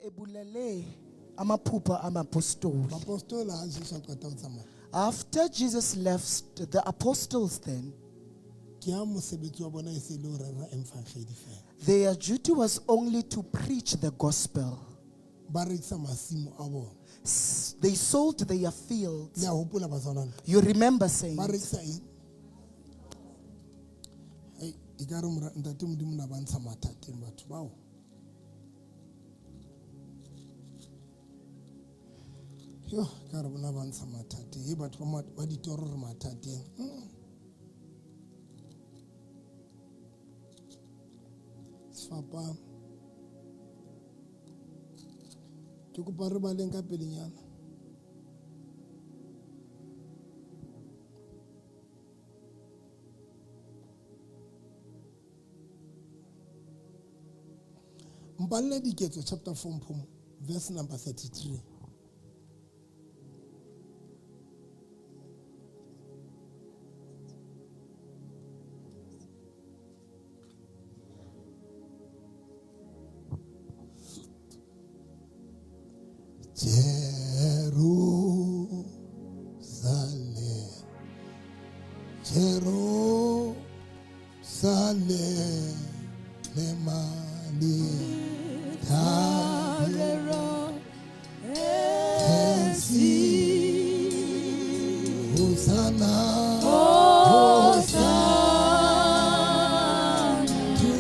ebulele amaphupha amapostoli. Apostola ha Jesu a qeta ho tsamaya. After Jesus left, the apostles then, Ke ha mosebetsi wa bona e se le ho rera evangeli fela. their duty was only to preach the gospel. Ba rekisa masimo a bona. They sold their fields. Le a hopola batswana. You remember saying, Ba rekisa eng? Ikare ntate Modimo na ba ntsha mathateng batho bao. Yo, ka re bona ba ntsha mathateng. He batho ba ditoro re mathateng. Sefapano. Ke kopa re baleng ka pelenyana. Mpalle Diketso chapter 4 Mphumo verse number 33. Jerusalem, Jerusalem, lemali thabero esi Hosanna, Hosanna to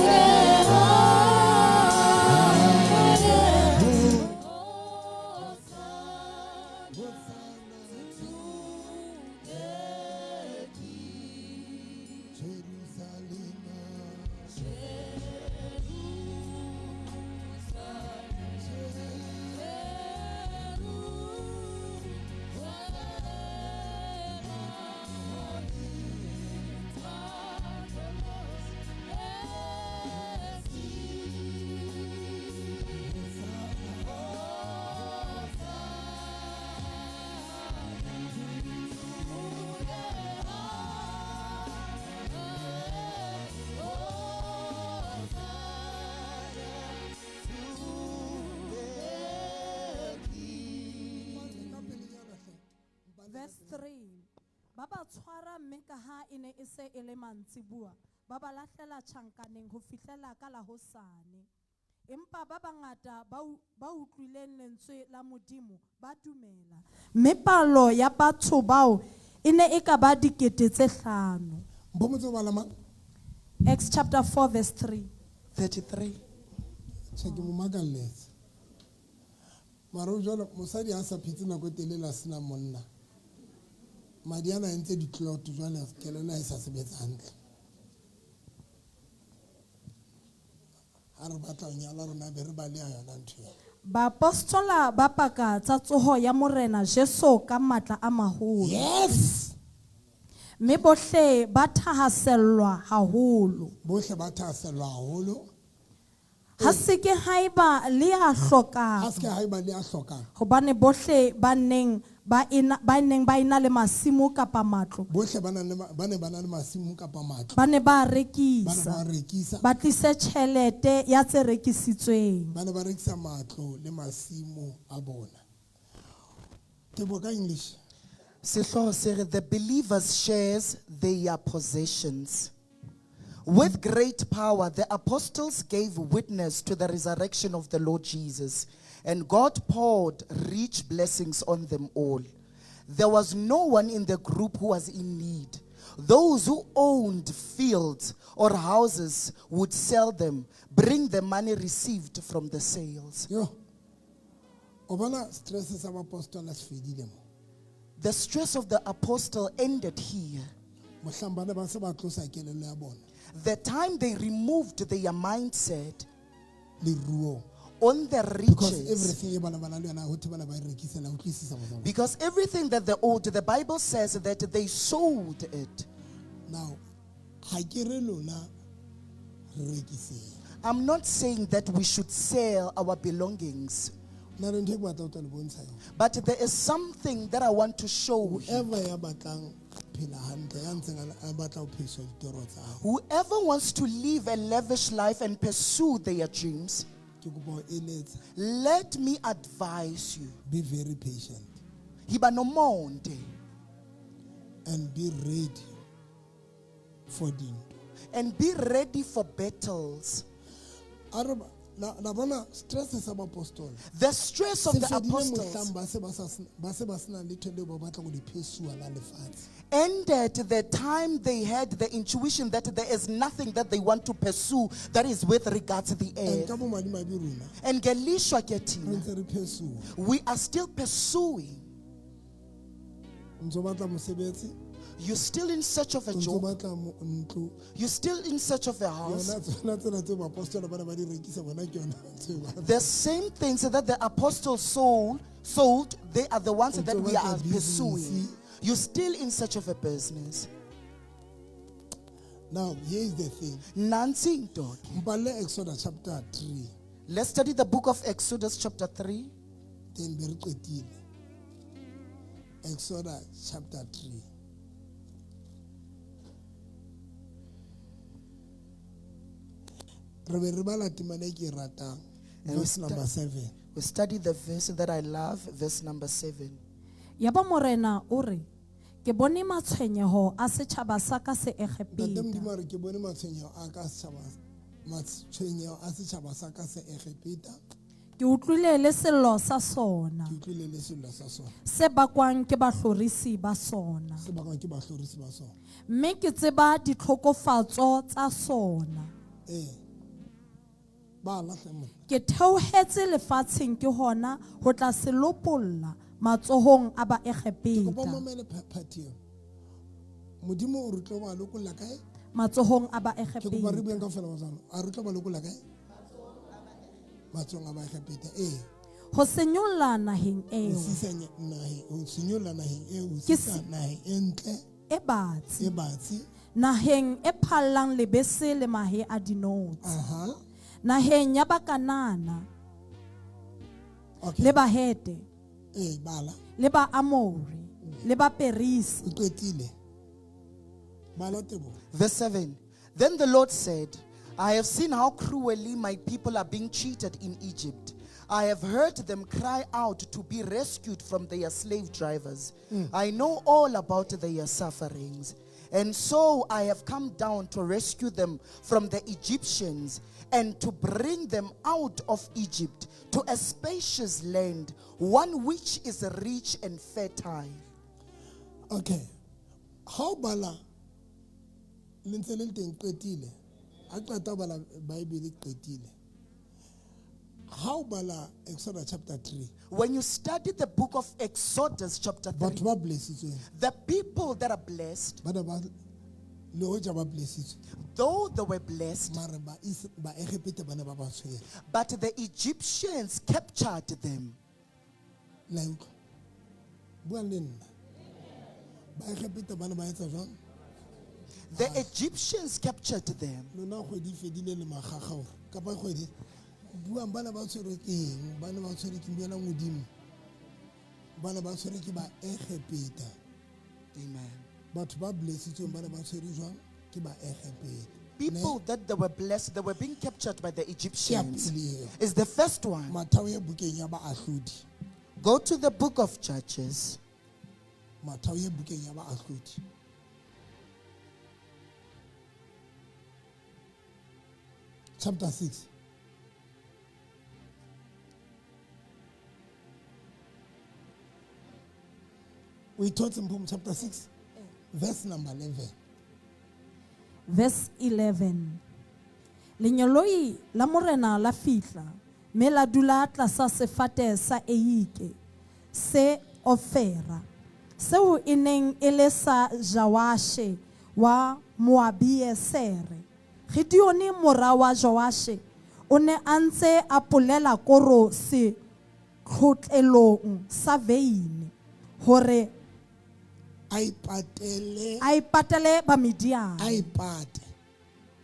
the Verse 3. Baba tshwara mme ka ha ine e se e le mantsibua. Baba lahlela tjhankaneng ho fihlela ka la hosane. Empa ba bangata ba utlwileng lentswe la Modimo ba dumela. Mme palo ya batho bao ine e ka ba 5,000. Mpomotse ba lama. Acts chapter 4 verse 3. 33. Check mo magalletse. Maro jalo mosadi a sa phetse nako telele a sena monna. Madiana entse di clot jwale kelelo e sa sebetsa hantle. Ha re batla ho nyala rona be re ba le yona ntho. Ba apostola ba paka tsa tsoho ya morena Jesu ka matla a maholo. Yes. Mme bohle ba thahasellwa haholo. Bohle ba thaselwa haholo. Ha se ke haiba le a hloka. Aske haiba le a hloka. Hobane bohle ba neng ba ina le masimo kapa matlo. Bohle ba ne ba na le masimo kapa matlo. Ba ne ba Ba rekisa. rekisa. Ba tlise tjhelete ya tse rekisitsweng. Ba ne ba rekisa matlo le masimo a bona. Tebo ka English. The believers shares their possessions. With great power, the apostles gave witness to the resurrection of the Lord Jesus, and God poured rich blessings on them all. There was no one in the group who was in need. Those who owned fields or houses would sell them, bring the money received from the sales. Yo. Obana stress sa apostol as fedile mo. The stress of the apostle ended here. Mohlamba ba se ba tlosa kelelo ya bona. The time they removed their mindset Le ruo. on the Because riches. everything e bana bana le yona ho thibana ba rekisela ho tlisisa bona. Because everything that they owed, the Bible says that they sold it. Now, ha ke re lona rekise. I'm not saying that we should sell our belongings, Na re ntse ba tla le bontsha yona. but there is something that I want to show you. Whoever ya batlang phela hantle ya ntseng a batla ho phisa ditoro tsa hao. Whoever wants to live a lavish life and pursue their dreams, ke kopa ho eletsa, let me advise you. be very patient Hiba nomonde and be ready for dinto. and be ready for battles. Araba la bona stress sa apostol. The stress of the Se fedile apostles mohlang ba se ba sena letho leo ba batla go di phesua la lefatshe. ended the time they had the intuition that there is nothing that they want to pursue that is with regards to the And earth. ka bo madimabe rona And Gelishwa re Ketina, ntse re phesua. we are still pursuing. Ntse o batla mosebetsi, You're still in search of a o ntse o job. batla ntlo. You're still in search of a house. Yona tsona tsena tse ba apostola ba ne ba di rekisa bona ke yona tse ba. The same things that the apostles sold, they are the ones that we are pursuing. You're still in search of a business. Now, here is the thing. Nancy dog. Mbale Exodus chapter 3. Let's study the book of Exodus chapter 3. Then be re qetile. Exodus chapter 3. Re be re bala temane ke e ratang. And we Verse number 7. We study the verse that I love, verse number 7. Yaba morena o re, ke bone matshwenyeho a setjhaba sa ka se Ntate Egepeta. Modimo re ke bone matshwenyeho a ka matshwenyeho a setjhaba sa ka se Egepeta. Ke utlwile le sello sa sona, Ke utlwile le sello sa sona. se bakwang ke bahlorisi ba sona. Se bakang ke bahlorisi ba sona. Mme ke tseba ditlhokofatso tsa sona. Ba lahle mona. Ke theohetse lefatsheng ke hona ho tla se lopolla matsohong a ba Ke kopa Egepeta. mamele phathi eo. Modimo o re tlo ba lokolla kae? Matsohong a ba Ke kopa re Egepeta. bueng kaofela ba tswana. A re tlo ba lokolla kae? Matsohong a ba Egepeta. Ho senyolla naheng Ho eo sisa naheng, ho senyolla naheng eo, ho Ke sisa naheng e ntle, e batsi, e batsi. naheng e phallang lebese le mahe a dinotshi, Aha. naheng ya Bakanana Okay. le Bahete Bala. le ba Amori le ba Perisi. O qetile. Bala tebo. Verse 7. Then the Lord said, I have seen how cruelly my people are being treated in Egypt. I have heard them cry out to be rescued from their slave drivers. I know all about their sufferings. And so I have come down to rescue them from the Egyptians and to bring them out of Egypt to a spacious land, one which is rich and fertile. Okay. How bala le ntse le teng qetile. A qeta bala Bible qetile. How bala Exodus chapter 3. When you study the book of Exodus chapter 3, Batho ba blessitsweng. the people that are blessed, Ba ba le hoja ba blessitswe. though they were blessed, Mare ba Egepeta ba ne ba ba tshwere. but the Egyptians captured them. La utlwa. Bua le nna. Ba Egepeta ba ne ba etsa jwang? The Egyptians captured them. Lona kgwedi fedile le magaga hore kapa kgwedi buang bana ba tshwere ke eng? Bana ba tshwere ke buela Modimo. Bana ba tshwere ke ba Egepeta. Amen. Batho ba blessitsweng bana ba tshwere jwang ke ba Egepeta. People that they were blessed, they were being captured by the Ke ya Egyptians. pele eo. Is the first one. Mathao ya bukeng ya baahlodi. Go to the book of Judges. Mathao ya bukeng ya baahlodi. Chapter 6. We taught in chapter 6, verse number 11. Verse 11. Lenyoloi la morena la fihla, me la dula tlasa sefate sa Eike, se Ofera. Seo e neng e le sa Joashe wa Moabiesere. Gideoni mora wa Joashe o ne a ntse a polela koro se tlhotlelong sa veine hore A ipatele. a ipatele ba Midian. A ipate.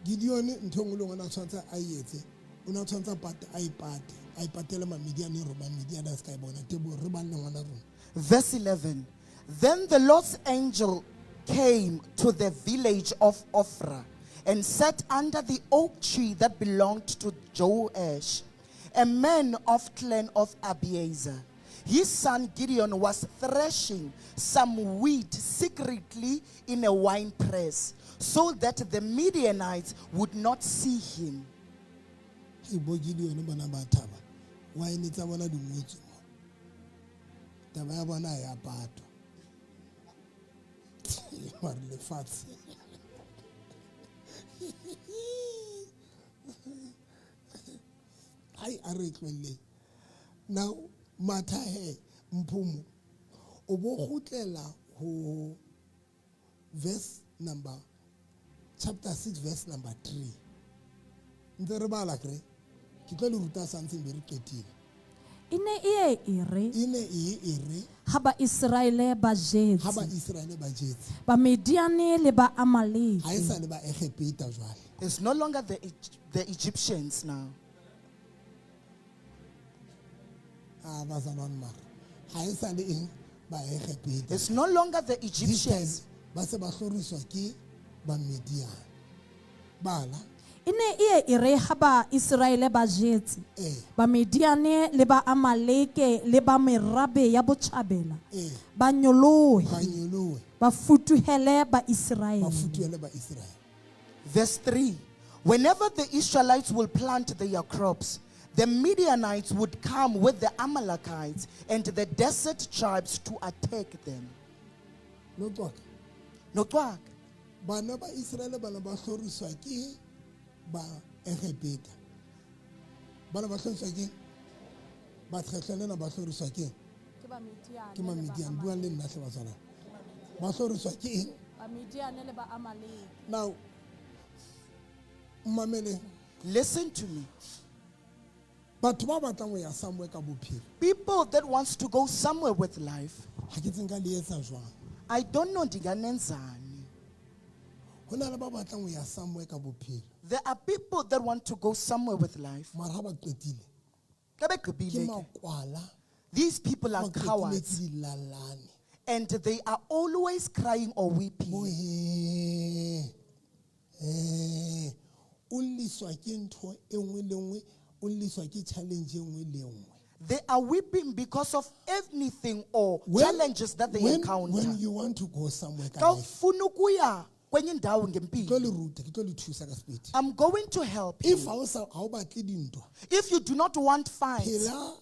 Gideon ntho ngwe le ngwe a tshwantse a etse. O na tshwantse a ipate. A ipatele ma Midian ro ba Midian a ska bona tebo re ba nne ngwana rona. Verse 11. Then the Lord's angel came to the village of Ophrah and sat under the oak tree that belonged to Joash. a man of clan of Abiezer. His son Gideon was threshing some wheat secretly in a wine press, so that the Midianites would not see him. Hey, boy, Gideon, bana ba thaba. Why need to bona dumotso? Taba ya bona ya pato. Mare le fatshe. Ai a re tlwele. Now matha he mphumo o bo gutlela ho verse number chapter 6 verse number 3. Ntse re bala kre ke tlo le ruta something very qetile. Ine e ere Ine ere ha ba Israele ba ha ba jetse Israel ba jetse ba Midiane le ba Amaleki. ha isa le ba Egipta jwale. It's no longer the Egyptians now. Ah bazalwane mara ha isa le eng ba Egipta. It's no longer the This time Egyptians. ba se ba hloriswa ke ba Midian. Bala Ine e ere ha ba Israele ba jetse ba Midiane le ba Amaleke le ba merabe ya botjhabela ba nyolohe ba nyolohe ba futuhele ba ba Israele. futuele ba Israel. Verse 3. Whenever the Israelites will plant their crops, the Midianites would come with the Amalekites and the desert tribes to attack them. No talk. No twak. Bana ba Israel bana ba hloriswa ke ba Egipta. Bana ba hloriswa ke ba tlhatlhelana ba hloriswa ke ke ma Midian. Bua le nna hle batsana. Ba hloriswa ke eng? Ba Midiane le ba Amaleki. Now mmamele Listen to me. batho ba batlang ho ya somewhere ka bophelo. People that wants to go somewhere with life, Ha ke tsenka le etsa jwang. I don't know dinganenzani. Ho na le ba batlang ho ya somewhere ka bophelo. There are people that want to go somewhere with life. Mara ha ba qetile Ka ba ke qebile ke. makwala. These people are Ba qetile ke cowards dilalane. and they are always crying or Bo weeping. O liswa ke ntho e nngwe le nngwe, o liswa ke challenge e nngwe le nngwe. They are weeping because of anything or challenges that they encounter. When you want to go somewhere ka Ka life, ufuna ukuya kwenye ndawo ke tlo ngempilo, le ruta, ke tlo le thusa ka speed. I'm going to help If you. ha o batle dintwa, If you do not want fights, phela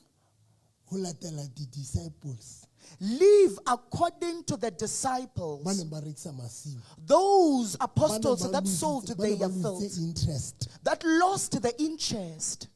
ho latela di-disciples. live according to the Ba disciples, neng ba rekisa masimo. those Ba apostles neng ba that sold lositse- ba neng their ba lositse fields, interest. that lost the interest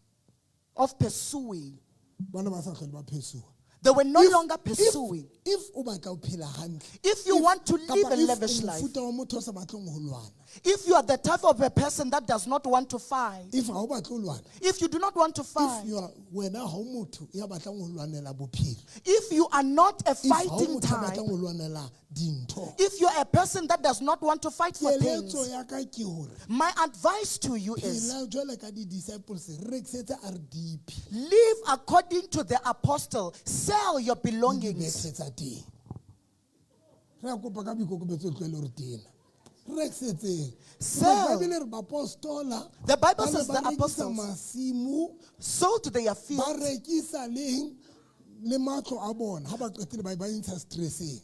of pursuing. Ba ne ba sa hlole ba phesuwa. They were no longer pursuing. If o batla ho phela hantle, If you want to live kapa a if lavish o life, mofuta wa motho o sa batleng ho lwana, if you are the type of a person that does not want to fight, if ha o batle ho lwana, if you do not want to if fight, you are wena ha o motho ya batlang ho lwanela bophelo, if you are not a if ha o fighting motho ya type, batlang ho lwanela dintho, if you're a person that does not want to fight for things, keletso ya ka ke hore my advice to you is phela jwale ka di-disciples re rekisetse RDP live according to the apostle. Sell your le belongings. dibethe tsa teng. Re a kopa ka boikokobetso le tlohele hore tena. Re rekisetseng. Sell. Bibele re bapostola The Bible ba ne says ba the rekisa apostles masimo, sold their ba fields. rekisa leng le matlo a bona ha ba qetile ba intsha stressing.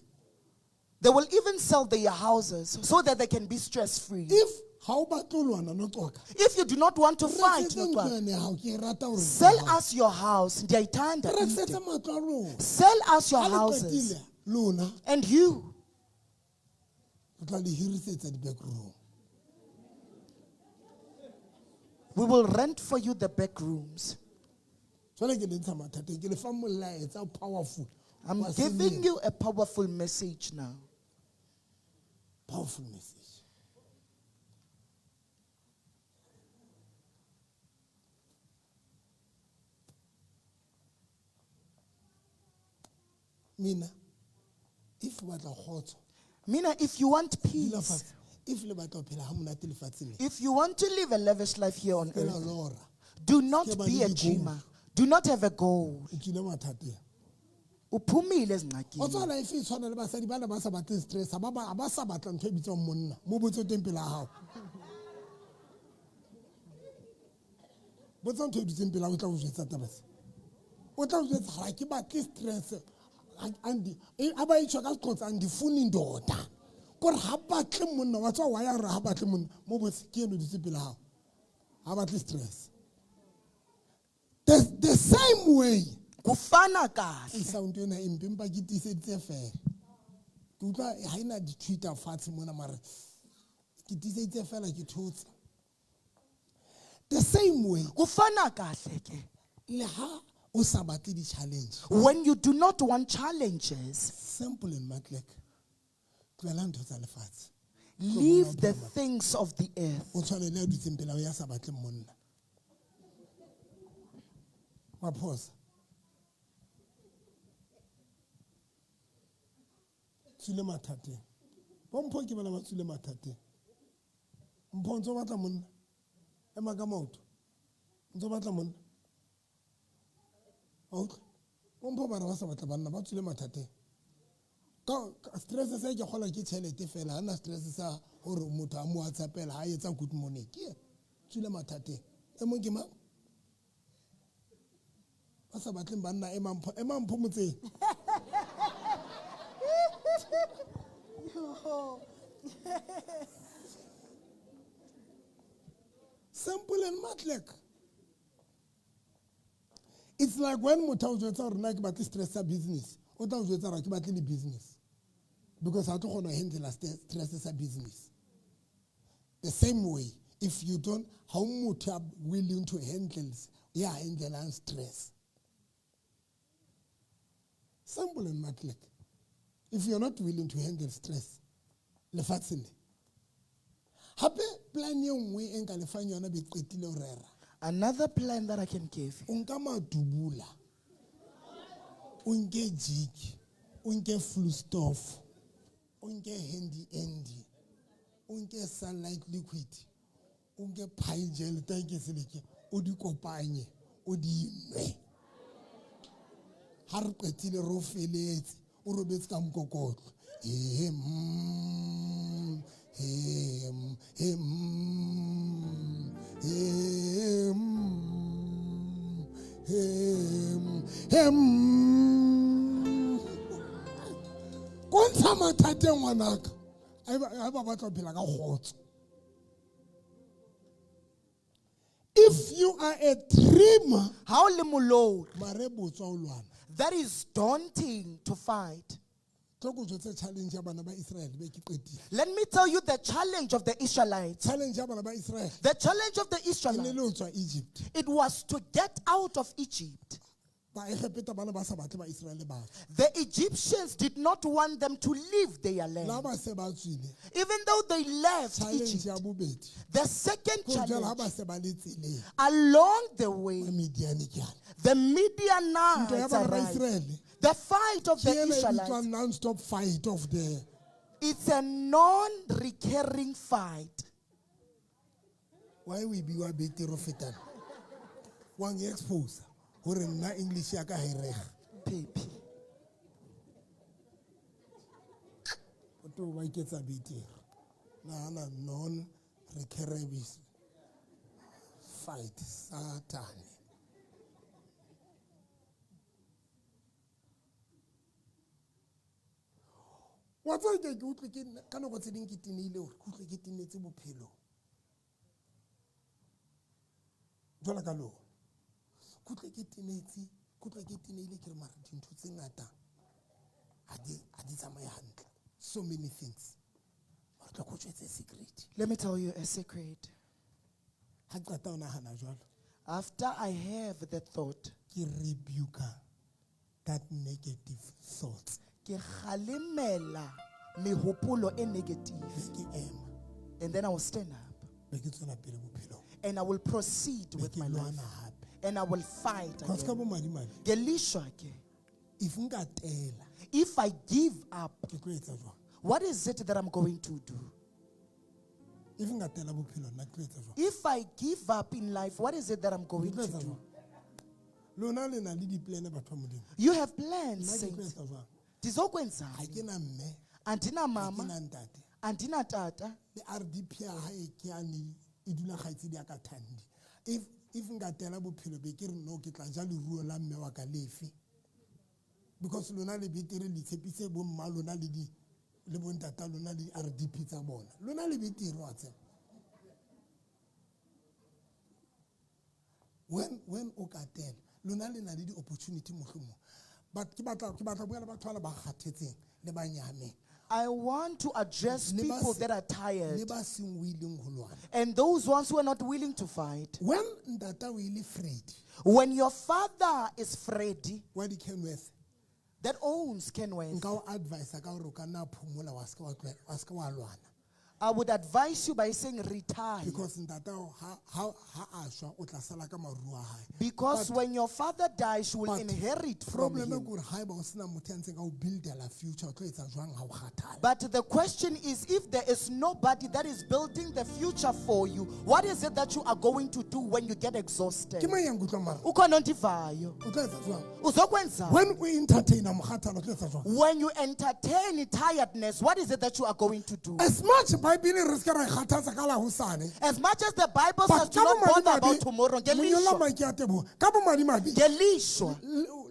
They will even sell their houses so that they can be stress-free. If ha o batle ho lwana no qoka, If you do not want to fight, rekisetse no ntlo one. yane ya hao, ke e rata hore Sell us your house. Ndiyaithanda rekisetse ide. matlo a rona. Sell us your Ha le houses. qetile lona And you, re tla le hirisetsa di-back room. we will rent for you the back rooms. Jwale ke le ntsha mathateng, ke le fa molaetsa o powerful. I'm wa giving selemo. you a powerful message now. Powerful message. Mina, if o batla kgotso, Mina, if you want dula peace, fatshe. If le batla ho phela ha monate lefatsheng le, if you want to live a lavish life here on phela earth, lora, do not Ke ba be le a di-goal. dreamer. Do not have a goal. o tswile mathateng. Uphumile O ezingxakini. tswa life e tshwana le basadi bana ba sa batleng stress, ha ba sa batla ntho e bitswang monna. Mo botse teng pela hao. botsa ntho e dutseng pela o tla o jwetsa taba se o tla o jwetsa ga ke batle stress a ba itshwa ka Xhosa andifuni ndoda kore ga batle monna wa tswa wa ya re ga batle monna mo botse ke eno dutseng pela gago ga batle stress the same way Kufana e kahle. sound ena empe empa ke tiiseditse fela ke utlwa ga ena di-twitter fatshe mona mare ke tiiseditse fela ke thotse the same way Kufana kahle ke. le ha o sa batle di-challenge When you do not want challenges, simple and matlek tlohela ntho tsa lefatshe leave the things of the earth. o tshwane le a dutseng pela o ya sa batle monna wa phosa tswile mathateng bo mpho ke bana ba tswile mathateng mpho ntse o batla monna ema ka maoto ntse o batla monna outlwa bo mpho bana ba sa batla banna ba tswile mathateng ka stress se ke gola ke tšhelete fela ha na stress sa gore motho a mo WhatsAppela ha etsa good morning ke tswile mathateng e mong ke mang ba sa batleng banna ema mpho motseng simple and matlek it's like when motho o jwetsa gore na ke batle stress sa business o tla o jwetsa gore ke batle le business because ha tlo kgona handle stress sa business the same way if you don't how motho are willing to handle handle stress simple and matlek if you're not willing to handle stress lefatshe le hape plan ye nngwe e nka lefang yona be qetile o rera Another plan that I can give you. o nka madubula o nke jig o nke flustoff o nke handy andy o nke sunlight liquid o nke pie gel tanke seleke o di kopanye o di nwe ha re qetile ro feletse o robetse ka mokokotlo kontsha mathateng ngwanaka a ba batla phela ka kgotso if you are a dreamer How limulori? mare botswa o lwana That is daunting to fight. tloko jotse challenge ya bana ba Israel be ke qetile Let me tell you the challenge of the Israelites. challenge ya bana ba Israel The challenge of the e ne Israelites, le ho tswa Egypt it was to get out of Egypt. ba Egipeta bana ba sa batle ba Israel ba The Egyptians did not want them to leave their la land. ba se ba tswile Even though they left challenge Egypt, ya bobedi the second go jala ha challenge, ba se ba le tseleng along the way, ba Midian ke yana the ntwa ya Midianites bana ba arrived. Israel The fight of ke the ena e bitswang Israelites, non-stop fight of the it's a non-recurring fight. why we biwa betere fetana wa nge expose gore nna English ya ka ha irega Baby. o to ba iketsa betere na non-recurring fight Satan wa tswa ke utlwe ke ka nako tse ding ke tineile hore ke utlwe ke tinetse bophelo jwala ka lo ke utlwe ke tineile ke re mara dintho tse ngata ha di tsamaye hantle so many things mara tla go tshwetse secret Let me tell you a secret. ha qata o nahana jwalo After I have the thought, ke rebuke that negative thoughts ke kgalemela mehopolo e negative, ke ema and then I will stand up be ke tswela pele bophelo and I will proceed be with ke my life lwana hape and I will fight cause ka again. bo madimadi Gelishwa ke. if nka tela If I give up, ke tlo etsa jwang what is it that I'm going to do? if nka tela bophelo nna ke tlo etsa jwang If I give up in life, what is it that I'm ke going tlo to etsa do? jwang lona le na le di-plan batho ba modimo You have plans, nna ke tlo saints. etsa jwang Ndizokwenzani? ha ke na mme Andina ha ke mama, na ntate andina tata. le RDP ya hae ke yane e dula kgaitsedi ya ka Thandi if if nka tela bophelo be ke re no ke tla ja leruo la mme wa ka lefe because lona le betere le tshepise bo mma lona le bo ntata lona le RDP tsa bona lona le betere wa tseba when o ka tela lona le na le di opportunity mohlomong but ke batla buela batho ba kgathetseng le ba nyame. I want to address people that are tired le ba seng willing ho lwana. and those ones who are not willing to fight. When ntata o ile Fred When your father is Freddy, wa di Kenworth that owns Kenworth, nka o advise ka hore o ka nna phomola wa ska wa lwana. I would advise you by saying retire. Because ntata ha ashwa o tla sala ka maru a hae. Because when your father dies, you will but inherit from problem e him. ke hore ha eba o sena motho a ntseng ka o buildela future o tlo etsa jwang ha o kgathala. But the question is, if there is nobody that is building the future for you, what is it that you are going to do when you get exhausted? Ke mang ya nkutlwa mara? Ukhona ondivayo. O tlo etsa jwang? Uzokwenza. When we entertain mokgathala o tlo etsa jwang? When you entertain tiredness, what is it that you are going to do? As much Bible re ska ra kgathatsa ka la hosane. As much as the Bible says do not bother about tomorrow, Monyola ngelishwa. maiki a tebo. Ka bo madimabe. Ngelishwa.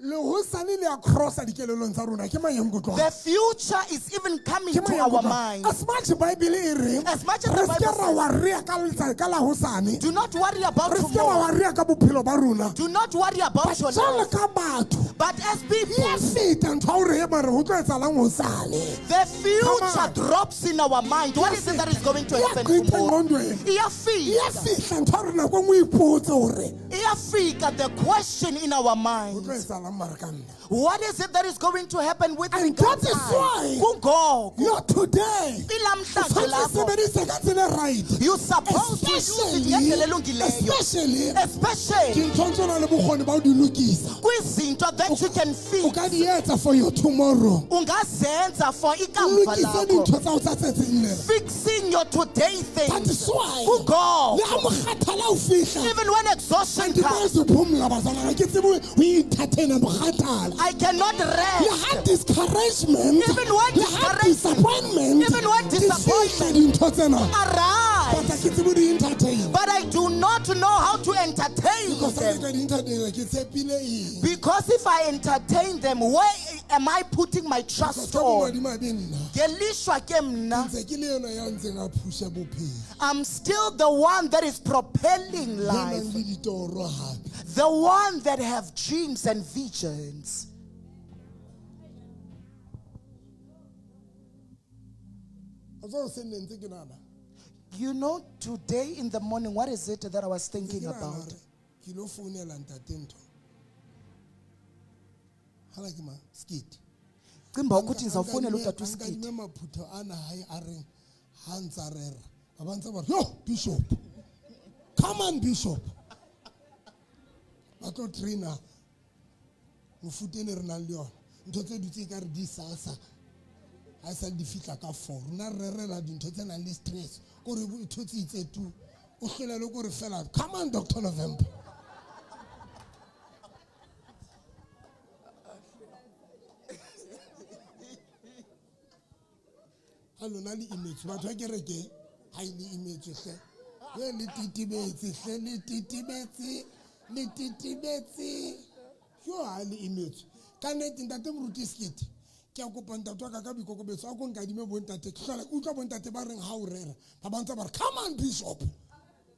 Le hosane le a crossa dikelelong tsa rona. Ke mang ya nkutlwa? The future is even coming Ke mang to ya our nkutlwa? minds. As much Bible e reng. As much as the Re Bible ska ra says, wa rea ka la hosane. do not worry about Re ska ra tomorrow. wa rea ka bophelo ba rona. Do not worry about your Jwale life. ka batho. But as people, Ya feta ntho o re mara ho tlo etsalang hosane. the future Come on. drops in our mind. What is it that is going to Ya happen qita tomorrow? ngondwe. Ya Iyafika. fihla ntho re nako ngwe ipotse hore Iyafika the question in our ho mind. tlo etsalang mara ka nna. What is it that is going to happen with me? And that is why Kungogo. you're today. Ilamhlanje lapho. Sebedisa ka tsela right. You're supposed to use it ngendlela elungileyo. Especially Especially dintho tse na le bokgoni ba o di lokisa. kwizinto that you can O fix. ka di etsa for your tomorrow. Ungazenza for ikamva Lokisa lakho. dintho tsa o tsa tsetseng lena. Fixing your today That things. is why Kungogo. le ha mokgathala o fihla. Even when exhaustion Ke comes, se phumula bazalana ke tsebo o entertain mokgathala. I cannot Le rest. ha discouragement. Even when Le ha discouragement. disappointment. Even when di fihla disappointment. dintho tsena. Arise. But ke tsebo di entertain. But I do not know how to entertain Because them. ka di entertain ke tshepile eng. Because if I entertain them, where am I putting my trust on? Ngelishwa ke mna, I'm still the one that is propelling life. The one that have dreams and visions. You know, today in the morning, what is it that I was thinking about? Cimba ukuthi ngizawufonela utata uSkiti. Yo, Bishop. Come on, Bishop. Batlo trainer. Mofutene re nang le yona. Ntho tse dutse ka re di sasa. Ha sa di fitla ka 4. Rena re rela dintho tse nang le stress. Ko re ntho tse itse tu. O hlelele ko re fela. Come on, Dr. November. Hello, na le image. Batho ba kereke highly image hle. We le titibetse hle le titibetse. Yo highly image. Ka nete ntate moruti Skiti. Ke a kopa ntate wa ka bikokobetso a go nkadime bo ntate. Ke hlola utlwa bo ntate ba reng ha o rera. Ba bantsa ba re come on Bishop.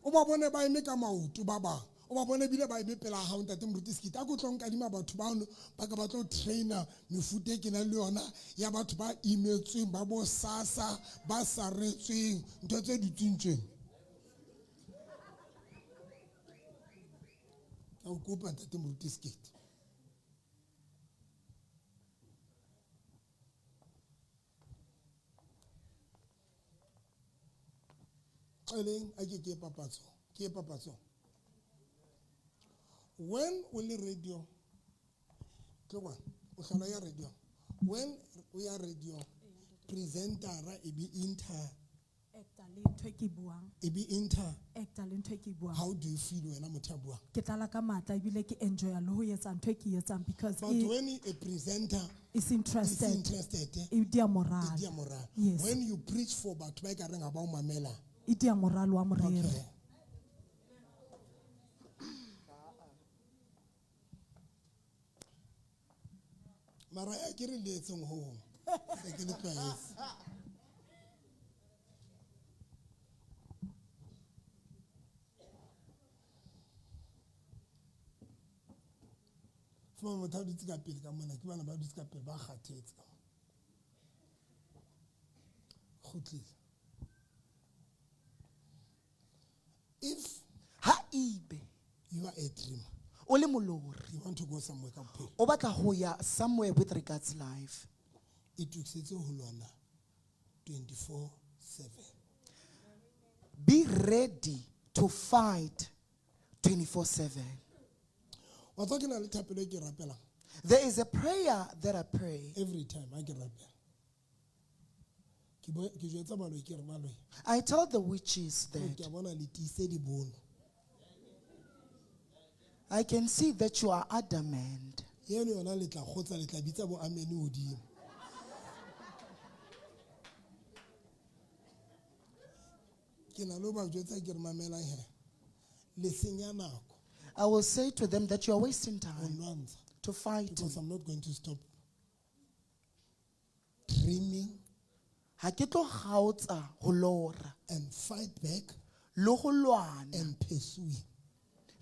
O ba bone ba eme ka maoto ba ba. O ba bone bile ba eme pela ha o ntate moruti Skiti. A go tlo nkadima batho ba ono ba ka ba tlo trainer mefuta ke na le yona ya batho ba imetsweng ba bo sasa ba saretsweng ntho tse di tsintsweng. Ka o kopa ntate moruti Skiti. When only radio, when we are radio presenter, how do you feel when I'm because but when a presenter is interested. Yes. When you preach for about Idia moral wa morero. okay. mara a ke re leetseng ho hong se ke le tlwaetse. Fa motho a dutse ka pele ka mona ke bana ba dutse ka pele ba kgathetse ka khutlile. If Haebe you are a dreamer, o le molori, you want to go somewhere ka bophelo, o batla ho ya somewhere with regards life, e tukisetse ho lwana 24/7. be ready to fight 24/7. Wa tswa ke na le thapelo e ke rapelang There is a prayer that I pray. every time I ke rapela. Ke jwetsa baloi ke re baloi I tell the witches ke that a bona le tiise dibono. I can see that you are adamant. Yeno yona le tla kgotsa le tla bitsa bo amene hodimo. Ke na lo ba jwetsa ke re mamelang he le senya nako I will say to them that you are wasting ho time lwantsha to fight. because I'm not going to stop dreaming Ha ke tlo kgaotsa ho lora, and fight back le ho lwana, and pursuing.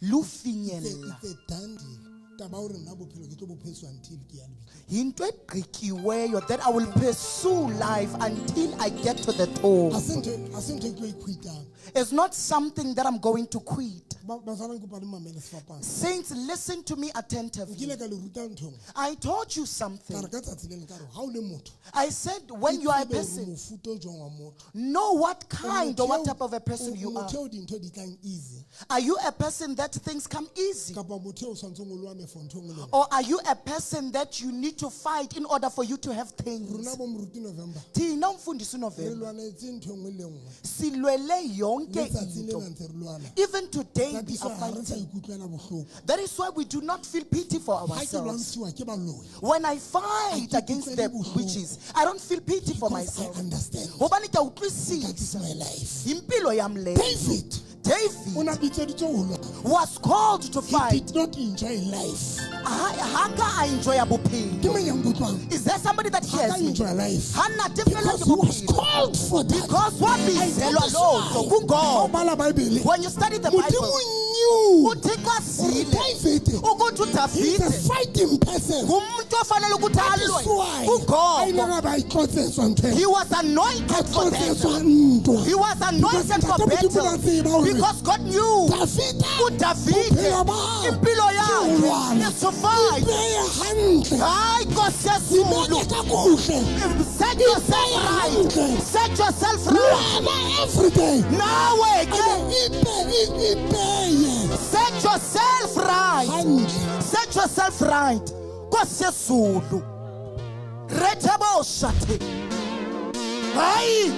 le ho It's finyella. a done deal. Taba hore nna bophelo ke tlo bo pursue until ke ya lebitla. Yinto eqikiweyo that I will pursue life until I get to the top. A se ntho e tlo e quitang. It's not something that I'm going to quit. Ba tshwana ke pa le mamele sefapano. Saints, listen to me attentively. Nkile ka le ruta ntho. I taught you Ka something. re ka tsatsi le le ka re ha o le motho. I said, when you are a Ke tsebe hore person, mofuta o jwang wa motho. know what kind or what Motho type of a person eo- you are. motho eo dintho di tlang easy. Are you a person that things come easy? Kapa motho eo o tshwantseng o lwane for ntho e nngwe le nngwe. Or are you a person that you need to fight in order for you to have things? Rona bo moruti November. Thina umfundisi Re November lwanetse ntho e nngwe le nngwe. silwele yonke Letsatsi into. lena ntse re lwana. Even today That we is are why ha re sa fighting. ikutlwela bohloko. That is why we do not feel pity for Ha ke ourselves. lwantshiwa ke baloi. When I fight I against keep the feeling witches, I don't feel pity for Because I myself. understand. Hobane ke a That is utlwisisa my life. impilo yam le. David, David o na bitseditswe ho lwana. was called to He fight. did not enjoy life. Ha ka a enjoy Ke bophelo. mang ya nkutlwang? Is there somebody that Ha ka hears me? enjoy life. Hana Because he was bophelo. called for that. Because what is And that is lolo why, ha o God. bala Bible, When you study the Modimo Bible, knew uThixo hore asile David ukuthi is a uDavide fighting person. ngumuntu ofanele ukuthi That is alwe why a uGogo. ilanga ba iqotsetswa ntwe. He was anointed for Iqotsetswa that. ntwa. He was anointed for Because battle Ntate Modimo a tseba hore because God knew David uDavide bophelo ba hao impilo ke ho yakhe lwana. is to fight. Ipehe hantle. Hayi Nkosi yezulu. Ibeke kakuhle. Set yourself right. Set yourself right. Lwana every day. Nawe ke Ipeye. set yourself right. Hantle. Set yourself right. Nkosi yezulu. Rethebo shate. Hayi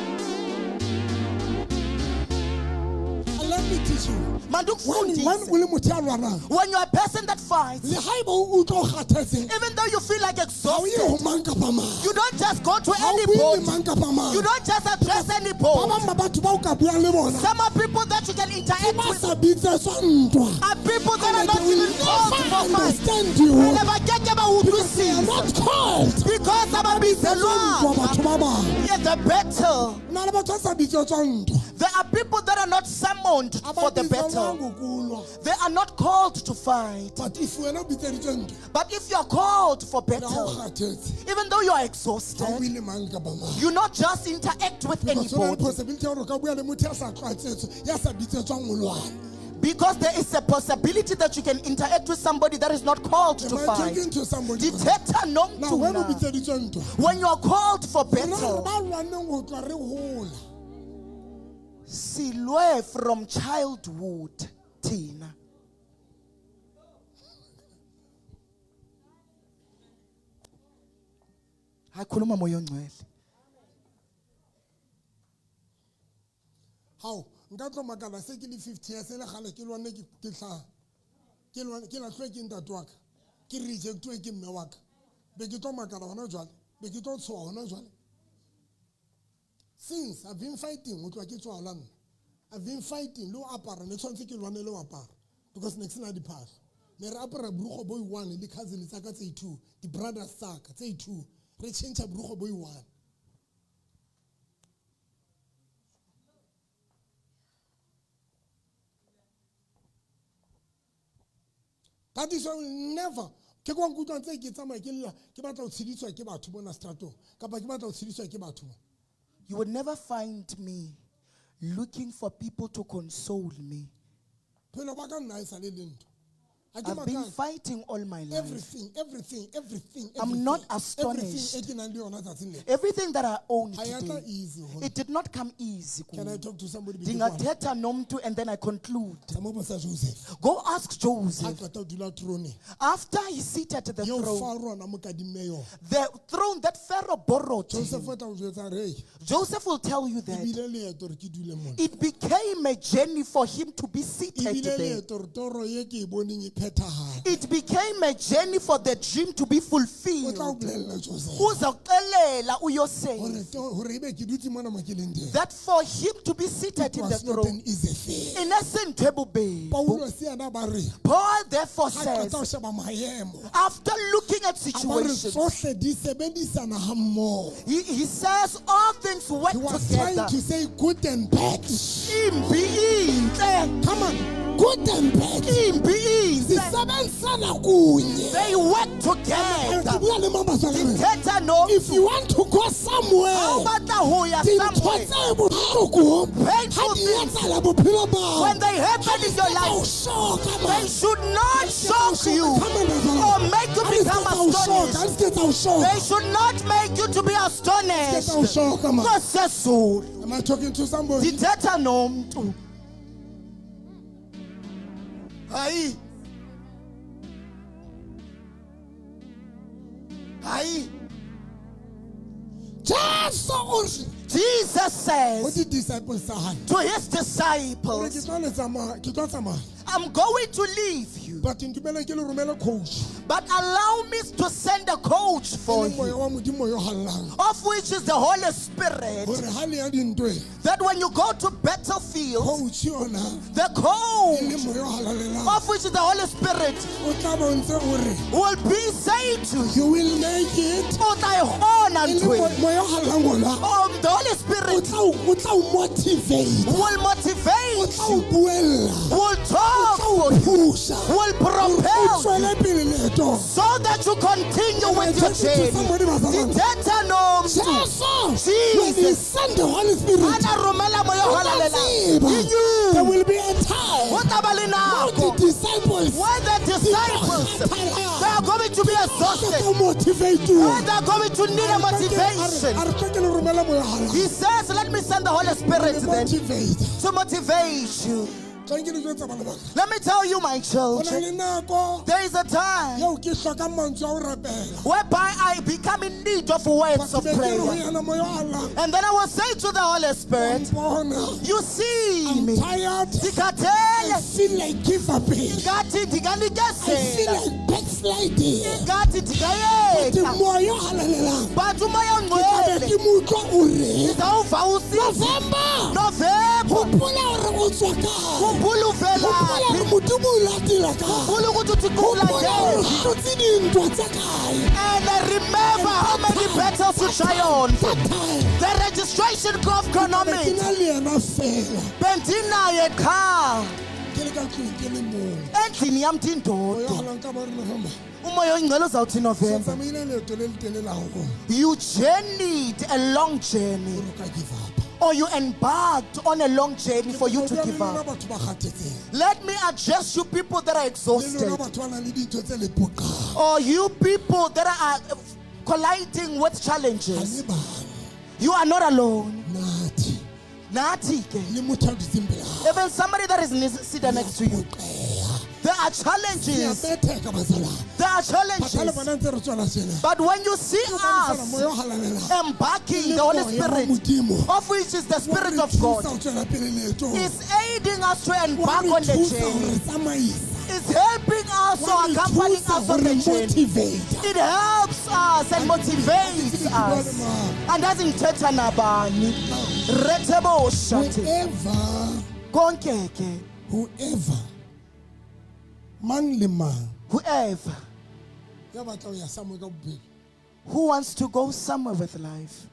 Let me teach you. When mandukufundise. o le motho ya lwanang, When you're a person that fights, le haeba o utlwa o kgathetse, even though you feel like ha o ye ho exhausted, mang kapa mang. you don't just go to Ha o bue le anybody. mang kapa mang. You don't just address Ba anybody. bang ba batho ba o ka buang le bona, Some are people that you can ke interact ba with sa bitsetswa ntwa. are people that are And not they will even called never for fight. understand you Ene ba keke ba because they are utlwisisa. not called. Because Ntwa ababizelwanga batho ba bang. in the battle. Ho na le batho ba sa bitsetswa ntwa. There are people that are not summoned Ha for ba the bitsetswang battle. ho kulwa. They are not called to fight. But if wena o bitseditswe ntwa, But if you're called for le ha o battle, kgathetse, even though you're ha o exhausted, bue le mang kapa mang. you not just interact with Because ho na le anybody. possibility ya hore o ka bua le motho ya sa tlwaetsetswe, ya sa bitsetswang ho lwana. Because there is a possibility that you can interact with somebody that is not called to Am I fight. talking to somebody? Dithetha Now, when o nomtuna. bitseditswe ntwa, When you're called for rona re battle, ba lwaneng ho tloha re hola. silwe from childhood, Tina. Hakhuluma moya ongcwele. Hao, nka tlo makala se ke le 50 years le gale ke lwane ke tlhaga. Ke latlhwe ke ntate wa ka. Ke rejectwe ke mme wa ka. Be ke tlo makala hona jwale. Be ke tlo tshoha hona jwale. Since I've been fighting, ho tloha ke tswa I've been fighting, lo apara, ne tshwantse ke lwane le ho apara. Because next na diphahlo. ne re apara borukgo bo one le cousin tsa ka tse two di brothers tsa ka tse two re change borukgo bo one. That is why we never ke kwa nkutlwa ntse ke tsamaya ke lla ke batla go tshediswa ke batho bona stratong kapa ke batla go tshediswa ke batho. You would never find me looking for people to console me. Phelo ba ka nna e sa le lento. I've been fighting all my life. Everything. I'm not astonished. Everything that I own today, it did not come easy. Can I talk to somebody? Ndingathetha nomntu and then I conclude. Go ask Joseph. After he seated at the throne that Pharaoh borrowed to him, Joseph will tell you that it became a journey for him to be seated there. It became a journey for the dream to be fulfilled. Uzaxelela uYosef that for him to be seated in the throne, in essence, Paul therefore says, after looking at situations, he says all things work he was together. trying to say good and bad. Come on, good and bad. They work together. If you want to go somewhere, when they happen in your life, they should not shock you or make you become astonished. They should not make you to be astonished. Am I talking to somebody? Aye. Jesus says What did disciples say? to his disciples, I'm going to leave you, But but allow me to send a coach for you, of which is the Holy Spirit, that when you go to battlefield, the coach, of which is the Holy Spirit, will be saying to you, You will make it. The Holy Spirit will motivate you, will talk for you, will propel you, so that you continue with your journey. When he sent the Holy Spirit, there will be a time when the disciples they are going to be exhausted, motivate you. when they are going to need a motivation. He says, let me send the Holy Spirit then to motivate you. Let me tell you, my children, there is a time whereby I become in need of words of prayer. And then I will say to the Holy Spirit, you see me. Tired. I feel like give up. I feel like backsliding. But and I remember how many battles to triumph. The registration of chronometer. Bentina ye car. Endlini yam tindodo. Umoya oyingcelo uzawuthi November. You journeyed a long journey, or you embarked on a long journey for you to give up. Let me address you people that are exhausted, or you people that are colliding with challenges. You are not alone. Even somebody that is sitting next to you. There are challenges. There are challenges. But when you see us embarking the Holy Spirit, of which is the Spirit of God, is aiding us to embark on the journey. It's helping us or accompanying us on the journey. It helps us and motivates us. And doesn't touch anabani. Whoever man le man Whoever ya batla ho ya somewhere ka bophelo, who wants to go somewhere with life,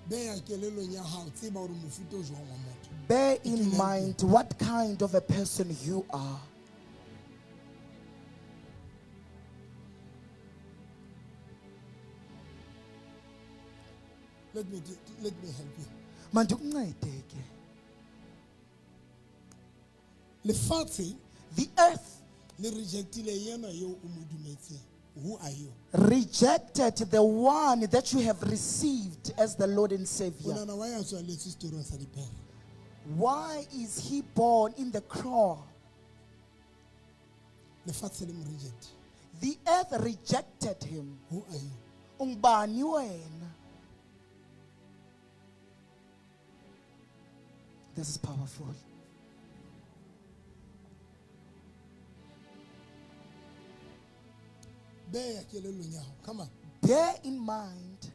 beya kelelong ya hao tseba hore mofuta o jwang wa motho. bear in mind what kind of a person you are. Let me help you. Mandikuncede ke. Lefatshe The earth le rejectile yena yo o mo dumetseng. Who are you? rejected the one that you have received as the Lord and O Savior. nana wa ya tswaletse setorong sa dipere. Why is he born in the crawl? Lefatshe le mo reject. The earth rejected him. Who are you? Ungubani wena? This is powerful. Beya kelelong ya hao. Come on. Bear in mind,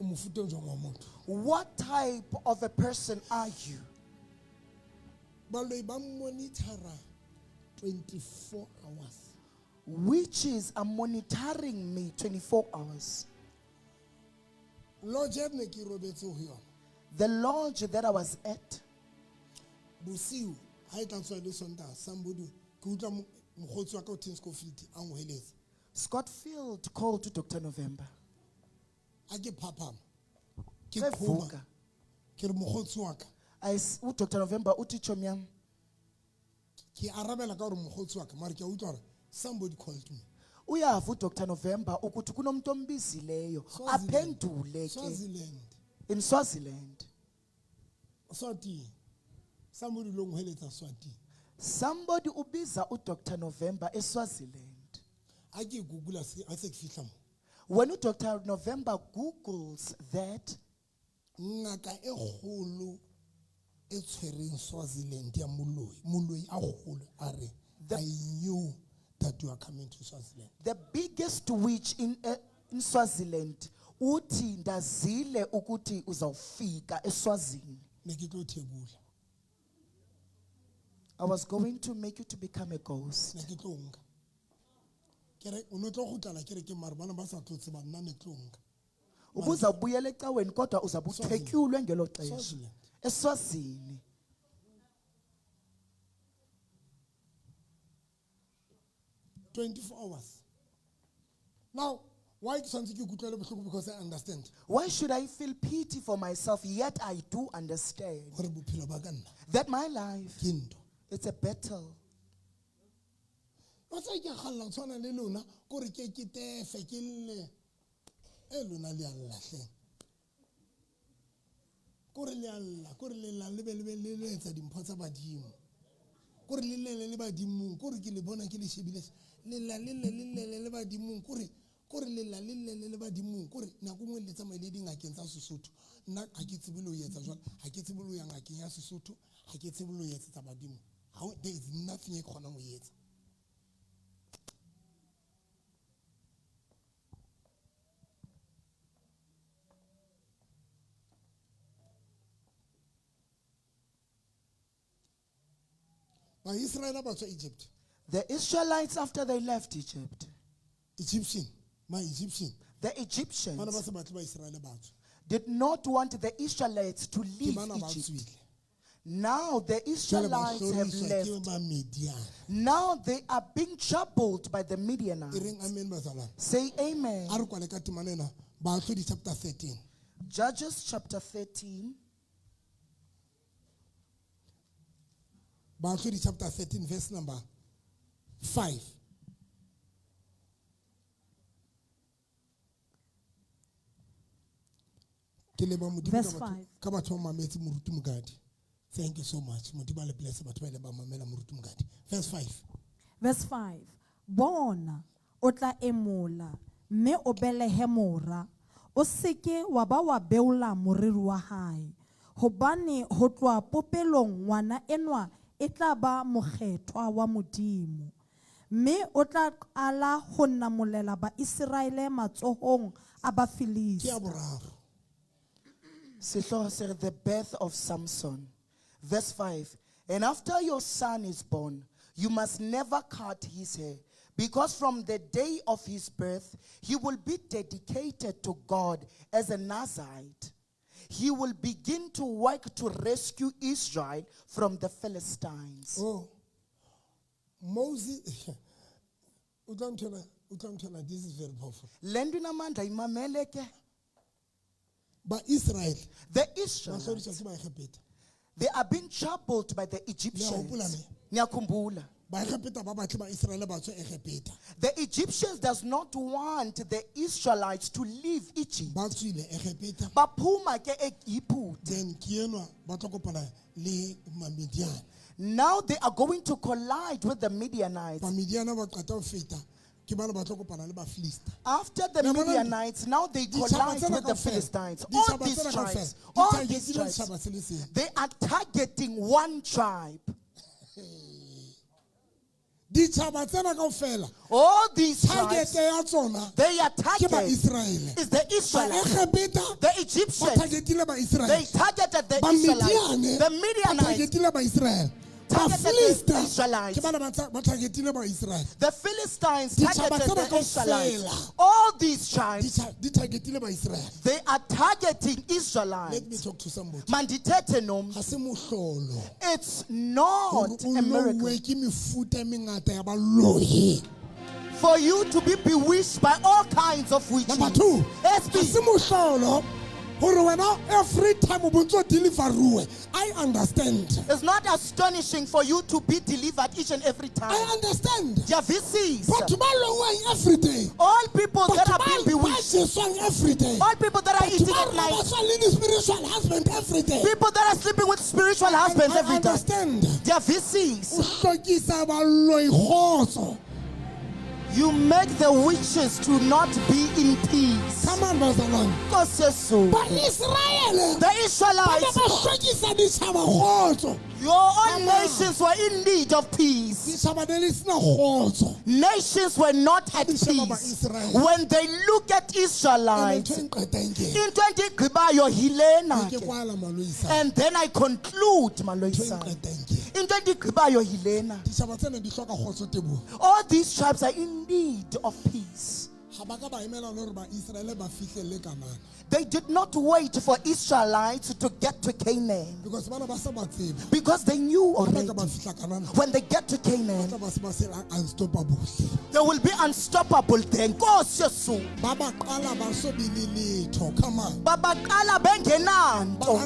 O mofuta o jwang wa motho. what type of a person are you? Baloi ba monitora 24 hours. Which is monitoring me 24 hours. Lodge ne ke robetse ho yona. The lodge that I was at, Bosiu ha e tla tswa le Sontaha, somebody ke utlwa mogotsi wa ka o Tim Scofield a ngweletse. Scottfield called to Dr. November. A ke phaphama. Ke Ke khoma. vuka. Ke re mogotsi wa ka. Dr. November uthi chomyam. Ke arabela ka hore mogotsi wa ka, mara ke a utlwa hore somebody called me. Uyava Dr. November ukuthi kunomuntu ombizileyo Swaziland. aphendule ke Swaziland. in Swaziland. Swati. Somebody lo ngweletsa Swati. Somebody ubiza uDr. November eSwaziland. A ke Google a se ke fihla mo. When Dr. November Googles that, Ngaka e kgolo e tshwereng Swaziland ya moloi a kgolo a re I knew that you are coming to Swaziland. the biggest witch in Swaziland, uthi ndazile ukuthi uzawufika eSwazini. Ne ke tlo thebula. I was going to make you to become a ghost. Ne ke tlo nka. Ke re o no tlo gutala ke re ke mara bana ba sa tlo tseba nna ne tlo nka. Ubuzawubuyela ecaweni kodwa uzabuthetyulwe ngelo xesha. Swaziland. eSwazini. 24 hours. Now, why tshwantse ke kutlwele bohloko? Because I understand Why should I feel pity for myself, yet I do understand gore bophelo ba ka nna that my life, ke ntho. it's a battle. Wa tsa ke galla tshwana le lona gore ke tefe ke lle e lona le a llahleng. Gore le alla, gore le la le be le etsa dimpho tsa badimo. Gore le le badimong, gore ke le bona ke le shebile. Le la le badimong, gore le la le badimong, gore nako ngwe le tsamaile dingakeng tsa Sesotho. Nna ha ke tsebe lo etsa jwalo, ha ke tsebe lo ya ngakeng ya Sesotho, ha ke tsebe lo etsa tsa badimo. There is nothing e khona go etsa. Ba Israel ba tswa Egypt. The Israelites, after they left Egypt, Egyptian, my Egyptian. the Bana ba Egyptians se batle ba Israel ba tswa. did not want the Israelites to Ke leave bana ba Egypt. tswile. Now the Jwale ba Israelites have hloriswa left. ke ba Midian. Now they are being troubled by the E Midianites. reng amen bazalwane. Say amen. A re kwale ka temana ena, Baahlodi chapter 13. Judges chapter 13. Baahlodi chapter 13 verse number 5. Ke leba Modimo Verse ka batho- 5. ka batho ba mametse moruti Mokadi. Thank you so much. Modimo a le bless batho ba ile ba mamela moruti Mokadi. Verse 5. Verse 5. Bona o tla emola mme o belehe mora. O seke wa ba wa beola moriri wa hae. Hobane ho tloha popelong ngwana enwa e tla ba mokgethwa wa Modimo. Mme o tla qala ho namolela ba Israele matsohong a Ke Bafilisti. a boraro. Sihloho said the birth of Samson. Verse 5. And after your son is born, You must never cut his hair, because from the day of his birth, he will be dedicated to God as a Nazarite. He will begin to work to rescue Israel from the Philistines. Oh, Moses, this is very powerful. Lenduna manda imameleke. But Israel, The Israelites, they are being troubled by the Egyptians. Niyakumbula. The Egyptians does not want the Israelites to leave Egypt. Baphuma ke eGibhithe. Then Kienwa batokopana le Midian. Now they are going to collide with the Midianites. Midiana bakata feta. Kibana batokopana le ba Philistine. After the Midianites, now they collide with the Philistines. All these tribes, they are targeting one tribe. All these tribes, their target is the Israelites. The Egyptians, they targeted the Israelites. The Midianites targeted the Israelites. The Philistines targeted the Israelites. All these tribes, they are targeting Israelites. Let me talk to somebody. Manditete nom. It's not a miracle for you to be bewitched by all kinds of witches. Number two, every time I understand. It's not astonishing for you to be delivered each and every time. I understand. But every day. all people that are being bewitched, every day. all people that are eating at night, spiritual husband every day. people that are sleeping with spiritual husbands I every time. understand. You make the witches to not be in peace. Come on, Bazalon. But Israel, The Israelites, your own nations were in need of peace. Nations were not at peace. When they look at Israelites, and then I conclude, all these tribes are in need of peace. They did not wait for Israelites to get to Canaan, because they knew already when they get to Canaan, they will be unstoppable then. Babaqala bengenanto,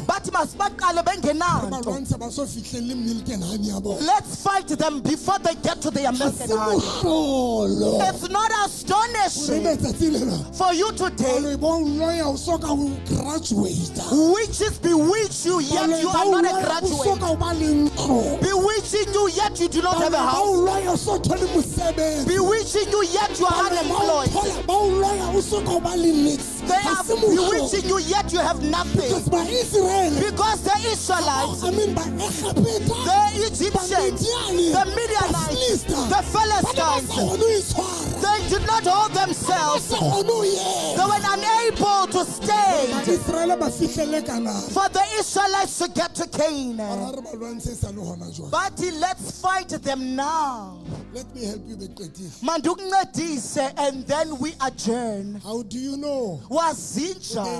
bathi masibaqale bengenanto. Let's fight them before they get to their milk and honey. It's not astonishing for you today. Witches bewitch you, yet you are not a graduate. Bewitching you, yet you do not have a house. Bewitching you, yet you are unemployed. They are bewitching you, yet you have nothing. Because the Israelites, the Egyptians, the Midianites, the Philistines, they did not hold themselves. They were unable to stay for the Israelites to get to Canaan. But let's fight them now. Let me help you with this. And then we adjourn. How do you know there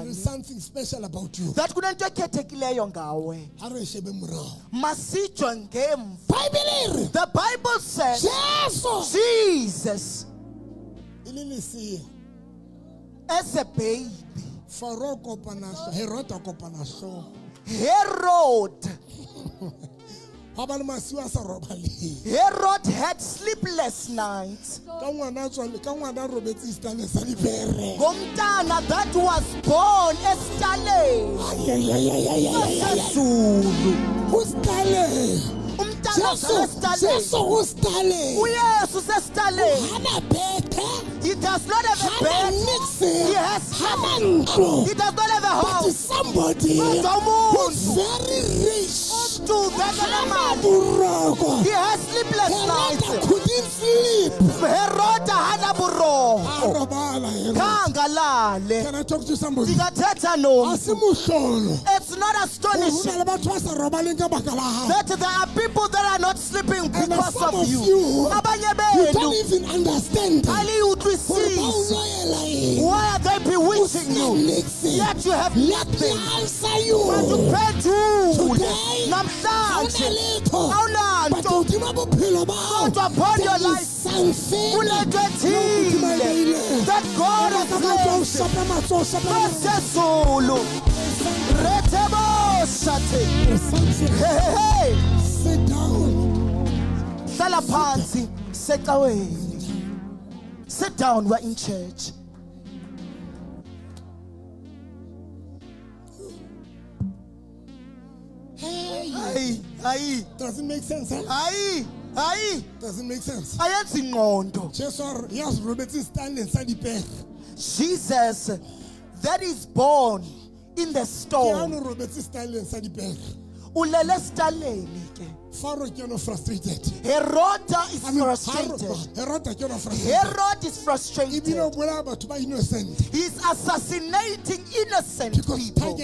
is something special about you? That the Bible says Jesus as a baby, Herod had sleepless nights. Gomntana that was born He does not have a bed. He has nothing. He does not have a house. Somebody who's very rich. He has sleepless nights. Couldn't sleep. Can I talk to somebody? It's not astonishing that there are people people that are not sleeping And because some of you. you Abanye don't benu even understand. ali utlwisisi. Why are they bewitching you? Yet you have Let me nothing. answer you. Baduphendule. Today, Namhlanje but awunanto. udinga bophelo bakho. Kodwa upon your There is life something kunento ethile that God has placed. Sesezulu. Retebo shate. Hey. Sit down. Hlala phansi secaweni. Sit down, we're in church. Hey. Ayi. Doesn't make sense, huh? Ayi. Doesn't make sense. Ayenzi ingqondo. Yes, Robert is standing inside the bed. Jesus that is born in the storm. Robert is standing inside the bed. Ulele estaleni ke. Pharaoh is frustrated. Herod is frustrated. Herod is frustrated. Innocent. He's assassinating innocent Because people.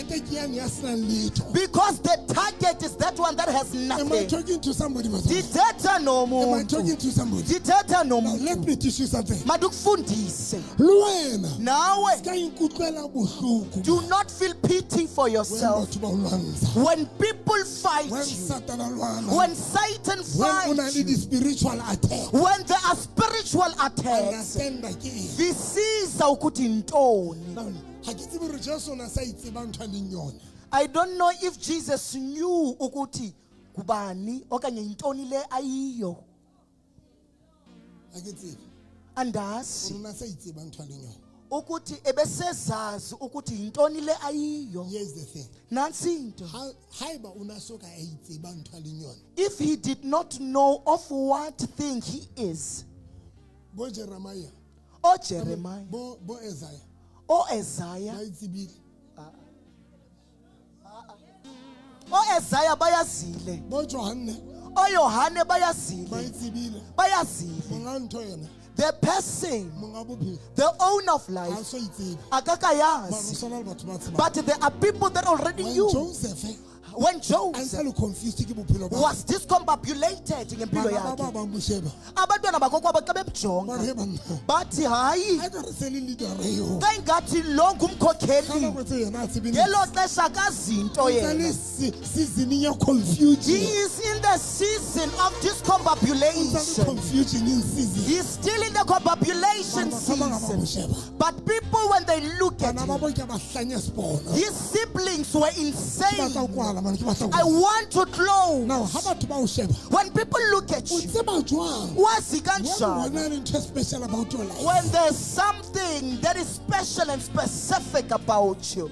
Because the target is that one that has Am I nothing. talking to somebody? Dithetha Am I talking nomuntu. to somebody? Dithetha Now, let nomuntu. me teach you something. Madukufundise. Luena, Nawe ska ikutlwela bohloko do not feel pity for when yourself. batho ba o lwantsha. When people fight When you, Satan a lwana. when Satan When o na fights le you, di-spiritual attack. when there are spiritual attacks, Understand that ke eng? visiza ukuthi ntoni. Now, ha ke tsebe hore Jesu o na sa itseba ntho a leng yona. I don't know if Jesus knew ukuthi kubani okanye intoni le ayiyo. Ha ke tsebe. Andazi O na sa itseba ntho a leng yona. ukuthi ebesezazi ukuthi intoni le ayiyo. Here's the thing. Nansi into. Haeba o na soka a itseba ntho a leng yona. If he did not know of what thing he is, Bo Jeremiah, o Jeremiah, bo Isaiah, o ba Isaiah, itsebile. o Isaiah bayazile, Bo Johane, o Yohane ba bayazile, itsebile. bayazile. Monga ntho yona. The person, Monga bophelo. the owner of Ha life, so itsebe. Mara ho akakayazi. sona le batho ba tsebang. But there are people that already When knew. Joseph When a ntse Joseph le confused ke bophelo ba. was discombobulated ngempilo Bana ba yakhe, bang bosheba. abantwana bakokwabo xa Ba bemjonga re banna. bathi hayi, Ha ka re se le leader yo. xa ingathi lo Ka ngumkhokheli nako tse yena a tsebeng. ngelo xesha kazinto Tsa le yena. season ya He confusion. is in the season of Tsa le discombobulation. confusion in season. He's still in the combobulation Bana ba bang ba season. bosheba. But people, when they look at Bana ba him, bo ke ba hlanya spono. his siblings were Ke batla insane. ho kwala man, ke batla ho I kwala. want to close. Now ha batho ba o sheba. When people look at O you, tseba jwang? wazi When kanjani? one interest special about your life. When there's something that is special and specific about you.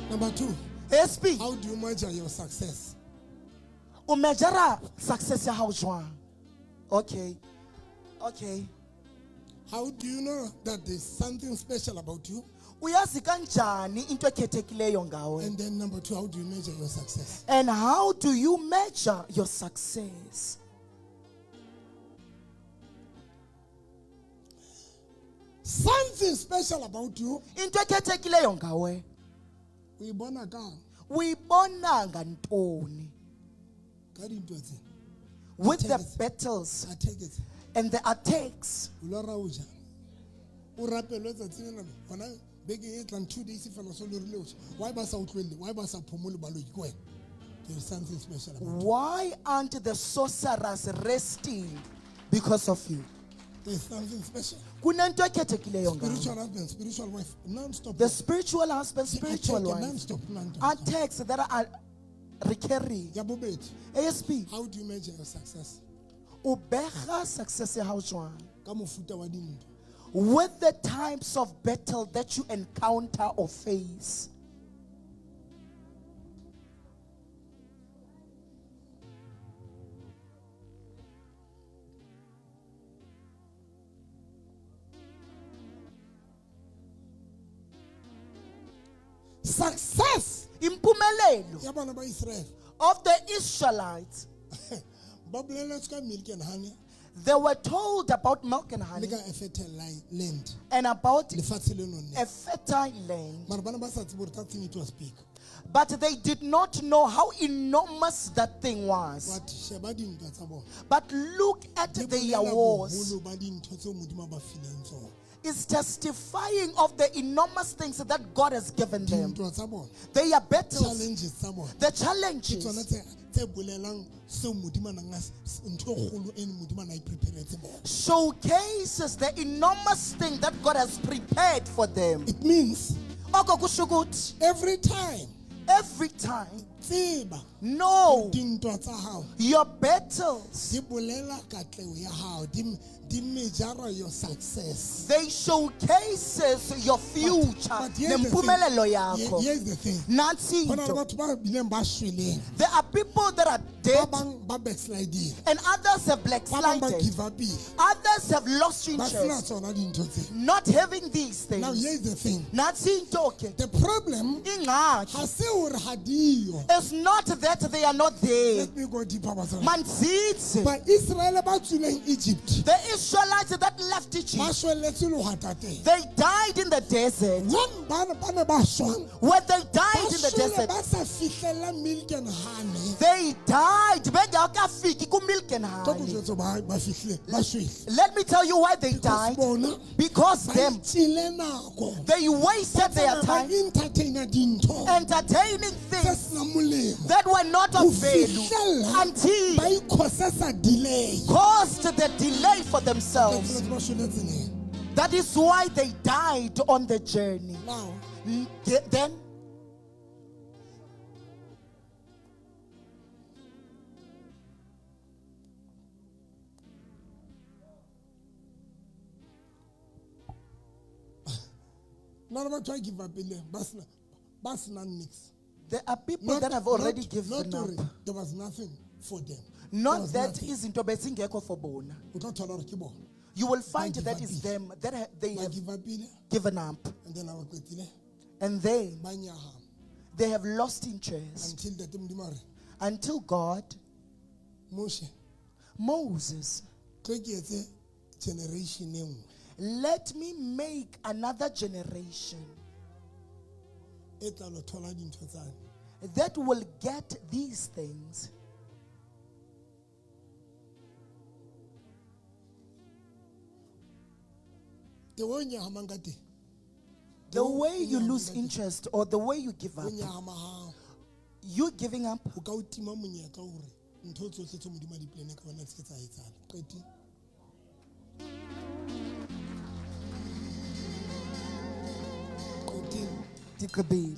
Number 2, SP, how do you measure your success? o measure success ya hao jwang? Okay. How do you know that there's something special about you? Uyazi kanjani into ekhethekileyo ngawe? And then number 2, how do you measure your success? And how do you measure your success? Something special about you. Into ekhethekileyo ngawe Uyibona kang? uyibona ngantoni? Ka dintwa tse. With the Attacks. battles Attack it. and the attacks. O lo rauja. O rapelwe tsatsing lena hona beke e tlang 2 days fela so lo rile o. Why ba sa utlwelle? Why ba sa phomole baloki ko wena? There's something special about you. Why aren't the sorcerers resting because of you? There's something special. Kunento ekhethekileyo ngawe. Spiritual husband, spiritual wife, non-stop. The spiritual husband, spiritual Attack, wife. non-stop. Attacks that are recurring. Ya bobedi. ASP, How do you measure your success? o bega success ya hao jwang? Ka mofuta wa dintwa. With the types of battle that you encounter or face. Success Impumelelo ya bana ba Israel. of the Israelites, Ba boleletswe ka milk and honey they were told about milk and le honey ka a fertile land. and about Lefatshe le nonne. a fertile land. Mara bana ba sa tsebe hore that thing it was big. But they did not know how enormous that thing was. but sheba dintwa tsa bona But look at di their bolela wars. boholo ba dintho tseo Modimo a ba fileng tsona. Is testifying of the enormous things that God has given them. Dintwa tsa bona, Their battles, challenges tsa bona, the ke tsona challenges. tse bolelang seo Modimo a nang a ntho e kgolo e Modimo a na e preparetse bona. Showcases the enormous thing that God has prepared for them. It means Oko kusho ukuthi, every time every time, tseba know dintwa tsa hao your battles. di bolela katleho ya hao, di measure your success. They showcases your future. But here's the Nempumelelo thing. yakho. Here's the thing. Nansi Ho na le into. batho ba bileng ba shweleng, There are people that are ba dead bang ba backsliding, and others have ba bang ba backslided. give upile, Others have lost ba sena interest. tsona dintho tse. Not having these Now things. here's the thing. Nansi into ke. The problem Ingxaki ha se hore ha diyo. is not that they are not there. Let me go deeper batsana. Manzitsi. Ba Israel ba tswileng Egypt The Israelites that left ba Egypt, shwelletse le ho hata teng. they died in the desert. When ba ne ba shwang, When they ba died in the shwele desert, ba sa fihlella milk and honey. they died. Bengakafiki ku milk and Tlo ko honey. jwetsa ba fihlile, ba shwele. Let me tell you why they Because died. bona Because ba them, itjile nako. they wasted their Ba time entertaina dintho entertaining tse things senang molemo. that were not Ho of value fihlella until ba ikgosesa delay. caused the delay for themselves. Ba shwele tseleng. That is why they died on the journey. Now, Then, none of us give up ile ba sena nix. there are people that have already not given hore up. there was nothing for them. There Not was that nothing. izinto bezingekho for bona. O tla thola hore ke bona. You will find give that up is ile. them that they Ba have give up ile, given up, and then aba qetile and then ba nyahama they have lost interest until that Modimo a re, until God, Moshe, Moses, tlo ke etse generation e nngwe let me make another generation e tla lo thola dintho tsane. that will get these things. The way o nyahamang ka teng, The way you lose interest or the way you give o up, nyahama hao you giving up o ka o tima monyetla hore ntho tsohle tse Modimo a di plan ka wena tse tsa etsala. Qeti. Qeti. Tikabili.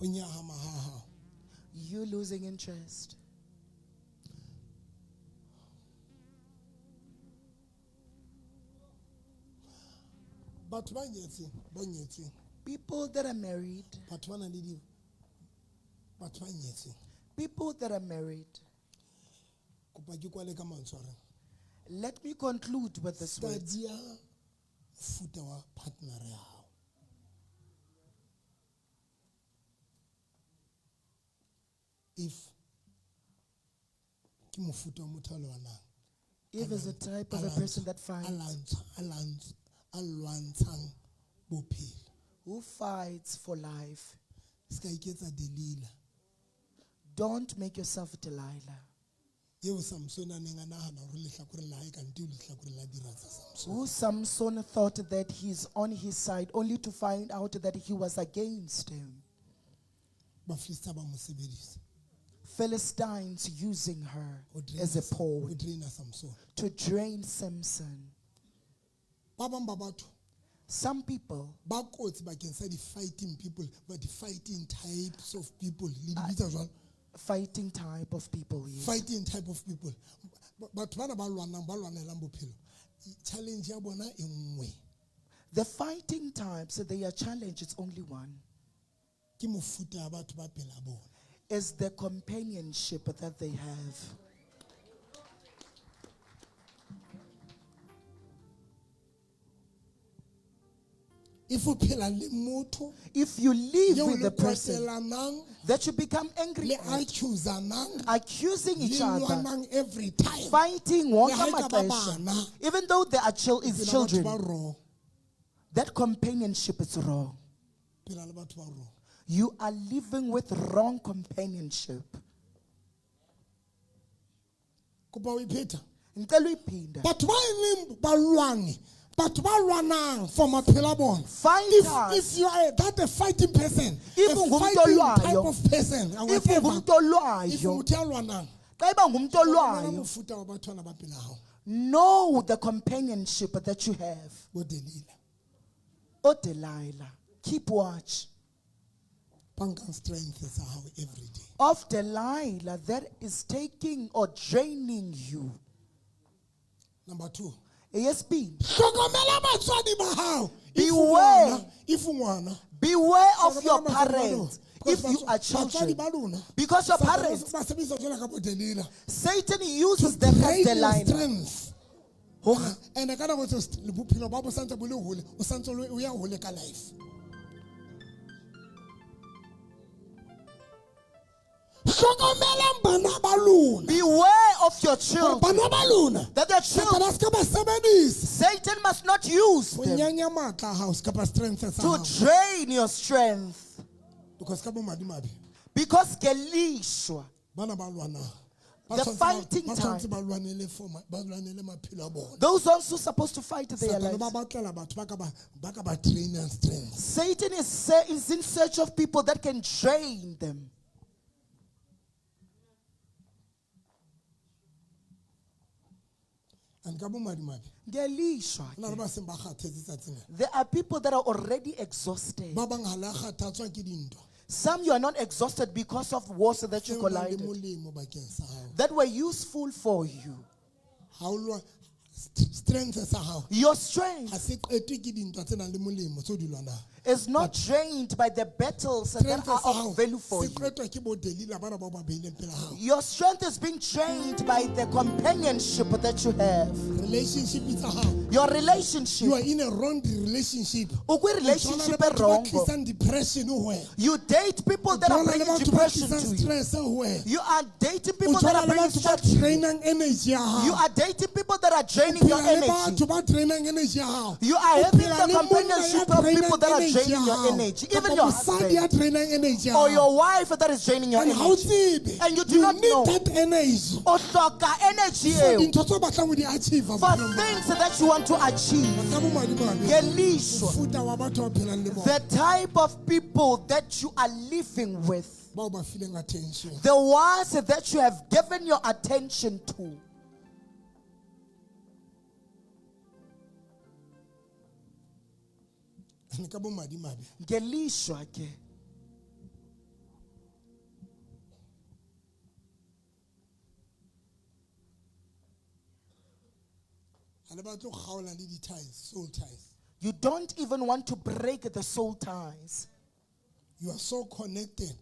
O nyahama ha hao. You losing interest. Batho ba nyetseng, People that are married, batho ba nang le di batho ba nyetseng. people that are married. Kopa ke kwale ka mantswe a reng, Let me conclude with this word. study mofuta wa partner ya hao. If ke mofuta wa motho a lwanang, If it's a type of a person that fights, a lwantshang bophelo, who fights for life, se ka iketsa Delila don't make yourself Delilah. eo Samson a neng a nahana hore lehlakoreng la hae kante o lehlakoreng la dira tsa Samson. Who Samson thought that he's on his side only to find out that he was against him. Bafilisti ba mo sebedisa Philistines using her ho as a draina pawn ho draina Samson. to drain Samson. Ba bang ba batho Some people ba kotsi bakeng sa di-fighting people, but di-fighting types of people le di bitsa jwang? fighting type of people. Yes. Fighting type of people. Batho bana ba lwanelang bophelo, challenge ya bona e nngwe, The fighting types, their challenge is only one. ke mofuta wa batho ba pela bona. Is the companionship that they have. if o phela le motho if you live yo with le the person kwatelanang that you become angry le at, accusernang accusing each le other, lwanang every time fighting Le wonke ha ekaba amaxesha, bana, even though they are phela is batho ba children, wrong that companionship is wrong. phela le batho ba wrong You are living with wrong companionship. kopa o iphetha Ngicela uyiphinda. batho ba e leng balwani batho ba lwanang for maphelo a bona Fighters. if you are that a fighting person If a ungumntu fighting olwayo, type of person If whatever, ungumntu if olwayo, motho ya lwanang xa iba ngumntu bona olwayo, mofuta wa batho ana ba phela hao know the companionship that you have. bo Delila Oh Delilah, keep watch bankang strength sa hao every day of Delilah that is taking or draining you. number 2 Eyesibini, hlokomela batswadi ba hao Beware. if ngwana beware of Hlokomela your batswadi ba parents lona. if you are Batswadi children. ba lona Because your Satan parents, ba sebedisa jwalo ka bo Delila Satan uses them as drain your Delilah. strength and ka nako tse le bophelo ba bo santse bo le hole o santse o ya hole ka life hlokomelang bana ba lona Beware of your Hore children. bana ba lona That your Satan children, a ska ba sebedisa Satan must not use ho them nyanya matla a hao ska ba strength sa to hao drain your strength. because ka bo madimabe Because Gelishwa, bana ba lwana The fighting ba time. tshwanetse ba lwanele maphelo a bona those ones who are supposed to fight their Satan ba lives. batlela batho ba ka ba train and strength Satan is in search of people that can drain them. and ka bo madimabe Gelishwa, ho na le ba seng ba kgathetse tsatsing lena. there are people that are already exhausted. ba bang ha la kgathatswa ke dintwa Some you are not exhausted because of wars that you tseo nang le collided molemo bakeng sa hao that were useful for you. ha o lwa strength sa hao Your ha strength se qetwe ke dintwa tse nang le molemo tseo di lwanang is not drained by the battles that strength are sa hao of value for se you. qetwa ke bo Delila bana ba ba beileng pela hao Your strength is being trained by the companionship that you have. relationship tsa hao Your you are relationship. in a wrong relationship Ukwi O relationship tshwana le batho ba wrong. tlisang depression ho wena You date people that o are tshwana le bringing batho ba depression tlisang to you. stress ho wena You are dating o people that tshwana are le bringing batho ba stress to you. trainang energy ya You hao are dating people that are o draining your phela le energy. batho ba trainang energy ya hao You are O having phela the le monna ya companionship of people that are energy ya draining your hao. energy. Even Kapa your mosadi ya husband trainang energy ya or hao. your wife that is draining your And ha o energy. tsebe And you do you not need know. that energy O hloka energy for eo dintho tse o batlang ho di achieve for bophelong ba things that you want to achieve. hao. Ka bomadimabe, Gelishwa, mofuta wa batho ba phelang le bona the type of people that you are living with, bao ba fileng attention the ones that you have given your attention to. ka bomadimabe Gelishwa ke. ha le batle go kgaola le di-ties soul ties You don't even want to break the soul ties. you are so connected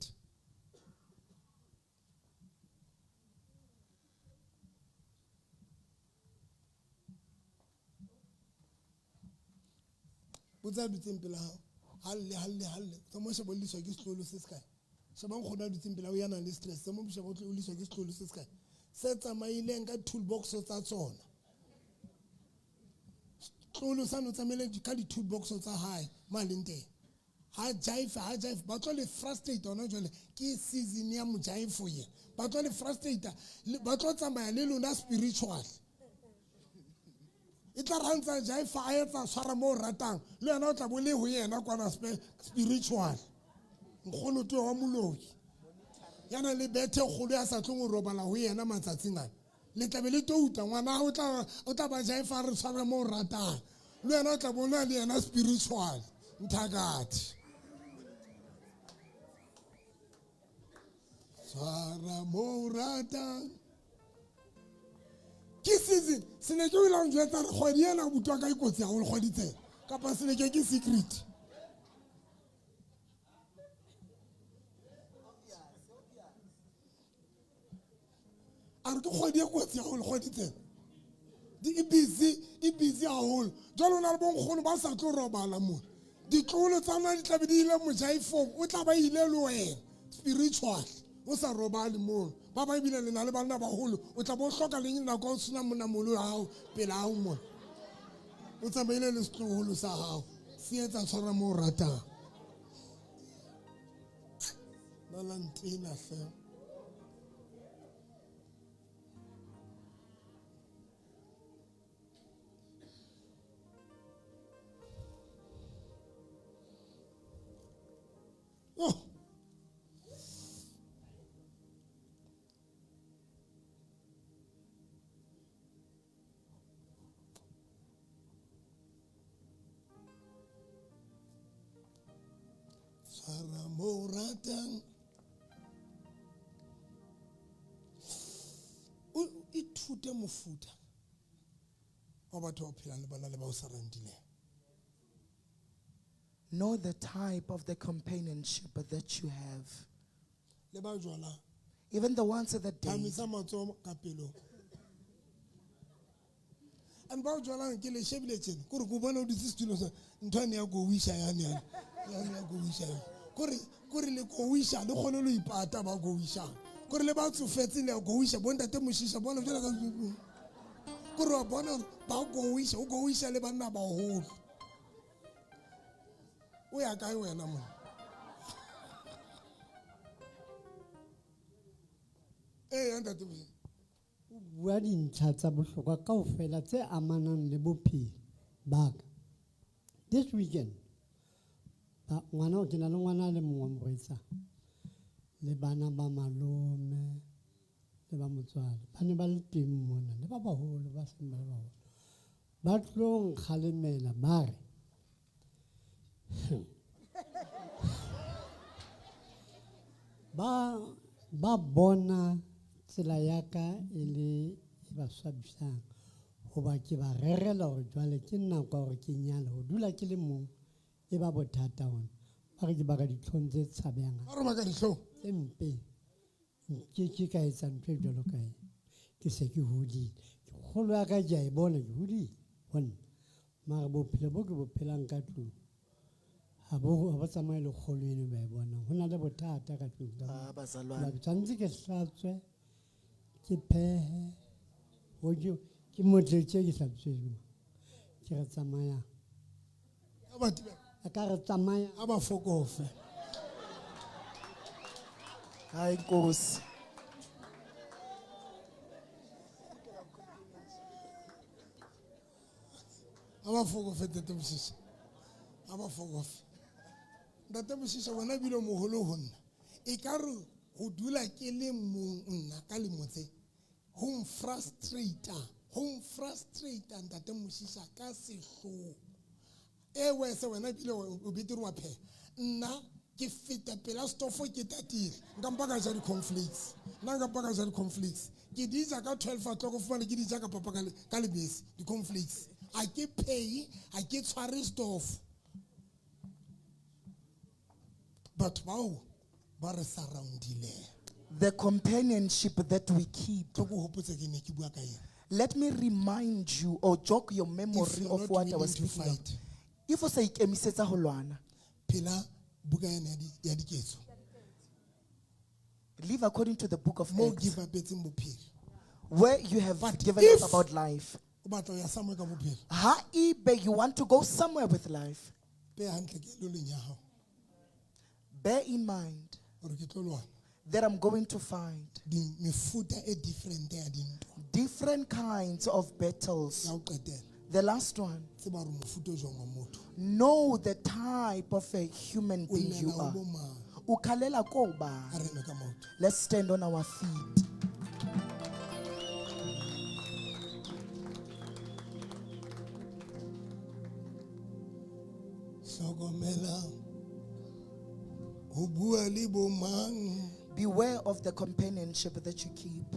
botsa dutseng pela hao halle tsa mo sheba o liswa ke setlolo se se kae shebang kgona dutseng pela o yana le stress tsa mo sheba o liswa ke setlolo se se kae se tsamaileng ka toolbox tsa tsona tlolo sa no tsamaile ka di-toolbox tsa hae ma leng teng ha jive ba tlo le frustrate ona jwale ke season ya mojive ye ba tlo le frustrate ba tlo tsamaya le lona spiritual e tla rantsa jive a etsa tshwara mo ratang le yena o tla bo le ho yena kwana spiritual nkgono twe wa moloki yana le bethe kgolo ya sa tlong o robala ho yena matsatsing ana le tlabe le touta ngwana o tla ba jive a re tshwara mo ratang le yena o tla bo le yena spiritual nthakati tshwara mo ratang ke season se ne ke o ilang jwetsa re kgwedi ena butwa ka ikotsi haholo kgwedi tsena kapa se ne ke secret a re ke kgwedi e kotsi haholo kgwedi tsena e busy haholo jwale o na le bonkgono ba sa tlo robala mona ditlolo tsa rona di tla be di ile mojaifong o tla ba ile le wena spiritual o sa robale moo ba ba ebile le na le banna baholo o tla bo hloka le nako o sena monamolo wa hao pele ha o mona o tsamaile le setloholo sa hao se etsa tshwara moo o ratang ntena hle oh tshwara moo o ratang ithute mofuta wa batho ba phelang le bana le ba o sa randileng. Know the type of the companionship that you have. Le ba jwala Even the ones that date. phamisa matsoho ka pelong and ba jwala ke le shebile tjena kore go bona o ditse setulong sa ntho ane ya go wisha yana ya go wisha kore le go wisha le kgone lo ipata ba go wisha kore le ba tsofetse le go wisha bonta te moshisha bona jwala ka kore wa bona ba go wisha le bana ba holo o ya kae wena mona anda te bua dintlha tsa bohlokwa kaofela tse amanang le bophelo ba ka. This weekend ngwana ke na le ngwana le mongwe moreetsa le bana ba malome le ba motswadi ba ne ba le teng mona le ba baholo ba seng ba le baholo ba tlo nkgalemela ba re ba bona tsela ya ka e le ba swabisang goba ke ba rerela gore jwale ke nako gore ke nyala go dula ke le mong e ba bothata ona ba re ke baka ditlhong tse tshabeyang ba re ba ka ditlhong tse mpe ke ka etsa ntho e jalo kae ke se ke hodile ke kgolo ya ka ke a e bona ke hodile bonna mare bophelo bo ke bo phelang ka tlong ha ba tsamaye le kgolo eno ba e bonang go na le bothata ka tlong bazalwane. tshwanetse ke hlatswe ke phehe ke motletse ke hlatswe ke re tsamaya a ka re tsamaya a ba fokofe Hayi Nkosi. a ba fokofe tete moshisha a ba fokofe ntate moshisha wena bile moholo ho nna e ka re go dula ke le mong nna ka lemotse home frustrator ntate moshisha ka sehloho ewe se wena bile o betere wa pheha nna ke feta pela stofo ke tatile nka mpaka ja di-conflicts nna nka mpaka ja di-conflicts ke di ja ka 12 o'clock o fumane ke di ja ka papa ka lebese di-conflicts a ke phehe a ke tshware stofo batho bao ba re surroundile The companionship that we keep. tlo go hopotse ke ne ke bua ka eng Let me remind you or jog your memory If you're of not what I willing was to speaking of. fight. If o sa ikemisetsa ho lwana, phela buka ena ya diketso live according to the book of mo Acts, give upetseng bophelo where you have But given if- up about life. o batla ho ya somewhere ka bophelo Haebe you want to go somewhere with life, pe hantle ke loleng ya hao bear in mind gore ke tlo lwana that I'm going to find mefuta e different ya dintwa different kinds of battles. ya ho qetela The last one, tseba gore mofuta o jwang wa motho know the type of a human o being you llela o are. bo mang Ukhalela ko a ba. re eme ka maoto Let's stand on our feet. hlokomela ho bua le bo mang Beware of the companionship that you keep.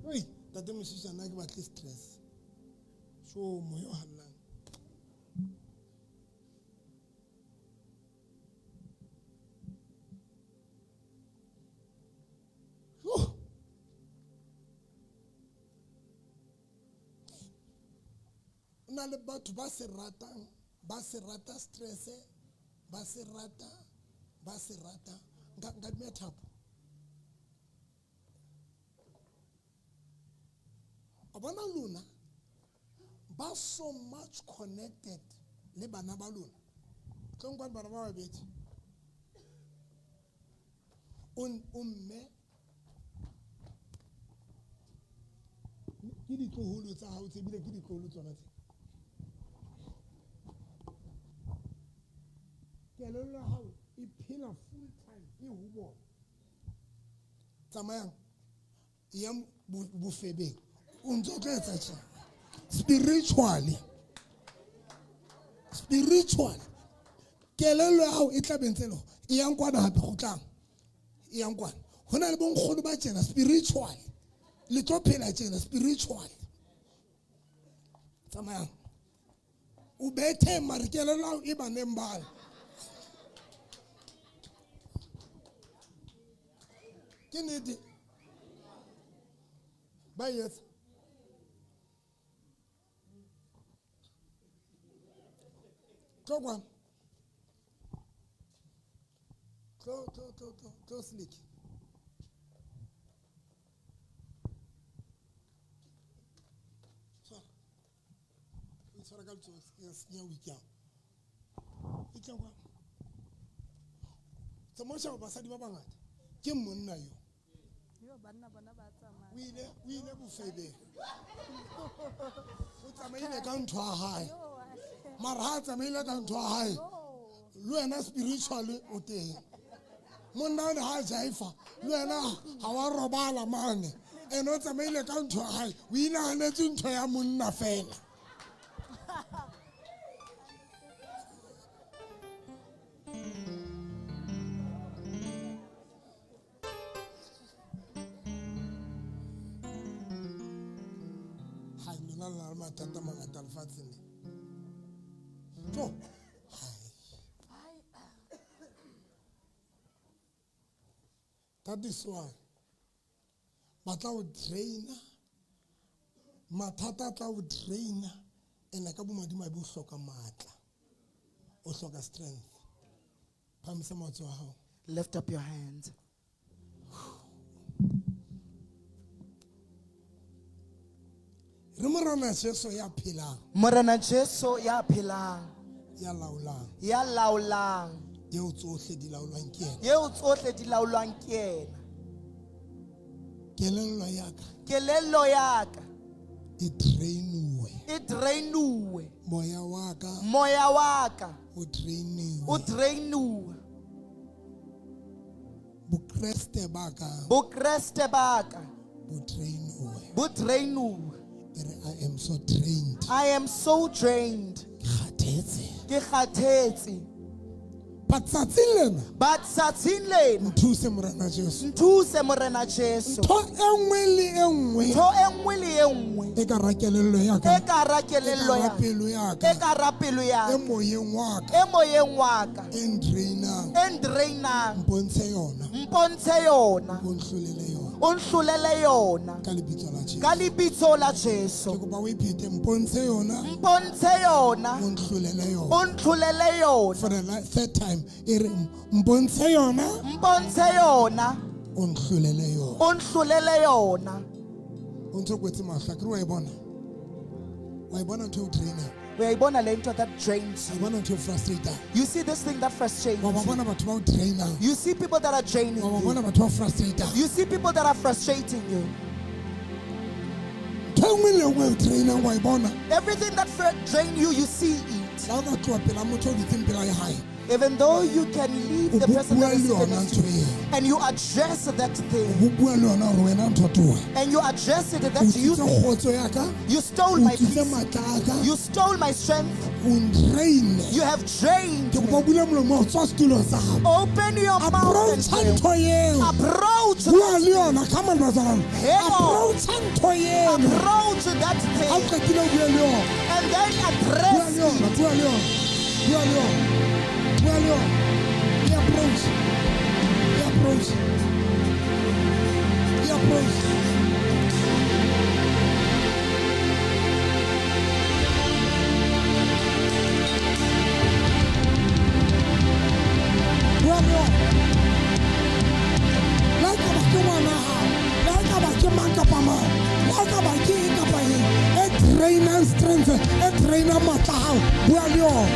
oi tate mosisa nna ke batle stress so moyo hallang na le batho ba se rata stress, ba se rata nka dumela Thapo. A bona lona ba so much connected le bana ba lona. Tlo nkwa bana ba babedi. Mme ke ditloholo tsa hao tse bile ke ditloholo tsona tse. Kelello ya hao e phela full time e ho bona. Tsamayang ya bofebeng o ntse tla etsa tjena. Spiritually kelello ya hao e tla bentselo e yang kwana hape go tlang e yang kwana hona le bonkgono ba tjena spiritually le tlo phela tjena spiritually tsamayang o bethe mare kelello ya hao e baneng bana ke nnete ba yes Go slick. Sorry. It's for a girl to yes, yeah, we can. It's a one. So much of us are the Babanga. Kim Mona, you. We never say there. What's a mail account to a high? Marhats a mail account to a high. Luana spiritually, okay. Mona has Haifa. Luana, our Robala money. And not a mail account to a high. We now let him to a Muna fail. Tata Mangatal Fatsini. So, that is why. But I would train, Matata would train, and a couple of my books soka matla or soka strength. Lift up your hands. Morana Jesu ya philang. Morana Jesu ya philang. Ya laolang. Ya laolang. Yeo tsohle di laolwang ke yena. Yeo tsohle di laolwang ke yena. Kelello ya ka. Kelello ya ka. E trainuwe. E trainuwe. Moya wa ka. Moya wa ka. O trainuwe. O trainuwe. Bukreste ba ka. Bukreste ba ka. Bo trainuwe. Bo trainuwe. I am so trained. I am so trained. Ke kgathetse. But tsatsing lena. Nthuse Morena Jesu. Nthuse Morena Jesu. Ntho enngwe le enngwe. Ntho enngwe le enngwe. E ka ra kelello ya ka. E ka ra kelello ya ka. E ka ra pelo ya ka. E moyeng wa ka. E moyeng wa ka. Endrainang. Mpontshe yona. Mpontshe yona. Onhlulele yona. Onhlulele yona. Ka lebitso la Jesu. Ka lebitso la Jesu. Ke kopa o iphete mpontshe yona. Mpontshe yona. Onhlulele yona. Onhlulele yona. For the third time mpontshe yona. Mpontshe yona. Onhlulele yona. Onhlulele yona. Ontso kwetse mahla ke wa ibona. Wa ibona ntho o trainer. Uyayibona le nto that drains you. Ibona ntho frustrator. You see this thing that frustrates Wa bona batho ba o trainer. you. You see people that are draining Wa you. bona batho ba frustrator. You see people that are frustrating you. Ntho le o trainer wa ibona. Everything that drain you, you see it. La o ka tloa pela motho o di pela ya hae. Even though you can leave the person that is sitting next to you, and you address that thing, and you address it that you stole my peace, you stole my strength, you have drained me. Open your mouth and pray. Approach that thing, and then address it. He approached. bua le yona. La ka ba ke ngwana hao, la ka ba ke mang kapa mang, la ka ba ke eng kapa eng, e trainang strength, e trainang matla a hao, bua le yona.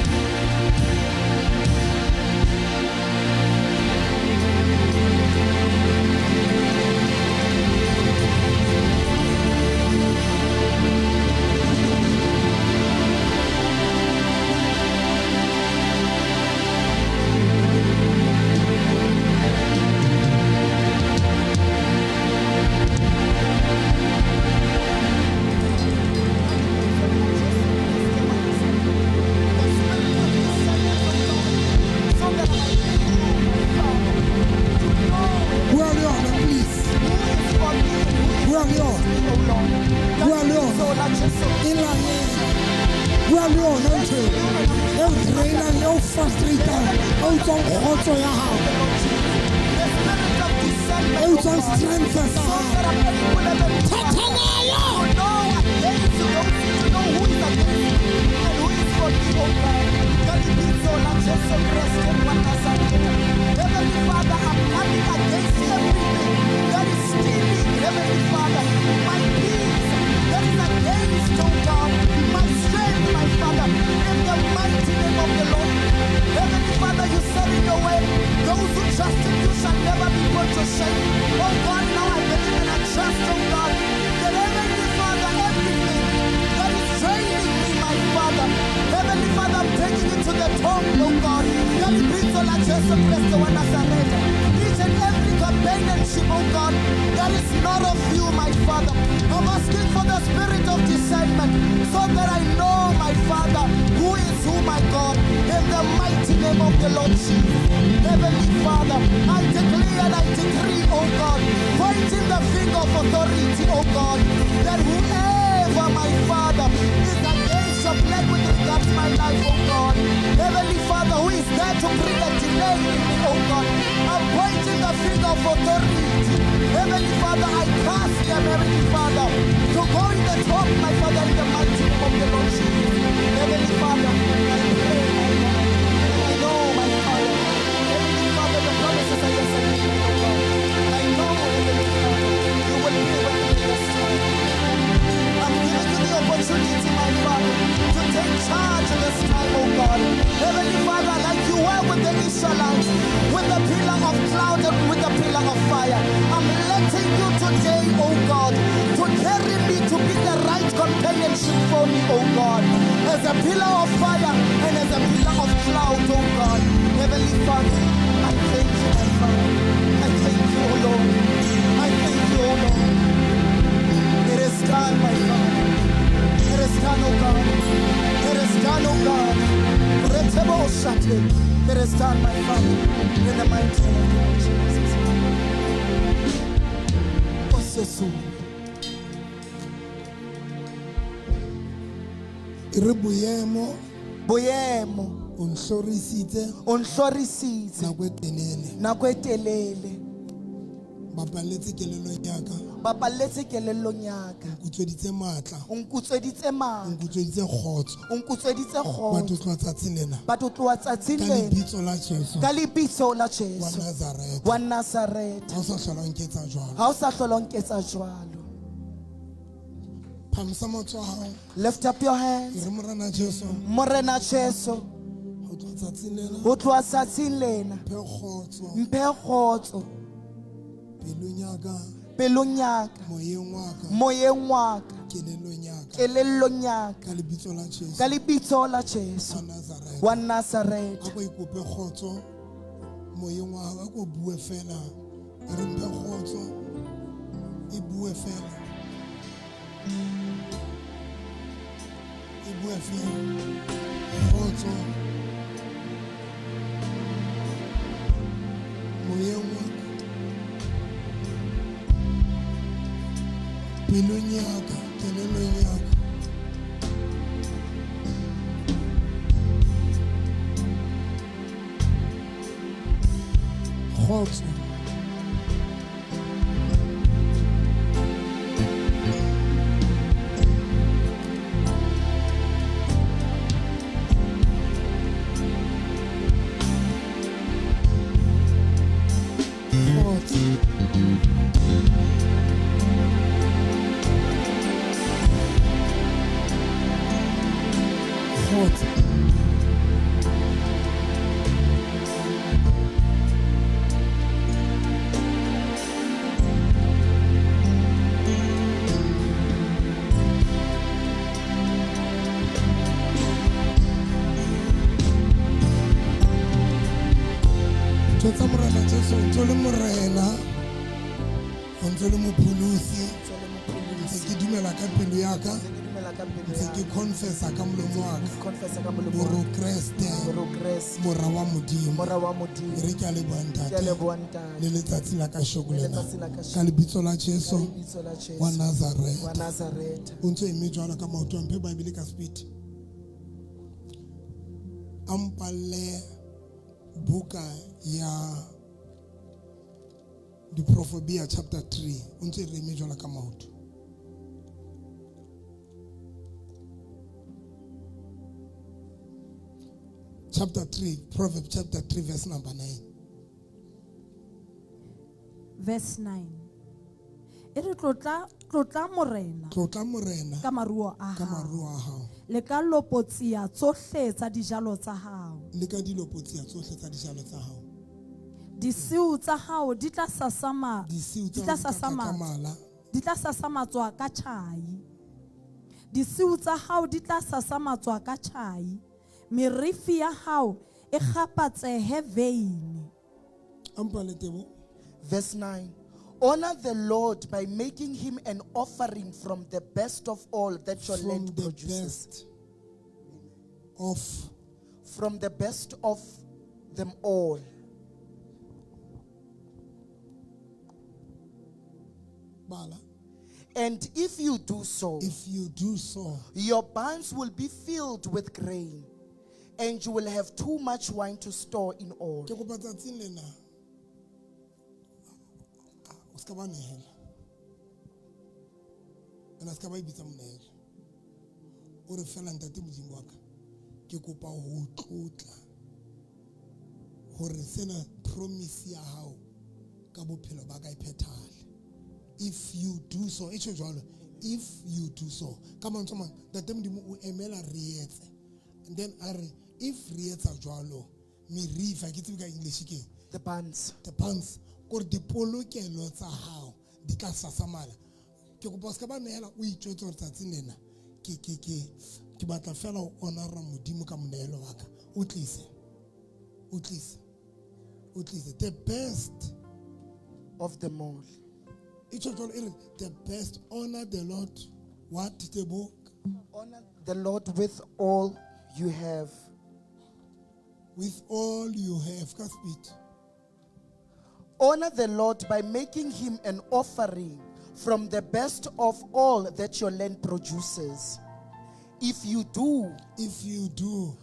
It is done, my Father, in the mighty name of Jesus. Re boemo Boemo o nhlorisitse o nhlorisitse nako nako e telele e telele, bapalletse kelelong ya ka bapalletse kelellong ya ka, nkutsweditse matla o nkutsweditse matla, nkutsweditse kgotso o nkutsweditse batho kgotso, tloa tsatsing lena batho tloa tsatsing ka lena lebitso la Jesu ka lebitso la wa Jesu Nazareth. wa Nazareth. Ha o sa hlola o nketsa jwalo, Ha o sa hlola o nketsa jwalo. phamisa matsoho a hao, Lift up your e hands. re Morena Jesu, Morena Jesu, ho tloa tsatsing lena ho tloa tsatsing lena phe kgotso mphe kgotso pelong ya ka, pelong ya ka, moyeng wa ka, moyeng wa ka, kelellong ya ka, kelellong ya ka, ka lebitso la Jesu ka lebitso la Jesu wa Nazareth. wa Nazareth. Ako ikope kgotso moyeng wa hao, ako bue fela, e re mphe kgotso, e bue fela, e bue fela, kgotso moyeng wa ka, pelong ya ka, kelellong ya ka. Kgotso ntho tsa morena Jesu o ntse le morena o ntse le mopholosi ntse ke dumela ka pelo ya ka ntse ke confessa ka molomo wa ka gore o Kreste mora wa modimo re ke a leboha ntate le letsatsi la kasheko lena ka lebitso la Jesu wa Nazareth o ntse eme jwalo ka maoto a mphe Bible ka speed ampalle buka ya Diprofobia chapter 3 o ntse re eme jwalo ka maoto chapter 3 Proverbs chapter 3 verse number 9 verse 9 e re tlotla morena ka maruo a hao le ka lopotsia tsohle tsa dijalo tsa hao le ka dilopotsia tsohle tsa dijalo tsa hao disiu tsa hao di tla sasamatswa ka tjhai disiu tsa hao di tla sasamatswa ka tjhai merifi ya hao e kgapatsehe veine Verse 9. Honor the Lord by making him an offering from the best of all that your land produces. From the best of them all. And if you do so, your barns will be filled with grain, and you will have too much wine to store in all. If you do so, if you do so, come on, someone. That them emela rietse, and then if rietse jwalo, mi rifa kitibika English ke The pants. Or the polokelo tsa hao di tla sasamala. Ke go boska ba nela o itjotse gore tsatsi lena ke batla fela o honora modimo ka monelo wa ka. O tlise the best Of them all. The best. Honor the Lord. What the book? Honor the Lord with all you have. With all you have. Cast it. Honor the Lord by making him an offering from the best of all that your land produces. If you do,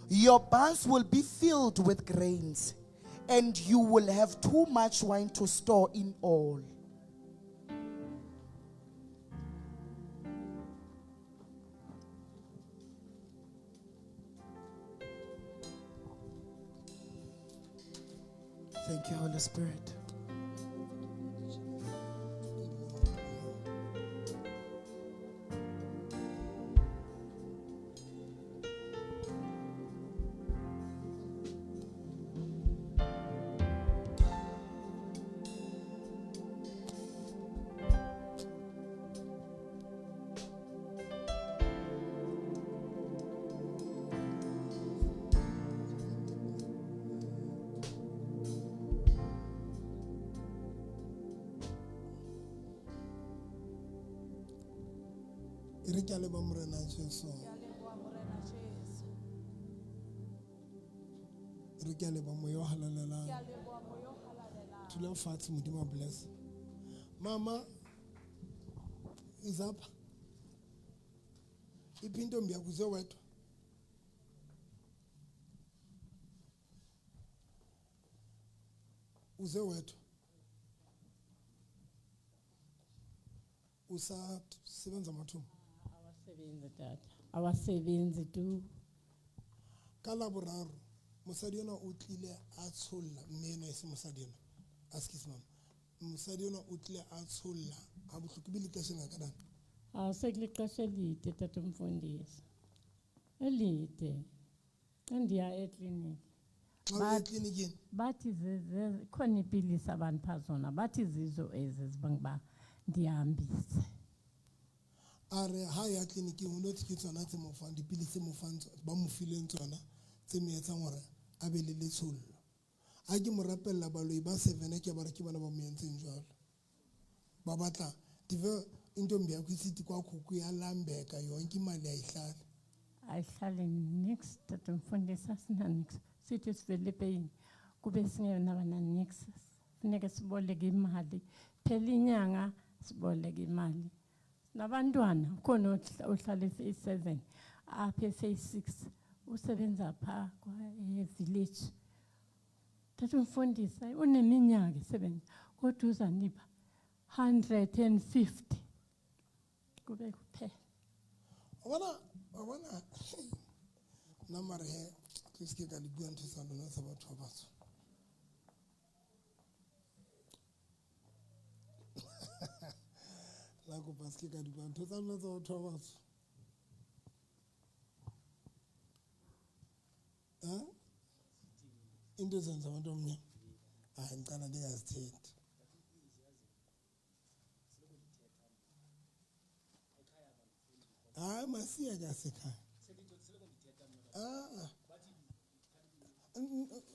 your barns will be filled with grains, and you will have too much wine to store in all. Thank you, Holy Spirit. Re ke a leba morena Jesu. Re ke a leba moyo halalela. Tula fatshe modimo bless. Mama is up. Ipinto mbi akuze wethu. Uze wethu. Usasebenza mathumbu. Awasebenzi tu Ka laboraro mosadi yona o tlile a tsholla mme ena se mosadi yona askis mama mosadi yona o tlile a tsholla a bohloko bile tashena ka dana awusekulixesha elide tatomfundisi elide andiya ekliniki eklinikini bathi khona ipilisi abantu phazona bathi zizo ezi zibangiba ndihambise are ha ya kliniking o nothi ke tsona tse mo fang dipilisi mo fang ba mo fileng tsona tse me etsang gore a be le letsollo a ke mo rapella baloi ba 7 ke bara ke bona ba mo entseng jwalo ba batla dive intombi yakho isithi kwakhukhu yalambeka yonke imali ayihlali ayihlale nix tatomfundisi asina nix sithi sivele paying kube singenaba na nix funeke siboleke imali phela inyanga siboleke imali nabantwana khona ohlala e7 apha e6 usebenza pha kwa village tatomfundisi uneminyaka isebenza kodwa uzanipha 150 kube kuphela Abana na mare he ke se ka di bua ntho tsa lona tsa batho ba batsho la go pas ke ka di bua ntho tsa lona tsa batho ba batsho into zenza abantu omnyama hayi ngicala ndingazithethe hayi masiya ke asekhaya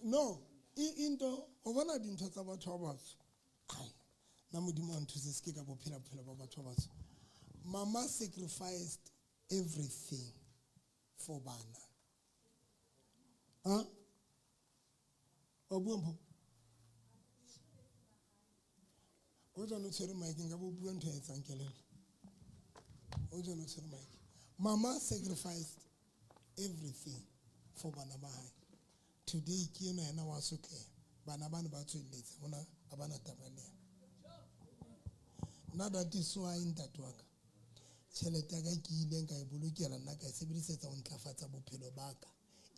no into o bona dintho tsa batho ba batsho hayi na modimo wa nthuse se ke ka bophela ba batho ba batsho mama sacrificed everything for bana o bua mpho o jana o tshwere maeke nka bo bua ntho e etsang kelelo o jana o tshwere maeke mama sacrificed everything for bana ba hae today ke ena yena wa sotleha bana bana ba tswelletse hona a bana tabaleha nna that is why ntate wa ka tjhelete ya ka ke ileng ka e bolokela nna ka e sebedisetsa ho ntlafatsa bophelo ba ka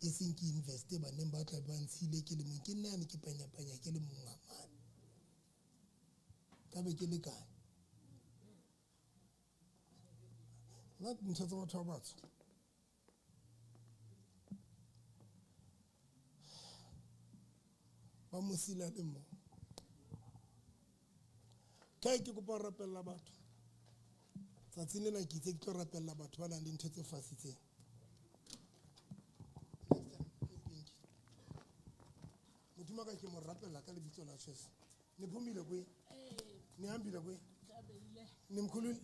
e seng ke investe baneng ba tla ba ntshile ke le mong ke nna yane ke panyapanya ke le mong amane ka be ke le kae nna ntho tsa batho ba batsho ba mosila le mo kae ke kopa rapella batho tsatsing lena ke itse ke tlo rapella batho ba nang le ntho tse fasitseng modimo ka ke mo rapella ka lebitso la Jesu ne phumile kwe ne hambile kwe ne mkhulule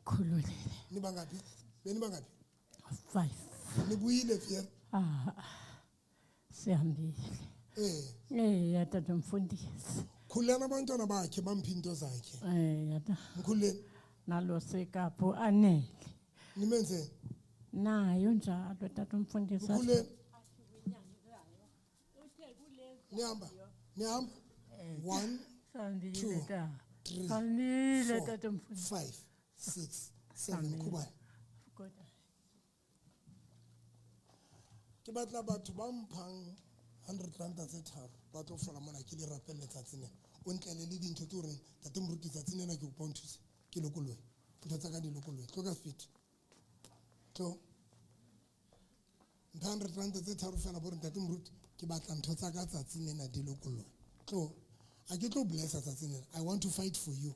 khululile ni bangapi beni bangapi 5 ni buile fie sihambile ya tatomfundisi khulana abantwana bakhe bamphinto zakhe yata mkhulule nalo sekapo anele nimenze nayo njalo tatomfundisi mkhulule nihamba 1 sihambile ta 3 sihambile 4 tatomfundisi 5 6 7 kuba ke batla batho ba mphang 100 rand tse tharo ba tlo fola mona ke le rapelle tsatsing o ntlele le dintho tse hore tate moruti tsatsing lena ke go pa nthuse ke lokoloe ntho tsa ka di lokoloe tlo ka fit tlo 100 rand tse tharo fela bo re tate moruti ke batla ntho tsa ka tsatsing lena di lokoloe tlo a ke tlo blessa tsatsing lena I want to fight for you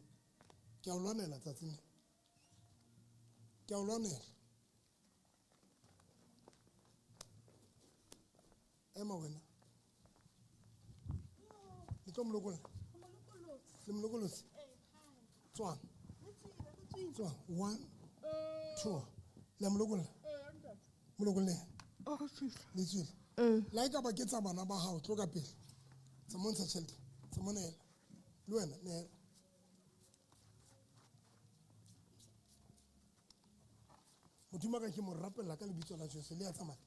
ke a o lwanela tsatsing ke a o lwanela ema wena le tlo molokola le molokolosi tswang 1 2 le molokola molokole le tswile la ka ba ke tsa bana ba hao tlo ka pele tsa montsha tšhelete tsa monela le wena ne modimo ka ke mo rapella ka lebitso la Jesu le ya tsamaya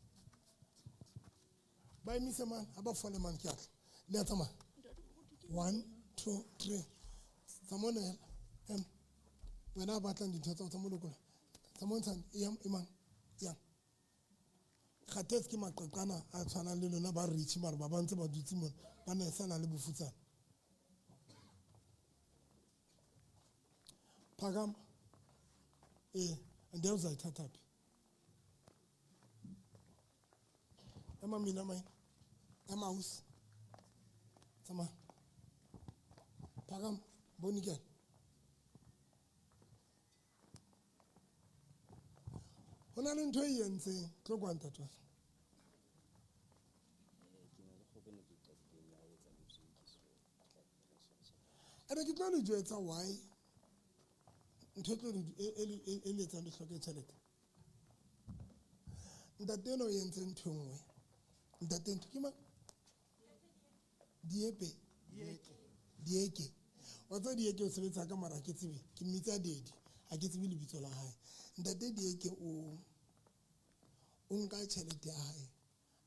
ba emise man a ba fole man ke atla le ya tsamaya 1 2 3 tsa monela wena a batlang dintho tsa tsa molokola tsa montshang imang yang kgatetse ke maqaqana a tshwanang le lona ba richi mare ba bantse ba dutse mona ba ne sana le bofutsana phakama ndio uzayithatha phi ema mina maina ema house sama phakama bonikela hona le ntho e entseng tlo kwanta tswa ane ke tlo le jwetsa why ntho e tlo e le etsang le hloke tjhelete. Ntate enwa o entse ntho e nngwe. Ntate ntho ke mang? Dieke. Wa tseba Dieke o sebetsa ka mara ke tsebe. Ke mmitsa Dedi. Ha ke tsebe lebitso la hae. Ntate Dieke o nka tjhelete ya hae.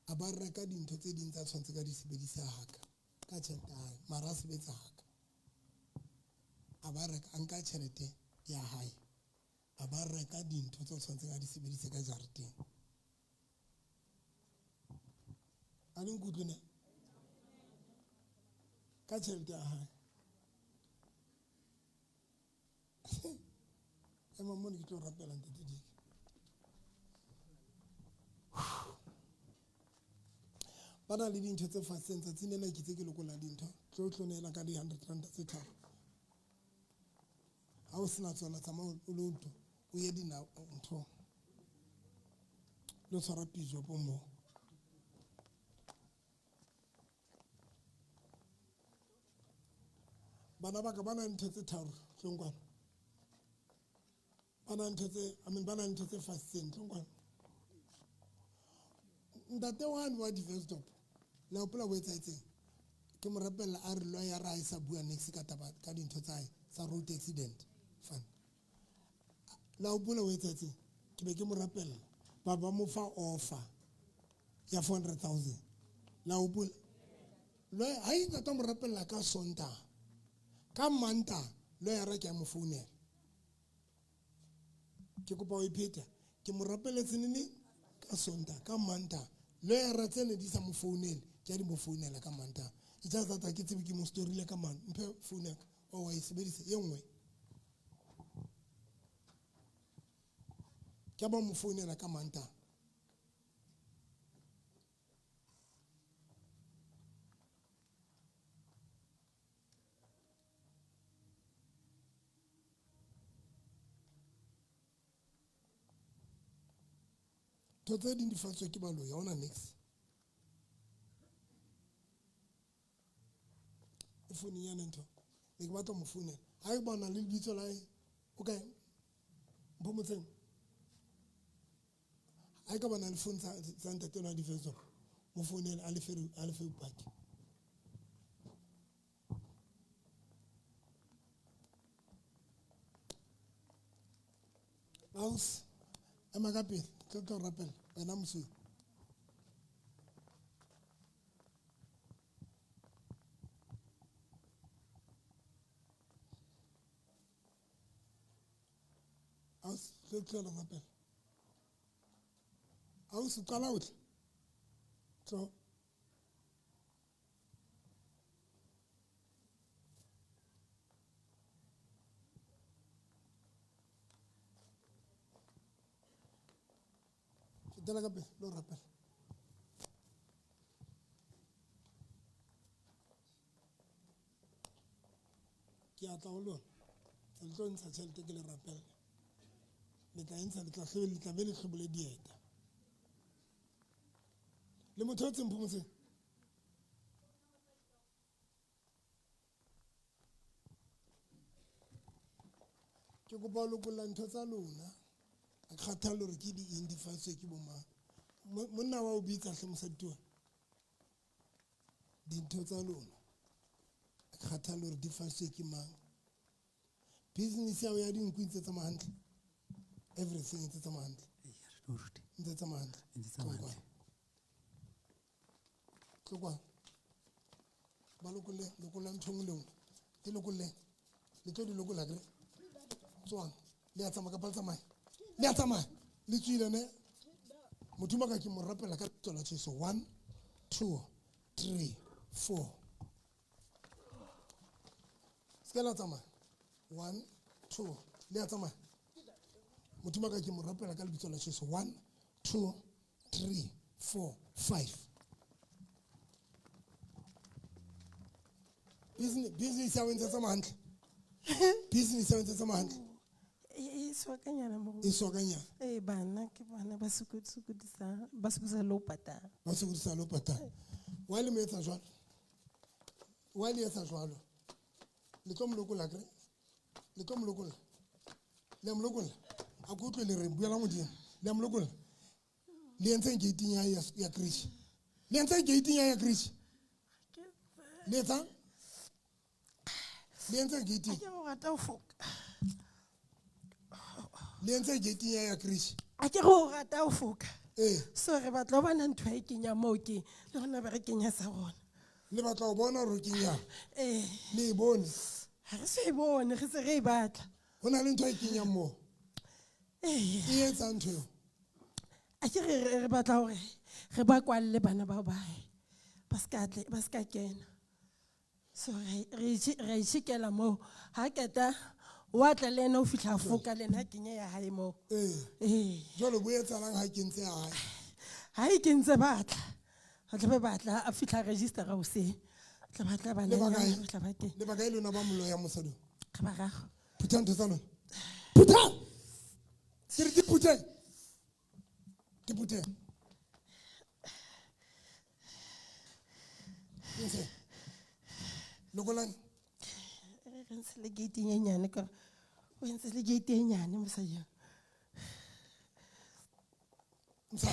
A ba reka dintho tse ding tsa tshwantse ka di sebedisa haka. Ka tjhelete ya hae. Mara a sebetsa haka. A ba reka a nka tjhelete ya hae. A ba reka dintho tse tshwantse ka di sebedisa ka jareteng. A le nkutlwe ne? Ka tjhelete ya hae. Ema mona ke tlo rapela Ntate Dieke. Ba na le dintho tse faseng tsatsing lena ke tse ke lokola dintho tlo neela ka di-R100 tse tharo. Ha o sena tsona tsamaya o lo nto o ye ntho lo tshwara pijo po moo. Bana ba ka ba na le ntho tse tharo tlongwana. Ba na le ntho tse faseng tlongwana. Ntate wa di-Vestop la hopola ho etsahetseng ke mo rapella a re lawyer a sa bua next ka taba ka dintho tsa hae sa road accident fund. La hopola ho etsahetseng ke be ke mo rapella ba mo fa offer ya 400,000. La hopola lawyer ha e tla mo rapella ka Sontaha. Ka Mantaha lawyer ke a mo founela. Ke kopa o ipheta ke mo rapelletse nene ka Sontaha. Ka Mantaha lawyer tsene di sa mo founela ke a di mo founela ka Mantaha. E tla tsata ke tsebe ke mo storile ka man mphe phone ka o wa e sebedisa e nngwe. Ke ba mo founela ka Mantaha. Totse di fatswe ke balo ya ona next. E phone ya ntho. Le ke batla mo founela. Ha e bona le lebitso la hae. Okay. Mpo motseng. Ha e ka bona le phone tsa ntate na di fetso. Mo founela a le fe baki. Aus ema ka pele tlo rapela wena moswi. Aus tlo rapela. Aus qala utle. So dela ka pele lo rapela. Ke a tla ho lona. Le tlo ntsha tjhelete ke le rapela. Le tla ntsha le tla be le hlobole dieta. Le motho o tseng phomotse. Ke kopa lo kolla ntho tsa lona. A kgathalla hore ke di indi fatswe ke bo mang. Monna wa o bitsa hle mosadi wa. Dintho tsa lona. A kgathalla hore di fatswe ke mang. Business ya o ya dinku ntse tsa mahantle. Everything ntse tsa mahantle. Ntse tsa mahantle. Tlokwa. Ba lokola nthong le nngwe. Di lokolle. Le tlo di lokola gre. Tswang. Le a tsamaya ka paltsa mai. Le a tsamaya. Le tswile ne. Motho ka ke mo rapela ka tsola Jesu 1 2 3 4. Skela tsamaya. 1 2 le a tsamaya. Motho ka ke mo rapela ka lebitso la Jesu 1 2 3 4 5. Business ya wentse tsa mahantle. Business ya wentse tsa mahantle. E swakanyana mo. E swakanyana. Bana ke bana ba sukudisa lo patala. Ba sukudisa lo patala. Wa le metsa jwalo. Wa le etsa jwalo. le tlo molokola kre le tlo molokola le molokola a go tlwe le re buela modimo le molokola le entse gating ya Chris le entse gating ya Chris le tsa le entse gating ke go rata go foka le entse gating ya Chris a ke go rata go foka eh so re batla go bana ntho e kenya moo ke le gona ba re kenya sa rona le batla go bona gore ke nya le e bone ga re se e bone ge se re e batla go na le ntho e kenyang moo e etsa ntho eo a ke re batla gore re ba kwalle bana ba bae ba ska kena so re ishikela moo ha keta wa tla le ena o fihla a foka le ena kenya ya hae moo jalo bo etsalang ha ke ntse a hae ha e ke ntse batla ga tla be batla a fihla register o se tla batla bana tla ba teng le baka e lona ba mollo ya mosadi ka ba gago phutha ntho tsa lona phutha ke re ke phuthe ntse lokolane re ntse le gate e nyane ka o ntse le gate e nyane mosadi ntsha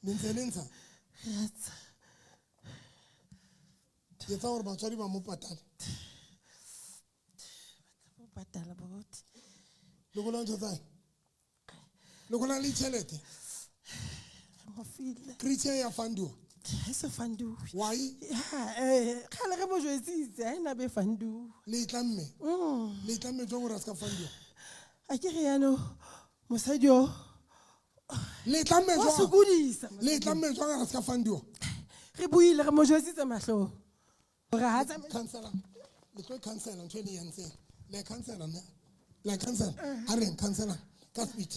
le ntsha ke tsa gore batswadi ba mo patale o patala bot lokolane ntho tsae lokolane le tšhelete mo file Christian ya fandiwa ha se fandu why kgale ge mo jwetsitse ha ena be fandu le tlamme jwa gore a se ka fandiwa a ke re yano mosadi o le tlamme wa sokodisa jwa gore a se ka fandiwa re buile ge mo jwetsitse matlhong gore ha tsa cancela le tlo cancela ntho e le yentseng le cancela ne le cancela a reng cancela ka speed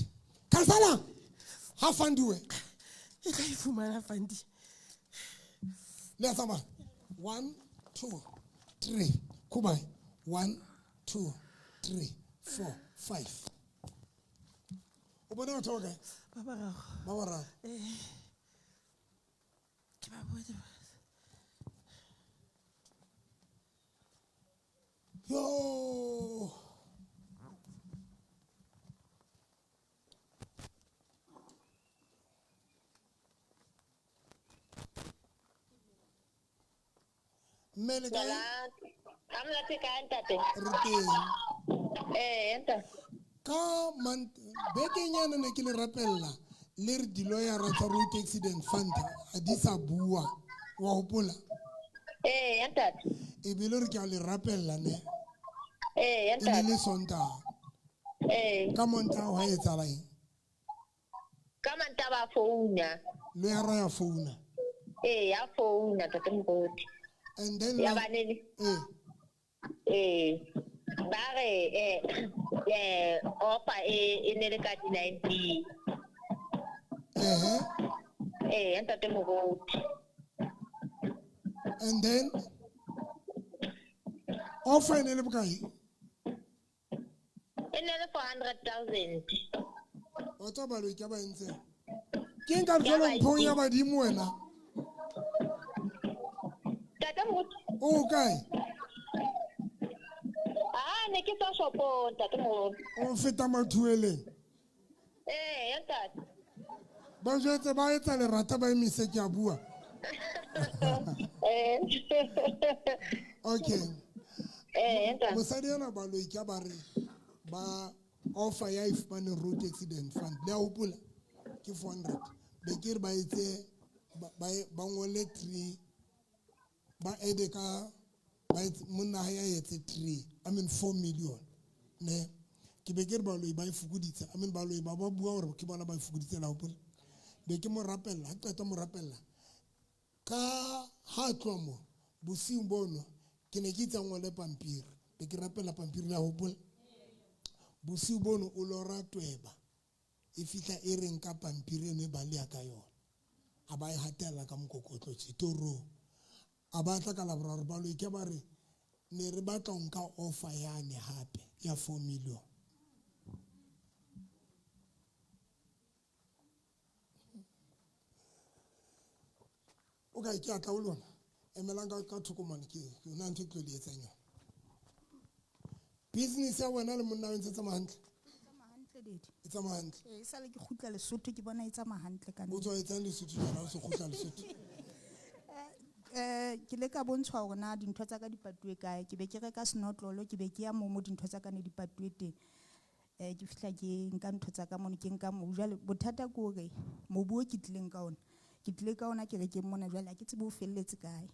cancela ha fandiwe e tla e fumana fandi le tsamaya 1 2 3 kubai 1 2 3 4 5 o bona batho ba kae ba bararo ba bararo ke ba botse yo mmele kae Amla ka ntate. re teng Enta. ka bekenyana ne ke le rapella le re di-lawyera tsa road accident fund a di sa bua wa gopola Enta. e be le re ke a le rapella ne e Enta. ne le sontaga ka montaga wa etsala eng Ka manta ba founa. lawyera ya founa Ya founa tate mboti. and then Ya banele. Ba re opa e ne le ka di 90. Ntate mboti. and then offer e ne le bokae E ne le 400,000. wa tsa baloi ka ba entse ke eng ka re jalo mphong ya badimo wena Tate mboti. o kae Ne ke tsa shopong tate mboti. o feta mathueleng Ntate. ba jetse ba etsa lerata ba emise ke a bua okay Ntate. mosadi ena baloi ka ba re ba offer ya ifumane road accident fund le a hopola ke 400 be ke re ba etse ba ngole 3 ba ede ka ba monna ha ya etse 4 million ne ke be ke re baloi ba ifukuditse baloi ba bua gore ke bona ba ifukuditse la hopola be ke mo rapella ha qeta mo rapella ka ha tloa mo bosiu bono ke ne ke itse ngole pampiri be ke rapella pampiri la hopola bosiu bono o lora tweba e fihla e reng ka pampiri eno e balea ka yona a ba e hatella ka mokokotlo tshitoro a ba tla ka laboraro baloi ke ba re ne re batla nka offer yane hape ya 4 million okay ke a tla o lona emelang ka thokomane ke yona ntho e tlo di etsang yona business ya wena le monna o ntse tsamaya hantle e tsamaya hantle e sale ke khutla Lesotho ke bona e tsamaya hantle ka o tswa etsang Lesotho jana o se kgutla Lesotho ke le ka bontshwa hore na dintho tsa ka di patuwe kae ke be ke reka snotlolo ke be ke ya mo dintho tsa ka ne di patuwe teng ke fihla ke nka ntho tsa ka mono ke nka mobu jwale bothata ke hore mobu o ke tlileng ka ona ke tlile ka ona ke rekeng mona jwale ha ke tsebe o felletse kae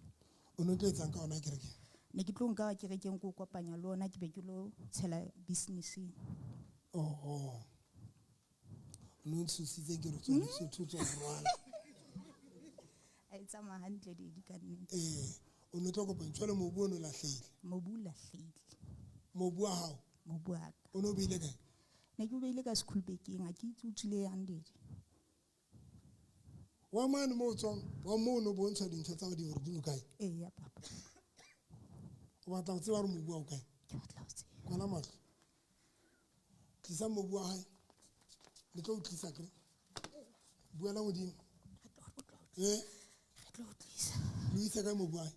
o no tlo etsang ka ona kerekeng ne ke tlo nka wa kerekeng ko kopanya le ona ke be ke lo tshela businesseng o no tshositse ke re tswa Lesotho tswa rwala a e tsamaya hantle di ka nnete o no tlo kopanya jwale mobu o no lahlehile mobu o lahlehile mobu wa hao mobu wa ka o no beile kae ne ke o beile ka Schoolbekeng ha ke itse o tswile yang dedi wa mane mo o tswang wa mo o no bontsha dintho tsa di hore di o kae ya papa o batla go tseba gore mobu wa o kae ke batla ho tseba kwana mahlo tlisa mobu wa hae le tlo o tlisa kere buela modimo re tlo o tlisa le o ise kae mobu wa hae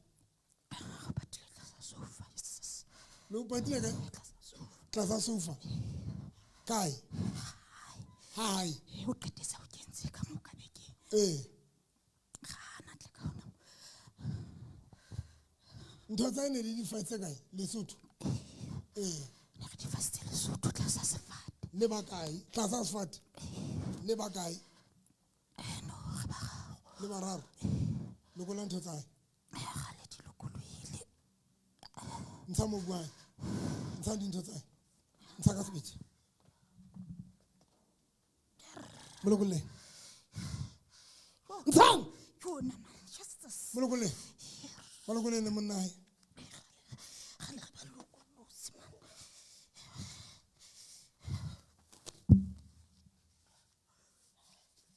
go patile tlasa sofa Jesus le o patile kae tlasa sofa kae hae o qetetse o kentse ka mo ka bekeng ga ana tle ka ona ntho tsa ne di faitse kae Lesotho ne re di fasitse Lesotho tlasa sefate le ba kae tlasa sefate le ba kae no re ba gago le bararo le go la ntho tsa hae gale di lokolohile ntsha mobu wa hae ntsha dintho tsa hae ntsha ka sebete molokole ntshang yona man justice molokole molokole le monna hae gale re ba lokolosi man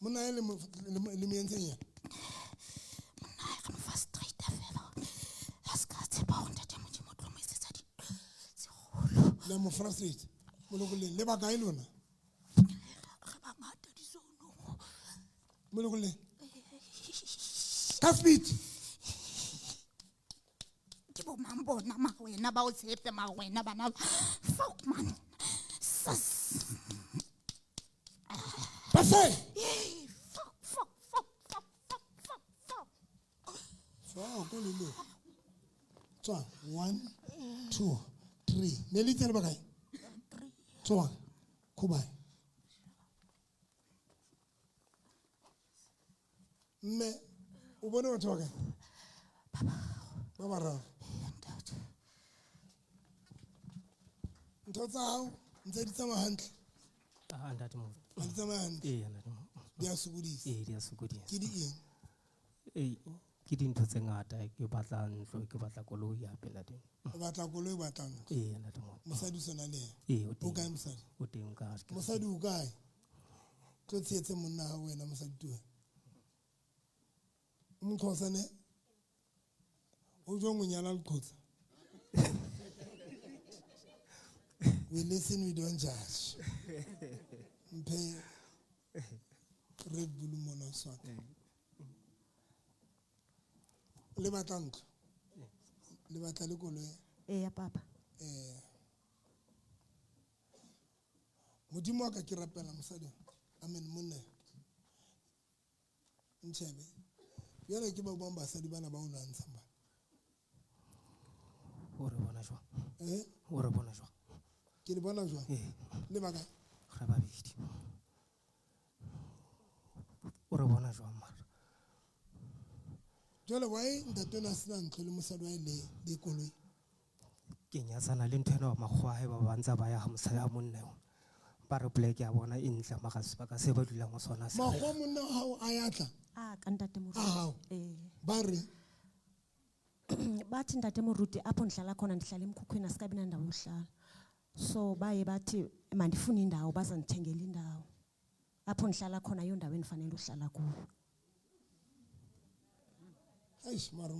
monna hae le mo entseng yana monna hae re mo fa straight fela a ska tshepa hore ntate Modimo o tlo mo etsetsa dintho tse kgolo le mo frustrate molokole le ba kae lona re ba ngata dizono molokole ka speed ke bo mang bona mawena ba o tshepe mawena bana fuck man sus pase fuck so go le lo tswa 1 2 3 ne le tsela ba kae tswa kubai mme o bone batho ba kae ba bararo ntho tsa hao ntse di tsamaya hantle ntate mo ha di tsamaya hantle ntate mo di a sokodisa di a sokodisa ke di eng ke dintho tse ngata ke batla ntlo ke batla koloi hape ntate o batla koloi o batla ntlo ntate mo mosadi o sona le ena o kae mosadi o teng ka mosadi o kae tlo tshetse monna wa wena mosadi tuwe umxhosa ne o jo ngonyala liqhotsa we listen we don't judge mphe Red Bull mona swa le batla ntlo le batla le koloi ya papa modimo wa ka ke rapela mosadi amen monna ntshebe yale ke ba bang basadi bana ba o lwantshang bana o re bona jwa o re bona jwa ke le bona jwa le baka re babedi o re bona jwa mara jwale why ntate na sena ntlo le mosadi wa le koloi ke nyatsana le ntho ena wa makgwae ba bantsa ba ya ha mosadi a monna ba re poleke ya bona e ntle magase ba ka se ba dulang go sona se makgwa monna wa hao a yatla ka ntate a hao ba re bathi ntate Moruti apho ndihlala khona ndihlala emkhukhwini asikabi nandawo yohlala so baye bathi mandifune indawo bazandithengela indawo apho ndihlala khona iyo ndawo endifanele uhlala kuyo aish mara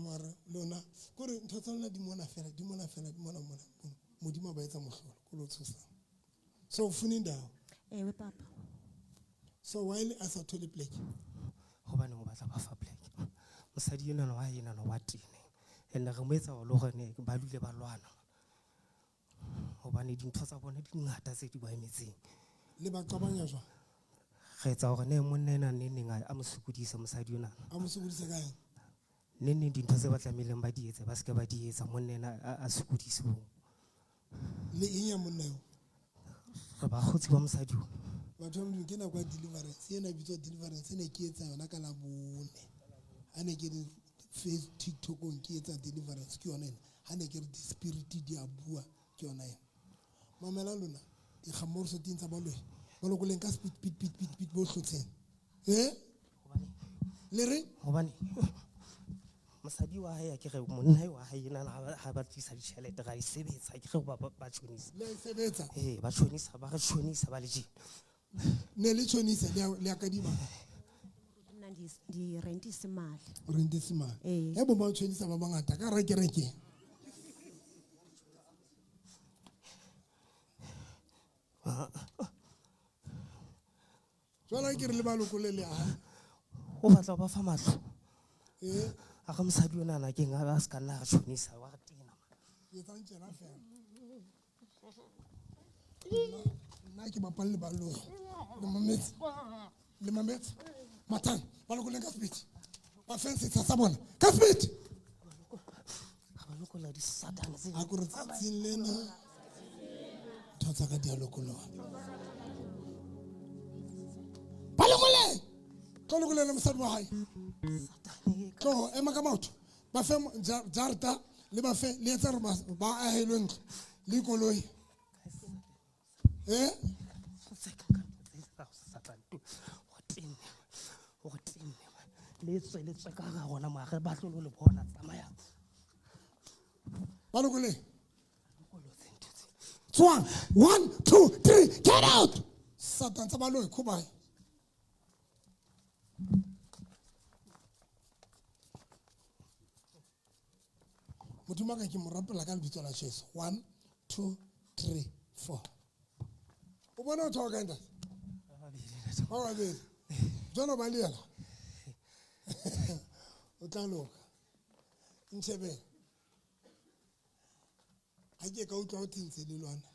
lona kore ntho tsa lona di mona fela modimo ba etsa mohlolo ko lo tsosa so ufuna indawo ewe papa so while a sa thole pleke gobane o batla ba fa pleke mosadi enana wa tene and re mo etsa le gore ba dule ba lwana gobane dintho tsa bone di ngata tse di ba emetseng le ba qabanya jwa re etsa gore ne monna ena neng a mo sokodisa mosadi yona a mo sokodisa kae neng dintho tse ba tlamehileng ba di etse ba seke ba di etsa monna ena a sokodise bo le eng ya monna yo re ba gotsi ba mosadi o batho ba modimo ke nako ya deliverance ena bitswa deliverance ene ke etsa yona ka la bone ha ne ke face TikTok-ong ke etsa deliverance ke yona ena ha ne ke re di-spirit di a bua ke yona ena mamela lona dikgamoriso di ntsa ba lwe ba lokoleng ka speed bo hlotseng le re gobane mosadi wa hae ke ge monna wa hae ena ha ba tlisa ditšhelete ga e sebetsa ke ge ba tshonisa le a sebetsa ba tshonisa ba re tshonisa ba le jena ne le tshonisa le akadima Mna di rentisa imali. rentisa imali bo ba tshonisa ba bangata ka rekerekeng jwale ke re le baloko le le a o batla ba fa matlo a ga mosadi yona na keng a se ka nna re tshonisa wa re tena ke tsa ntjena fela nna ke bapale le ballo le mametse matang baloko le ka speed ba fence sa bona ka speed ga ba lokola di satana tse a go re tsatsing lena thotsa ka dialokologa balokole tlo le mosadi wa hae tlo ema ka maoto ba fe jarta le ba fe le etsa re ba ahelwe ntlo le koloi le tsweletswe ka ga gona moage ba tlo le bona tsamayang balokole tswang 1 2 3 get out satan tsa baloi khubai modimo ka ke mo rapela ka lebitso la Jesu 1 2 3 4 o bona o thoka nda ba ba be jona ba le yala o tla loka ntshebe ha ke ka utlwa o tintse le lwana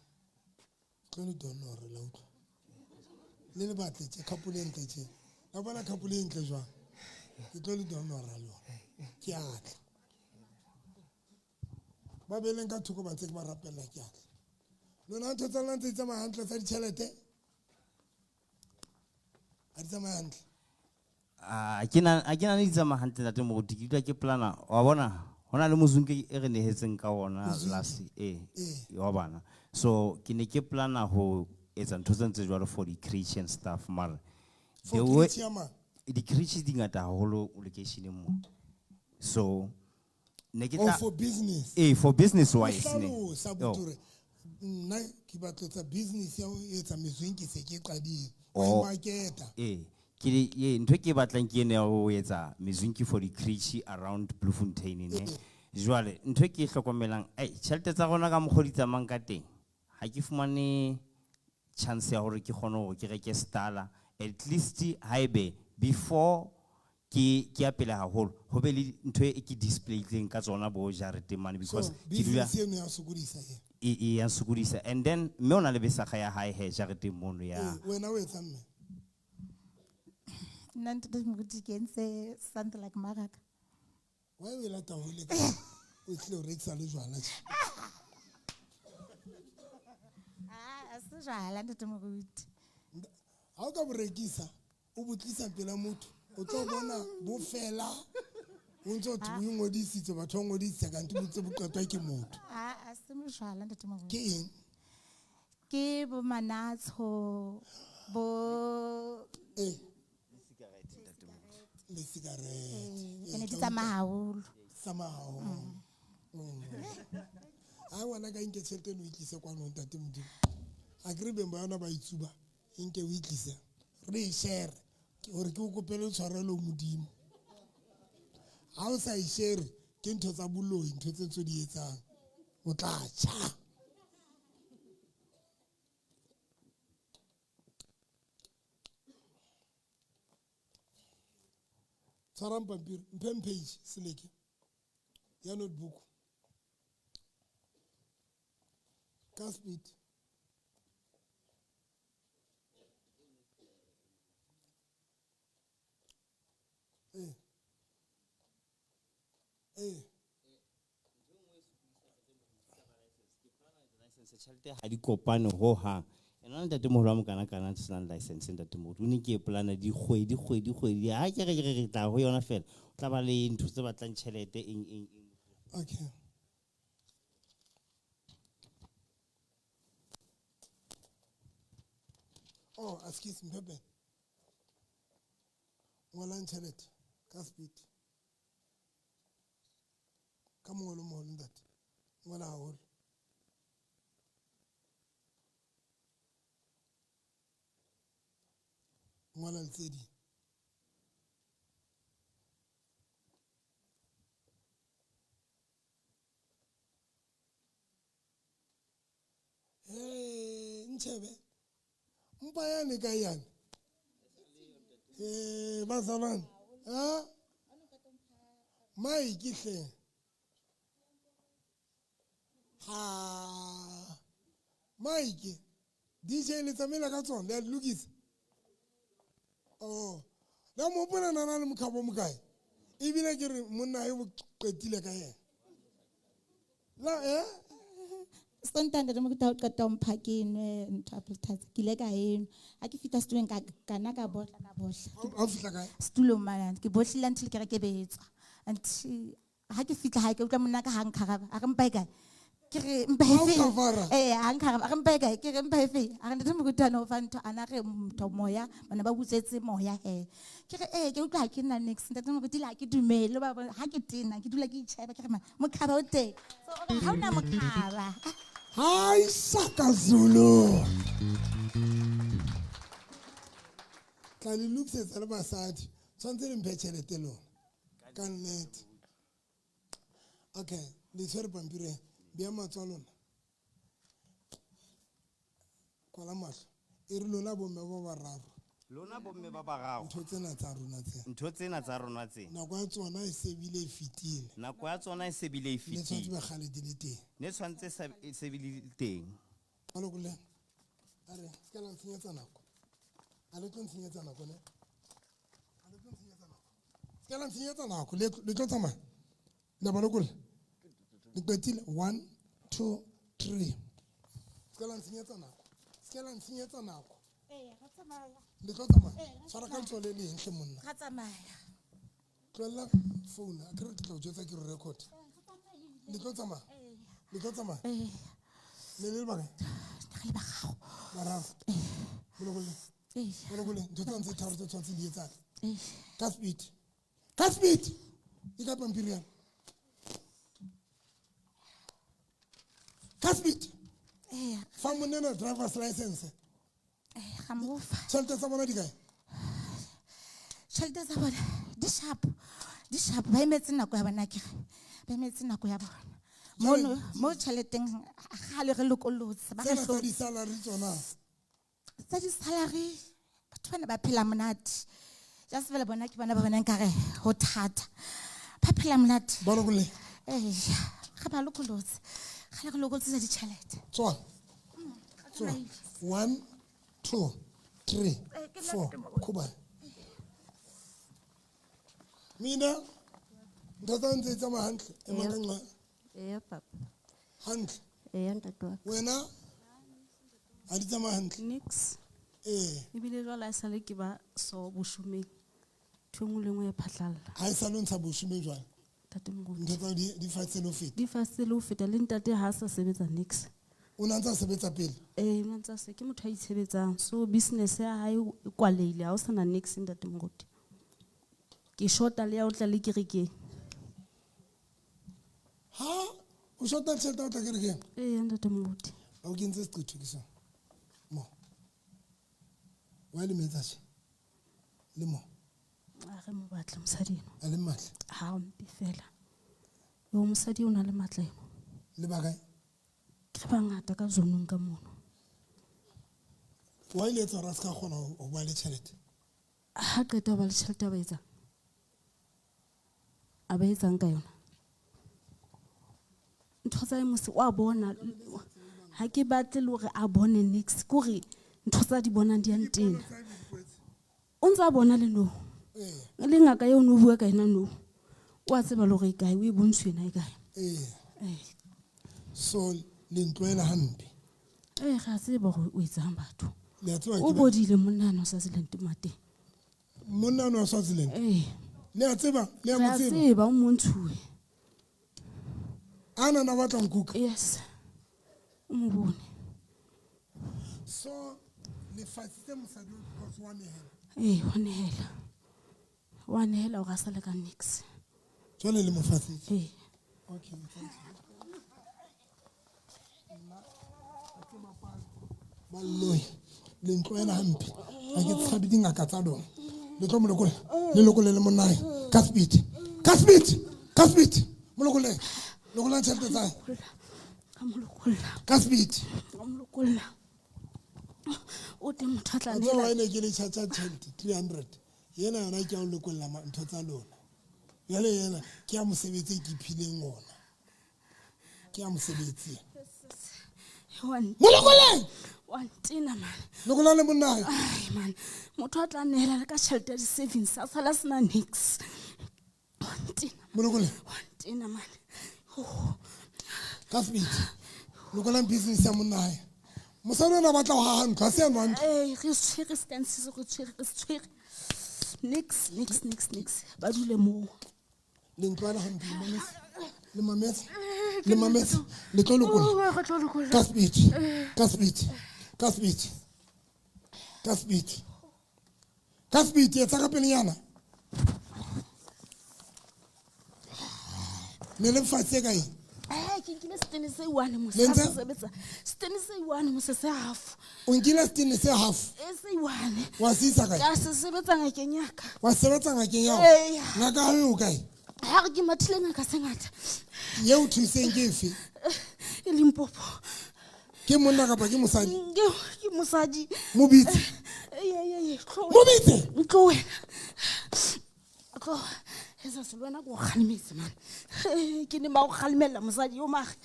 tlo le donore la utlwa le batle tse khapule ntle tse la bona khapule ntle jwa ke tlo le donora lo ke atla ba beleng ka thoko ba ntse ke ba rapella ke atla lona ntho tsa lona tse tsamaya hantle tsa ditšhelete a di tsamaya hantle a ke na le ditsamaya hantle ntate moruti ke dula ke plana wa bona hona le mozunke e re nehetseng ka ona last wa bana so ke ne ke plana ho etsa ntho tse ntse jwalo for the Christian stuff mara the Christian di ngata haholo location mo so ne ke tla for business for business wise ne nna ke batla tsa business ya o etsa mezwinki se ke qadile o marketa ke ntho ke batlang ke ene o etsa mezwinki for the Christian around Bloemfontein ne jwale ntho ke hlokomelang tšhelete tsa rona ka mokgoditsa mang ka teng ha ke fumane chance ya hore ke kgone hore ke reke stala at least haibe before ke apela haholo ho be le ntho e ke displaying ka tsona bo jarete man because ke dula ya sokodisa and then me ona le besakga ya hae he jarete mono ya wena o etsa mme nna ntho tse mo di kense something like maraka why we let o le o tle re tsa le jwana se jala ntho mo ruti ha o ka borekisa o botlisa pela motho o tlo bona bo fela o ntse o ngodisitse batho o ngodisitse ka ntse botse boqetwa ke motho se mo jala ntho mo ke eng ke bo manatsho bo le cigarette ene di tsamahaholo ha wana ka nke tšhelete no itlise kwano ntate modimo a kere beng ba yona ba itsuba nke o itlise re share gore ke o kopele tshwarelo modimo ha o sa share ke ntho tsa boloi ntho tse ntse di etsang o tla tjha tshwarang pampiri mphe page seleke ya notebook ka speed Tjhelete ha di kopane ho hang. Ena ntatemoholo wa mokana-kana se nang license ntatemoholo. O ne ke plana dikgwedi ha ke re tla ho yona fela o tla ba le ntho tse batlang tjhelete eng. okay oh excuse me Pepe ngolang tjhelete ka speed ka mongolo moholo ntate ngola haholo ngola letsedi Ntshebe mpa yane ka yane bazalwane ha Mike hle ha Mike DJ le tsamela ka tsona le a lokisa oh la mo bona nana le mkhabo mokae e bile ke re monna e bo qetile ka yena la Sontanda mo ka qeta mphakene interpreters ke le ka eno ha ke fita stulong ka kana ka botla ha fitla kae stulo mana ke bohlile until ke re ke betswa until ha ke fitla ha ke utlwa monna ka hang kharaba a re mpa kae ke re mpa efe hang kharaba a re mpa kae ke re mpa efe a re ndetse mo kutana o fa ntho ana re mtho moya bana ba butsetse moya he ke re ke utlwa ke nna next ndetse mo kutila ke dumele ba ha ke tena ke dula ke itsheba ke re mo khaba o teng so ha una mo khaba Hi, Saka Zulu. Kali looks at the basadi. Something in pechelete lo. Can net. Okay, this very pampire. Biama tolon. Kwala mas. Irulona bombe ba bararo. Lona bomme ba bararo. Ntho tsena tsa rona tse. Ntho tsena tsa rona tse. Nako ya tsona e sebile fitile. Nako ya tsona e sebile e fitile. Ne tshwantse ba khale di le teng. Ne tshwantse e sebile teng. Alokule. Are, ska la ntsenyetsa nako. Ale tlo ntsenyetsa nako ne. Ale tlo ntsenyetsa nako. Ska la ntsenyetsa nako le tlo tsamaya. La balokule. Le qetile 1 2 3. Ska la ntsenyetsa nako. Ska la ntsenyetsa nako. ga tsamaya Le tlo tsamaya. Tshwara ka ntlo le lentle monna. ga tsamaya Tlola phone a ke re ke tlo jotsa ke record. Le tlo tsamaya. Le tlo tsamaya. Le ba ga le ba gago bararo. Bolokole ntho tsa ntse tharo tse tshwantse di etsa ka speed e ka pampiri yana ka speed fa monena driver's license ga mo fa tšhelete tsa bona di kae tšhelete tsa bona di sharp ba emetse nako ya bona kere ba emetse nako ya bona mo tšheleteng ga le re lokolotse ba tsena tsa di-salary tsona tsa di-salary batho bana ba phela monate just fela bona ke bona ba bonang kare go thata ba phela monate bolokole ga ba lokolotse ga le re lokolotse tsa ditšhelete tswa 1 2 3 4 kuba mina ntho tsa ntse tsamaya hantle emakanga papa hantle ntate wa wena a di tsamaya hantle nix ebile jwale a sale ke ba so boshomeng ntho engwe le engwe e phatlalla ga e sa le ntsha boshomeng jwale ntho tsa di fatsele ho feta di fasele ho feta le ntate ha a sa sebetsa nix o na ntse a sebetsa pele o na ntse a se ke motho a itshebetsang so business ya hae e kwaleile ha o sana nix ntate Mngoti ke shota le ya o tla le kerekeng ha o shota tšhelete o tla kerekeng ntate Mngoti a o kentse seqetho ke sona mo wa le metsa tše le mo a re mo batla mosadi a le matle ha o mpe fela yo mosadi o na le matla eno le ba kae ke bangata ka zonong ka mono wa ile etsa ra se ka kgona ho ba le tšhelete ha qeta ho ba le tšhelete a ba etsang ka yona ntho tsa mose wa bona ha ke batle le hore a bone next ko re ntho tsa di bonang di a ntena o ntse a bona le no le ngaka eo no bua ka ena no wa tseba le hore kae o e bontshwe ena e kae so le ntloela hampe ga tseba hore o etsang batho le a tseba o bodile monna no sa Swaziland mate monna no sa Swaziland le a tseba le a mo tseba tseba o montshuwe ana na batla nkuka yes o mo bone so le fatsitse mosadi because wa nehela o ga sa le ka nix jwale le mo fatsitse okay thank you Malloy le ntloela hampe ha ke tshabe dingaka tsa lona le tlo molokole le monnae ka speed molokole lokola tšhelete tsa ka speed o te motho tla dira wa ene ke le chacha 300 yena yona ke a o lokolla ntho tsa lona yale yena ke a mosebetsi ke phileng ona ke a mosebetsi molokole wa ntina man lokola le monnae ai man motho a tla nela le ka tšhelete di savings a sala sena nix wa ntina man ka speed lokola business ya monnae mosadi ona batla go haga ntlo a se yanwa ntlo re tshwere scansise go tshwere nix ba dule moo le ntloela hampe le mametse le tlo lokola ka speed etsa ka pelenyana ne le fatshe ka eng ke nkile stene se one mose se half o nkile stene se half se one wa se isa kae ka se sebetsa ngakeng yaka wa sebetsa ngakeng yao ngaka ha o kae ha ke mathile ngaka se ngata ye o thuseng ke efe e Limpopo ke monna kapa ke mosadi ke mosadi mobitse tlo wena tlo esa se lwana go khalimetse man ke ne ba go khalimela mosadi yo mage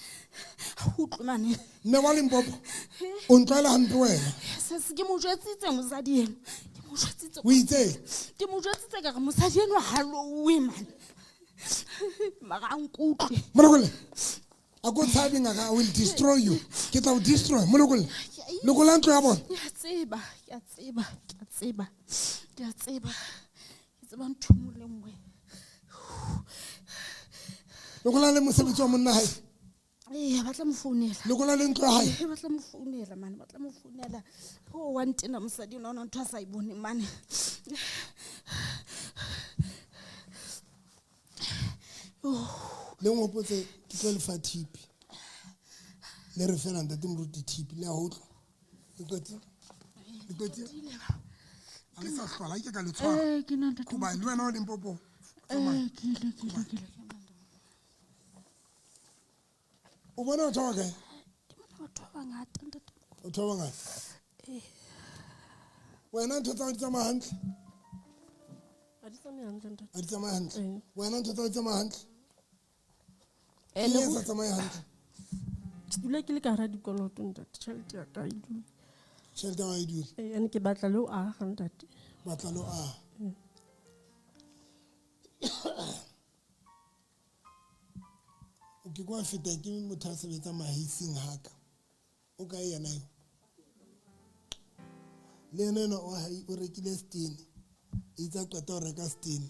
o tlomane nne wa Limpopo o ntloela hampe wena se ke mo jwetsitse mosadi eno o itse ke mo jwetsitse ka mosadi eno hallowe man maga nkutlwe molokole a go tshabi ngaka I will destroy you ke tla o destroy molokole lokola ntlo ya bona ke a tseba nthumole ngwe lokola le mosebetsi wa monna hae batla mo founela lokola le ntlo ya hae batla mo founela o wa ntena mosadi ona ntho a sa ibone mane le ngopotse ke tlo lefa thipi le re fela ntate moruti thipi le a hotlo le a le sa hlola ke ka le tshwara kuba le wena o Limpopo o bona batho ba kae batho ba bangata wena ntho tsa di tsamaya hantle a di tsamaya hantle wena ntho tsa di tsamaya hantle e sa tsamaya hantle ke dula ke le ka hara dikoloto ntate tšhelete ya ka e dule tšhelete ya e dule ene ke batla le o aga ntate batla le o aga ke kwa feta ke motho a sebetsa mahising haka o ka yena yo le yena o rekile stene itsa qeta o reka stene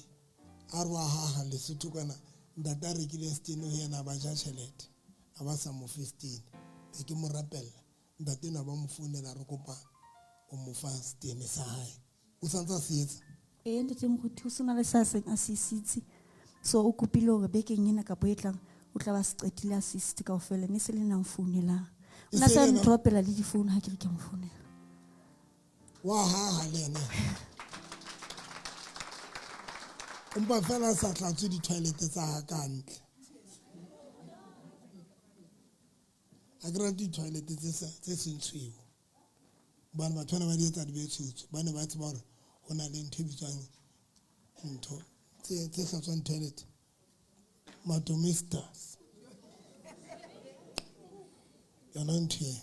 a re wa haha Lesotho kana ntate a rekile stene ho yena ba ja tšhelete a ba sa mo fe stene be ke mo rapella ntate na ba mo founela re kopa o mo fa stene sa hae o santsa se etsa ntate mo go thusana le sa seng a sisitse so o kopile hore bekeng ena ka boetlang o tla ba se qetile assist ka ofela ne se le nang founela ona sa ntopela le di phone ha ke re ke mo founela wa ha le yena umba fela sa tlatse di toilet tsa ka ntle a gra di toilet tse sentshiwa bana ba tshwana ba di etsa di betshutsu bana ba tseba hore hona le ntho bitswang ntho tse hlatswang toilet ma domestos yona ntho e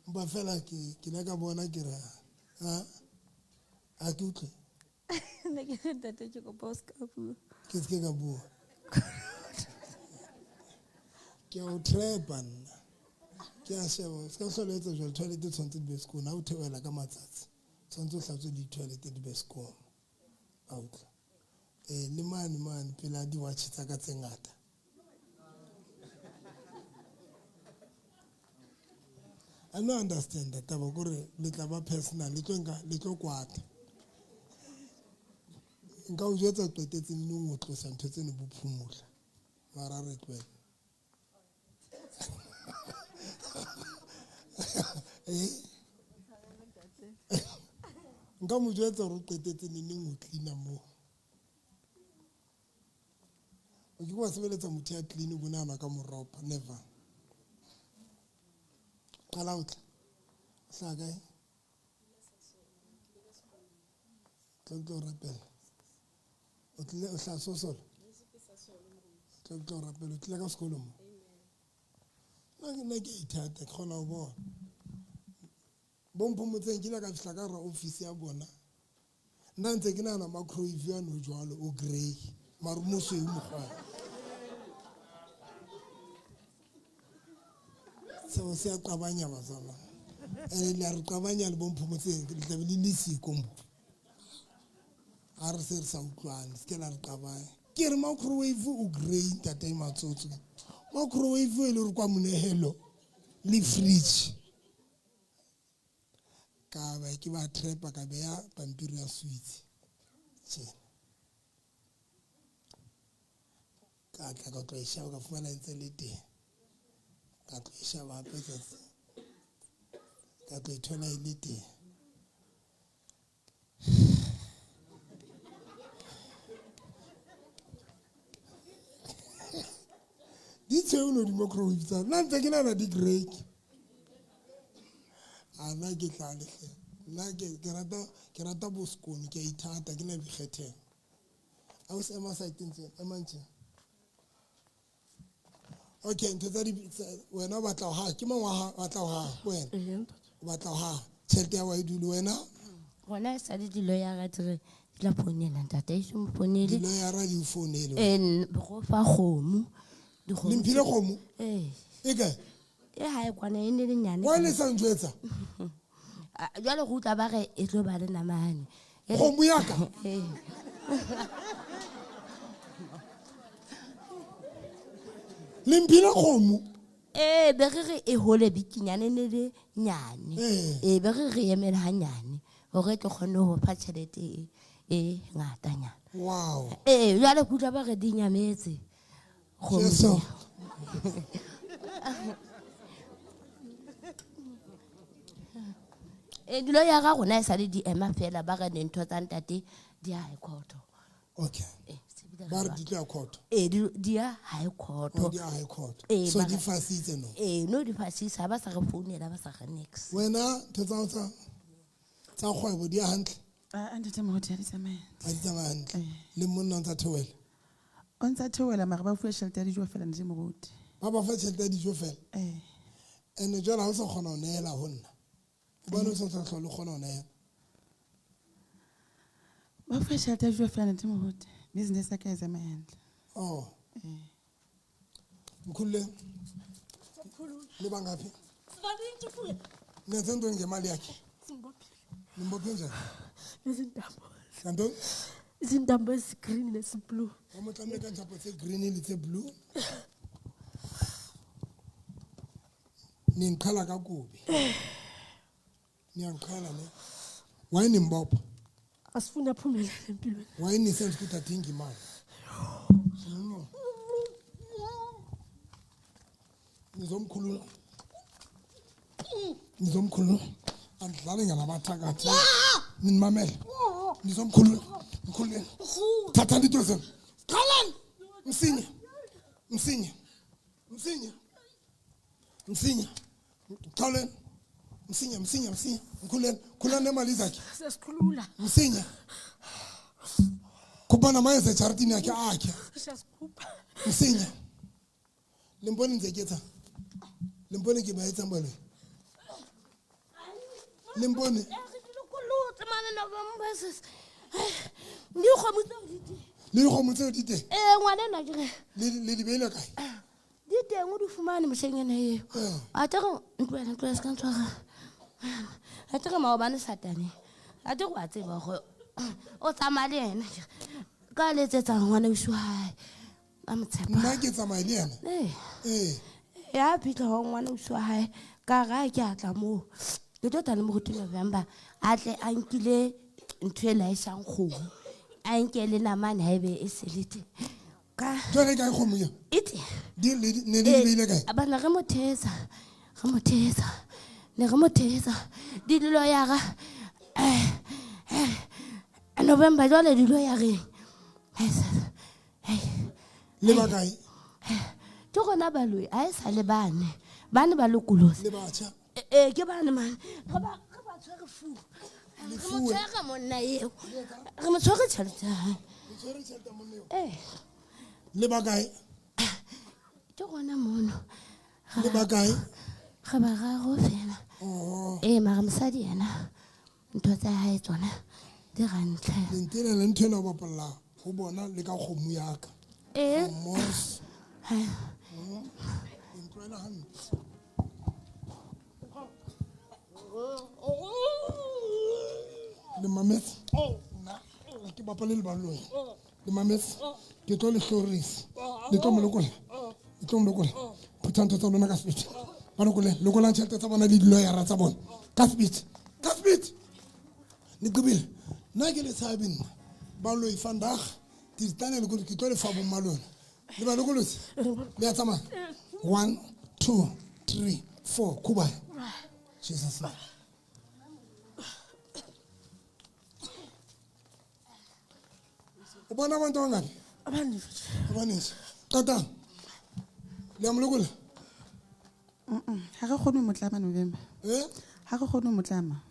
mpa fela ke la ka bona ke re a ke utlwe Ne ke re ntate ke kopa o ska bua. ke se ka bua ke a o trepa nna ke a sheba se ka hlola etsa jwale toilet e tshwanetse di be sekolo ha o theohela ka matsatsi tshwanetse o hlatswe di-toilet di be sekolo a utlwa le mane pela di-watch tsa ka tse ngata I no understand that taba kore le tla ba personal le tlo kwata nka o jwetsa qetetse nne o tlosa ntho tsene bophumula mara re tlwele nka mo jwetsa gore o qetetse nne o cleana mo o ke wa sebeletsa motho ya clean go nana ka moropa never qala o tla sa kae tlo rapela o tle o hla sosolo tlo rapela o tle ka sekolo mo nna ke ithata ke kgona go bona bomphomotseng ke la ka fihla ka ra office ya bona nna ntse ke nana microwave ya no jwalo o grey mara mosweu mokgwana seo se a qabanya bazala le a re qabanya le bomphomotseng le tlabe le le siko mo a re se re sa utlwane se ke la re qabanya ke re microwave o grey ntate matsotso microwave e le re kwa monehelo le fridge ka ba ke ba trepa ka beya pampiri ya switch tjena ka tla ka tlo e shaba ka fumana ntse le teng ka tlo e shaba hape ka tlo e thola e le teng di tshweu no di microwave tsa nna ntse ke nana di grey ana ke tla le nna ke rata boskoni ke a ithata ke na bikgetheng a o se ema saeteng tse emantse okay ntho tsa di wena o batla ha ke mangwa batla ha wena o batla ha tšhelete ya wa e dule wena Gona sa di lawyer ga tsere la ponela ntate e mo ponele lawyer di fonele go fa khomo le mphile khomo e ka e ha e kwana e ne le nyane wa le sa ntjwetsa jalo go tla ba re e tlo ba le namane khomo ya ka le mphile khomo be re e hole bikinyane ne le nyane be re emela hanyane hore ke khone ho pha tšhelete e ngatanyana wow jalo go tla ba re di nyametse khomo dilo ya ga gona e sa le di ema fela ba ga ne ntho tsa ntate di high court okay ba re di tla court di ya high court di ya high court so di fasitse no no di fasitse ba sa re founela ba sa ga next wena ntho tsa kgwebo di ya hantle a ntate mo hotel tsamaya a di tsamaya hantle le monna ntsa theoela o ntsa theoela mara ba fuwa tšhelete ya dijo fela nje moruti ba ba fa tšhelete ya dijo fela ene jwale ha o sa kgona ho neela ho nna bona o sa tlhole kgona ho neela ba fuwa tšhelete ya dijo fela nje moruti business ya ka e tsamaya hantle mkhulule le bangaphi nenze ntoni ngemali yakhe nimbophe njani kanti izintambo ezigreen nesiblue wamotlamile kanjapho tse-green le tse-blue ninkhala kakubi niyanqhala le wayenimbopha asifuni aphumelele empilweni wayenisenza ukuthi adinga imali nizomkhulula andidlali ngalabathakathi ninimamele nizomkhulula mkhululeni thathani into zenu qhalani msinya qhaleni msinya mkhululeni khulani nemali zakhe sesikhulula msinya khupha namayeza ejaridini yakhe akhe siyasikhupha msinya limboni nzeketha Lempone ke ba etsang bale. Lempone. Kolotse mana November sis. Di kgomo tseo di teng. Le kgomo tseo di teng. Ngwana na ke Le di beile kae? di teng o di fumane moshengena eo. A tega ntwela ska ntshwara. A tega maobane satane. A tega wa tseba go o tsamaya le ena. Ka letsetsa ngwana o shwa. A motshepa. Nna ke tsamaya le ena. Ya pitla ho ngwana o shwa ka ga ke atla mo. Ke tota le mo go November a tle a nkile ntho e laishang kgomo. A nkele namane ha ebe e selete. Ka Jwale ka kgomo ya. Ite. Di ne di beile kae? Abana re mothesa. Ne re mothesa. Di lo ya ga November jwale di lo ya re. Le ba kae? Ke gona baloi a e sa le bane ba lokolosi Le batjha. ke bane man ga ba tshware fu re mo tshwara monna eo re mo tshwara tšhelete ya hae Le ba kae? ke gona mono Le ba kae? ga ba gago fela mara mosadi ena ntho tsa hae tsona di gantle Lentele le ntho ena o bapalla go bona le ka kgomo ya ka. Mos. Ntwela hantle. Le mametse. Nna ke bapale le baloi. Le mametse. Ke tlo le hlorisa. Le tlo mo lokola. Le tlo mo lokola. Phutha ntho tsa lona ka speed. Ba lokole lokolang tšhelete tsa bona le di-lawyera tsa bona. Ka speed. Ka speed. Ni qubile. Nna ke le tshabi nna. Baloi vandag. Di tane le ke tlo le fa bo malona. Le ba lokolotse. Le ya tsamaya. 1 2 3 4 kuba. Jesus name. O bona abantu abangaphi? Abaninzi. Qata. Le ya molokola. Ha re kgone mo tlama November. Ha re kgone mo tlama.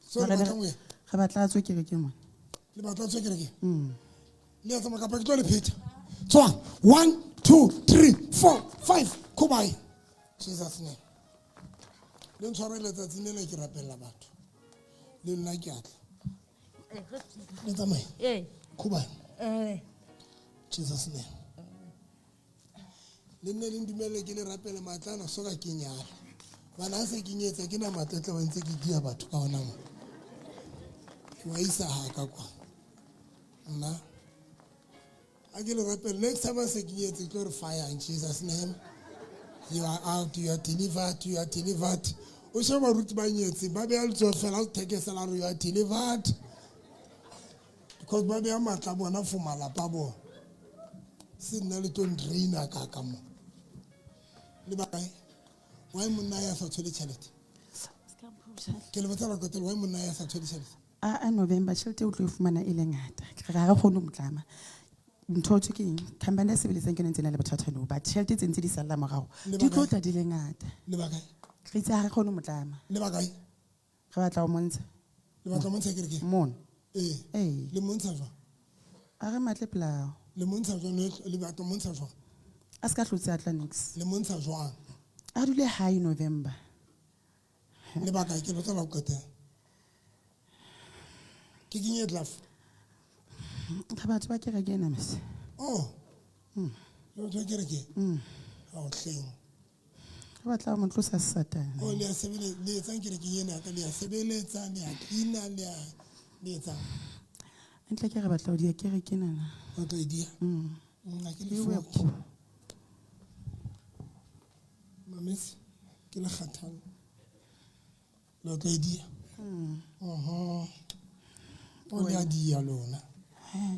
So le batla moya. Ga batla tswekere ke mo. Le batla tswekere ke. Le ya tsamaya ka pa ke tlo le pheta. Tswa 1 2 3 4 5 kubai. Jesus name. Le ntshware letsatsi le ke rapella batho. Le nna ke atla. Le tsamaya. Kubai. Jesus name. Le nne le ndumele ke le rapele matlana soka ke nyala. Bana se ke nyetsa ke na matletla ba ntse ke dia batho ka ona mo. Ke wa isa ha ka kwa. Nna a ke le rapele next time se ke nyetsa ke tlo fire in Jesus name. You are out, you are delivered, you are delivered. O se ba ruti ba nyetse ba be a letso fela o thekesela re you are delivered. Because ba be a matla bona for malapa bona. Se nna le ton draina ka ka mo. Le ba kae? Why monna ya sa tshwele tšhelete? Ke le batla go tell why monna ya sa tshwele tšhelete? A November tšhelete o tlo e fumana e le ngata. Ga re kgone mo tlama. Ntho tse ke eng company se biletseng ke ntse na le bothata no ba tšhelete tse ntse di sala morago di tlo tla di le ngata. Le ba kae? Re itse ha re kgone mo tlama. Le ba kae? Re batla o montsha. Le batla montsha ke re ke? Mon. Le montsha jwa? A re matle plao. Le montsha jwa le batla montsha jwa? A ska hlotse Atlantics. Le montsha jwa? A dule high November. Le ba kae ke lo tsala go qetela? Ke kinye tlaf. Ga batho ba ke re ke ena mse. Yo tlo ke re ke? A o hleng. Ga batla mo tlosa Satan. Le ya sebele le etsa ke re ke yena ka le ya sebeletsa le ya cleana le ya le etsa. Ntle ke re batla o di ke re ke nana. O tlo di. Nna ke le Iwe fo. Mames ke le khathalo. Lo tlo di. O le a di ya lona.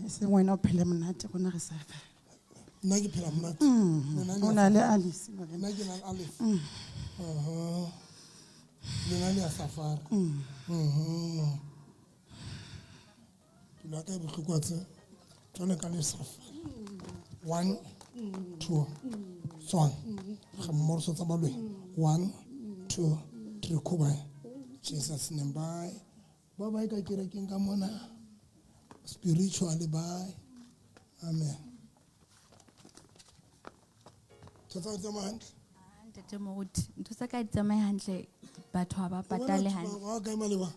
Se wena o phele monate gona re sa fa. Nna ke phela monate. O na le Alice. Nna ke na le Alice. Le ya safari. Ke la ka bohlokwa tsone ka le safari. 1 2 song. Ga morso tsa balwe. 1 2 3 kubai. Jesus name bye. Bye ka kerekeng ka mona. Spiritually bye. Amen. Tata tsa mahand. Ntate Moruti, ntho tsa ka di tsamaye hantle, batho ha ba patale hantle. Wa ka maleba.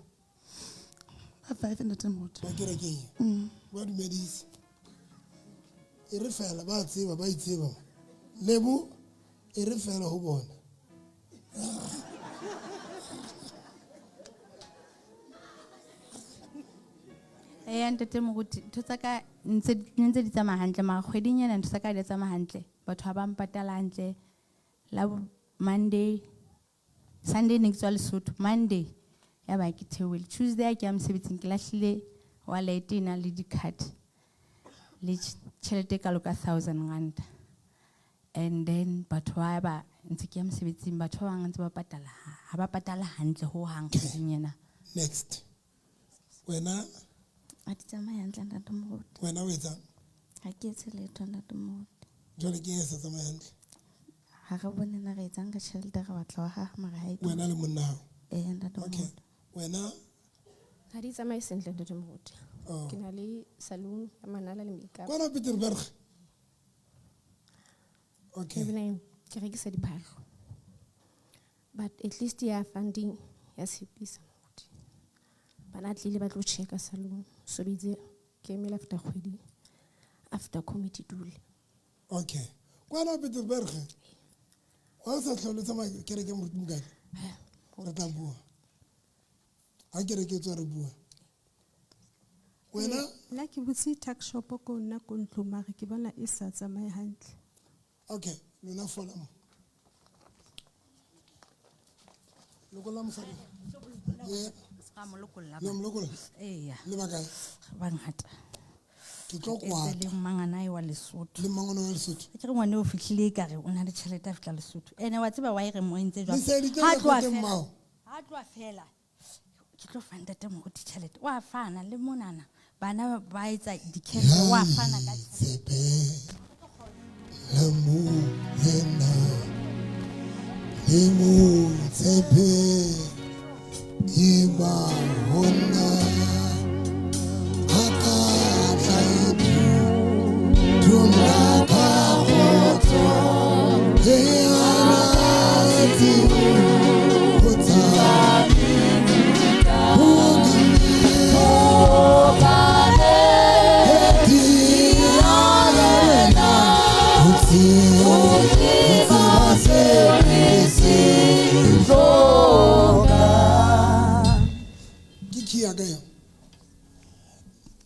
Ba 5 ntate Moruti. Ba kerekeng. Ba dumedise. E re fela ba tseba ba itseba. Lebo e re fela ho bona. Ntate Moruti, ntho tsa ka ntse di tsamaya hantle, mara kgweding ena ntho tsa ka di tsamaya hantle. Batho ha ba mpatala hantle. La Monday, Sunday ne ke tswa Lesotho, Monday ya ba ke theohile. Tuesday ha ke ya mosebetsing ke lahlile wallet ena le di-card le tjhelete e kalo ka 1,000 rand. And then batho ba ntse ke ya mosebetsing, batho ba bang ntse ba patala ha ba patala hantle ho hang kgweding ena. Next. Wena a di tsamaye hantle ntate Moruti. wena o etsang? Ha ke etse letho ntate Moruti. Jwale ke eng e sa tsamaya hantle? Ha re bone na re etsang ka tjhelete re batla wa ha mara ha e. Wena le monna hao? Ntate Okay. Moruti. Wena Ha di tsamaye sentle ntate Moruti. Ke na le saloon ya Manala le makeup. Kwana Pieterburg. Okay. Evelyn, ke rekisa diphahlo. But at least ya funding ya Sipisa Moruti. Bana tlile ba tlo checka saloon. So bitse ke emela after kgwedi. After committee dule. Okay. Kwana Pieterburg. Wa sa tlhole tsamaya kereke Moruti mokadi. Re tla bua. Ha kereke tswa re bua. Wena la ke butse tax shop ko nna ko ntlo mara ke bona e sa tsamaye hantle. Okay, lona fola mo. Lokola mosadi. Ska mo lokolla. Le mo lokolla. Eya. Le ba kae? Ba ngata. Ke tlo kwata. Le mangana wa Lesotho. Le mangana wa Lesotho. Ke re ngwane o fihlile ka re o na le tjhelete a fihla Lesotho. Ene wa tseba wa ire mo entse jwang. Le tlo mao. Ha tloa fela. Ke tlo fa ntate Moruti tjhelete. Wa fana le monana. Bana ba etsa di-cash wa fana ka tjhelete. La mu yena. Le mu tsepe. Iba hona. Aka taibu. Tuna ka hoto. Heyana etibu. Kota.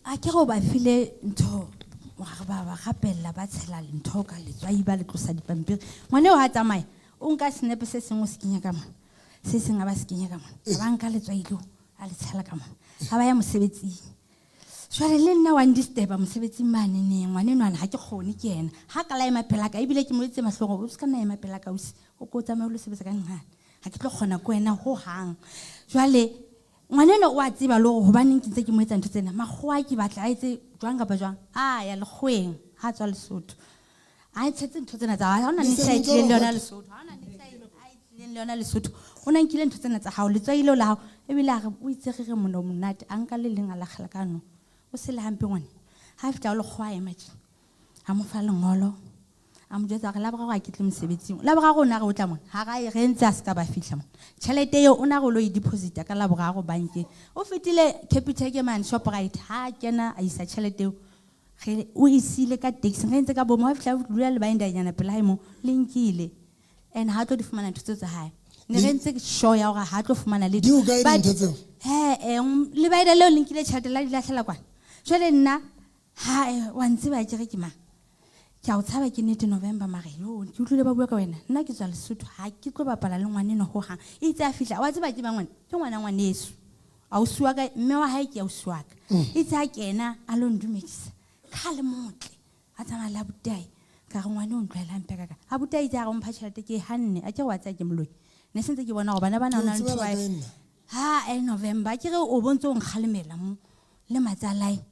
A ke go ba file ntho wa ba gapella ba tshela le ntho ka letswai ba le tlosa dipampiri ngwane o ha tsamaya o nka senepe se sengwe se kenya ka mona se seng a ba se kenya ka mona a ba nka letswai lo a le tshela ka mona a ba ya mosebetsing jwale le nna wa ndisteba mosebetsing maneneng ngwane nwana ha ke kgone ke yena ha ka la ema pela ka ebile ke mo etse mahlogo o se ka na ema pela ka o ko tsamaya o le sebetsa ka ngana ha ke tlo kgona ko wena ho hang jwale ngwaneno wa tseba le go hobaneng ke ntse ke mo etsa ntho tsena magwa ke batla a etse jwang kapa jwang a ya lekgweng ha tswa Lesotho a tshetse ntho tsena tsa ha ona ne tsa ile le yona Lesotho ha ona ne tsa ile le yona Lesotho o na nkile ntho tsena tsa hao le tswa ile la hao e bile a re o itse re mono monate a nka le leng a la khala ka no o se le hampe ngwane ha fita o le khwa imagine ha mo fa lengolo a mo jwetsa re la bra go a ketle mosebetsing la bra go na re o tla mona ha ga re ntse a se ka ba fihla mona tšhelete eo o na go lo e deposit ka la bra go bankeng o fetile Capitec man Shoprite ha kena a isa tšhelete eo ge o isile ka taxi re ntse ka bomo ha fihla o dula le baindanyana pela haimo le nkile and ha tlo di fumana ntho tsa hae ne re ntse show ya gore ha tlo fumana le le baida leo le nkile tšhelete la di lahlela kwana jwale nna ha wa ntseba ke re ke mang ke a o tshaba ke nete November mare yo ke utlwile ba bua ka wena nna ke tswa Lesotho ha ke tlo bapala le ngwaneno ho hang e itse a fihla wa tseba ke ba ngwane ke ngwana ngwaneso a o suwa ka mme wa hae ke a o suwa ka e itse a kena a lo ndumedisa ka le motle a tsamaya la butai ka re ngwane o ntlela mpe ka a butai tsa go mpha tšhelete ke hanne a ke wa tsa ke moloi ne sentse ke bona go bana bana ona ntho ha November ke re o bontse o nkgalemela mo le matsalai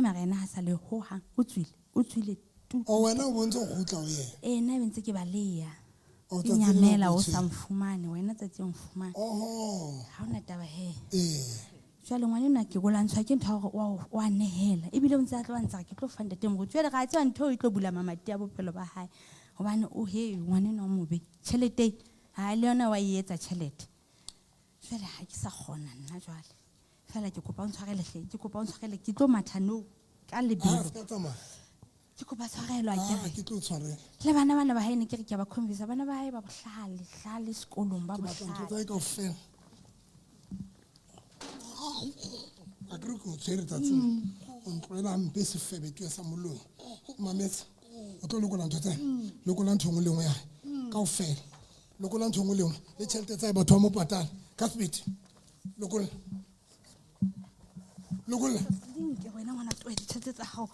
marena ha sa le ho hang o tswile o wena o bontse go gutla o ye na bentse ke baleya ke nyamela o sa mfumane wena tsa tse mfumane ha ona taba he jwale ngwane nna ke golantshwa ke ntho gore wa nehela ebile o ntse a tlo ntse ke tlo fanda teng go tswela ga tse ntho e tlo bula mamati ya bophelo ba hae gobane o he ngwane no mobe tšhelete ha le yona wa e etsa tšhelete fela ha ke sa kgona nna jwale fela ke kopa o ntshwarele hle ke kopa o ntshwarele ke tlo mathanong ka lebelo ke kopa tshwarelwa ke tlo tshwarela le bana ba haene ke re ke ba convince bana ba hae ba bohlale sekolong ba bohlale kaofela a ke re ke o tshwere tsatsing o ntloela mpe sefebetwe sa molong mametse o tlo lokola ntho tse lokola ntho ngwe le ngwe ya kaofela lokola ntho ngwe le ngwe le tšhelete tsa batho ba mo patala ka speed lokola ke wena ngwana tloe ditšhelete tsa gago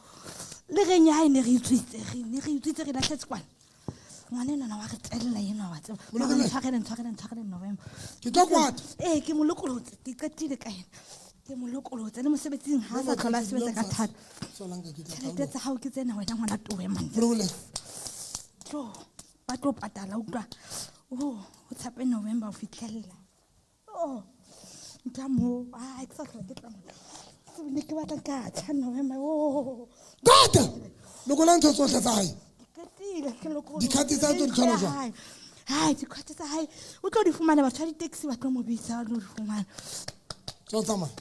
le reng ya hae ne re itswitse re latlhetse kwana ngwane nona wa re tlelela ena wa tseba ntshwarele november ke tlo kwata ke mo lokolotse ke qetile ka ena ke mo lokolotse le mosebetsing ha sa tlhola sebetsa ka thata tšhelete tsa gago ke tsena wena ngwana toe man ba tlo patala utlwa o tshape november o fitlhelela nka mo ke sa tlhola ke tsamaya ne ke batla ka tšha november gata lokola ntho tsotlhe tsa hae dikgati tsa tlo di tshwana jwang dikgati tsa hae o tlo di fumana batho ba di-taxi ba tlo mo bitsa ba tlo di fumana tlo tsamaya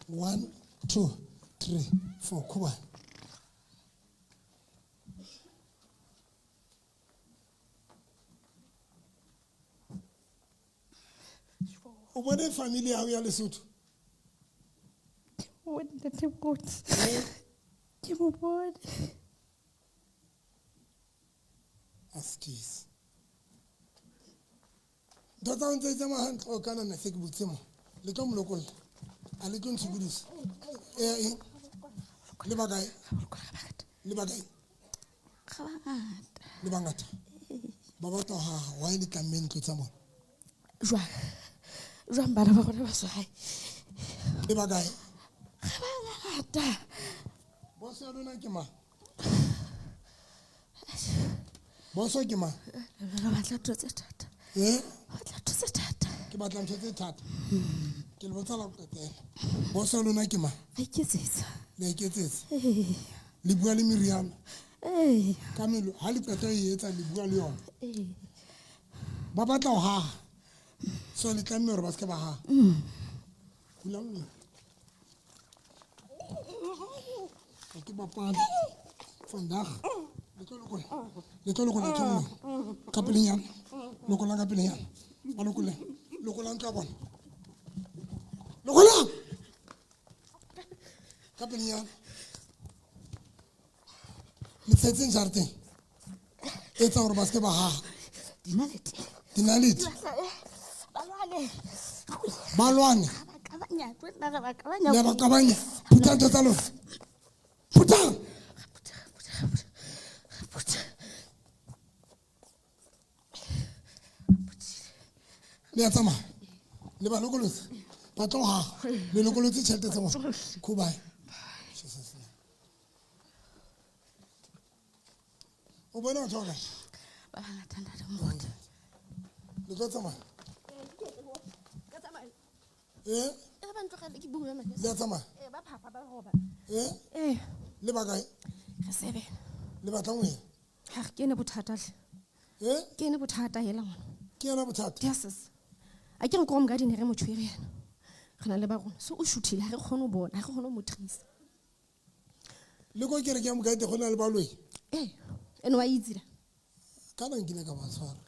1 2 3 4 kuba o bone family ya hao ya Lesotho ke mo bone askis dota ntse tsama hantle o kana na se ke butse mo le tlo molokolla a le tlo ntshibudisa le bagae le bangata ba batla ha wa ile tlamme ntlo tsa bona jwang bana ba gona ba swai le bagae bangata boso ya lona ke mang boso ke mang ba batla totse thata batla totse thata ke batla ntho tse thata ke le botsa la qetela boso ya lona ke mang a iketsetsa le iketsetsa le bua le meriana ka melo ha le qeta e etsa le bua le yona ba batla ho haha so le tlamme hore ba se ke ba haha bulang ke bapadi vandaag le tlo lokola tšhono ka pelenyana lokola ka pelenyana ba lokola ntho ya bona lokola ka pelenyana le tsetseng jareteng etsa gore ba se ke ba haha dinalete balwane le ba kabanya phuta ntho tsa lona phuta le ya tsamaya le ba lokolotse ba tlo haga le lokolotse tšhelete tsa bona khubae o bona batho ba kae le tlo tsamaya le ya tsamaya le ba kae le batla ngwena ke ene bothata ke ene bothata hela ngwana ke ena bothata yes a ke re ko mo gadine re mo tshwere yana gana le ba rona so o shuthile ha re kgone ho bona ha re kgone ho mo trisa le go ke re ke mo gaite gona le baloi ene wa itse kana nkile ka ba tshwara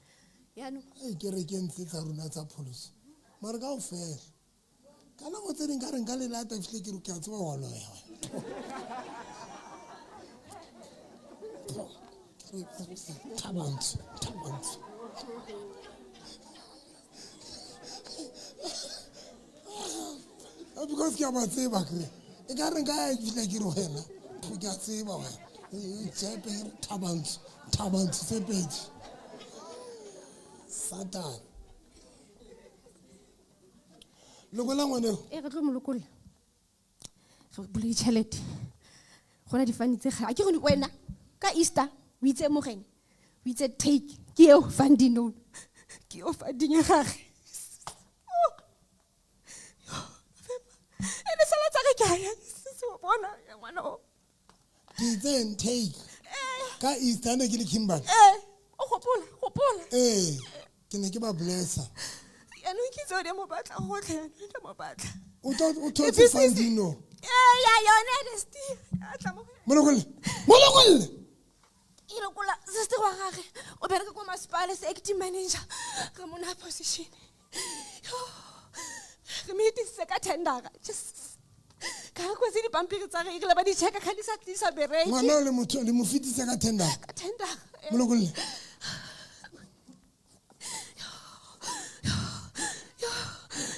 yano ke re ke ntse tsa rona tsa police mara ka o fela kana go tsering ka re nka le lata fihle ke re ke a tseba wa loya Tabantu. Because ke a ba tseba kre e ka re nka fihle ke re wena ke a tseba wena tsepe tabantu se pedi satan lokola ngwane re tlo mo lokolla re bule tšhelete gona difane tse ga ke go wena ka Easter o itse mogeng o itse take ke eo funding no ke o funding ya gage ene sala tsa ke ya se bona ngwana o ke itse take ka Easter ne ke le Kimberley o gopola ke ne ke ba blessa yaanong ke tseo di mo batla gotlhe yaanong di mo batla o thotse Fandino ya yone Desti a tla mo Molokolle ilokola sister wa gage o bereka kwa masipala se acting manager ka mona position re meetisitse ka tendera just ka kwetse dipampiri tsa ge le ba di check ka di sa tlisa bereke ngwana o le motho le mo fitisa ka tendera Molokolle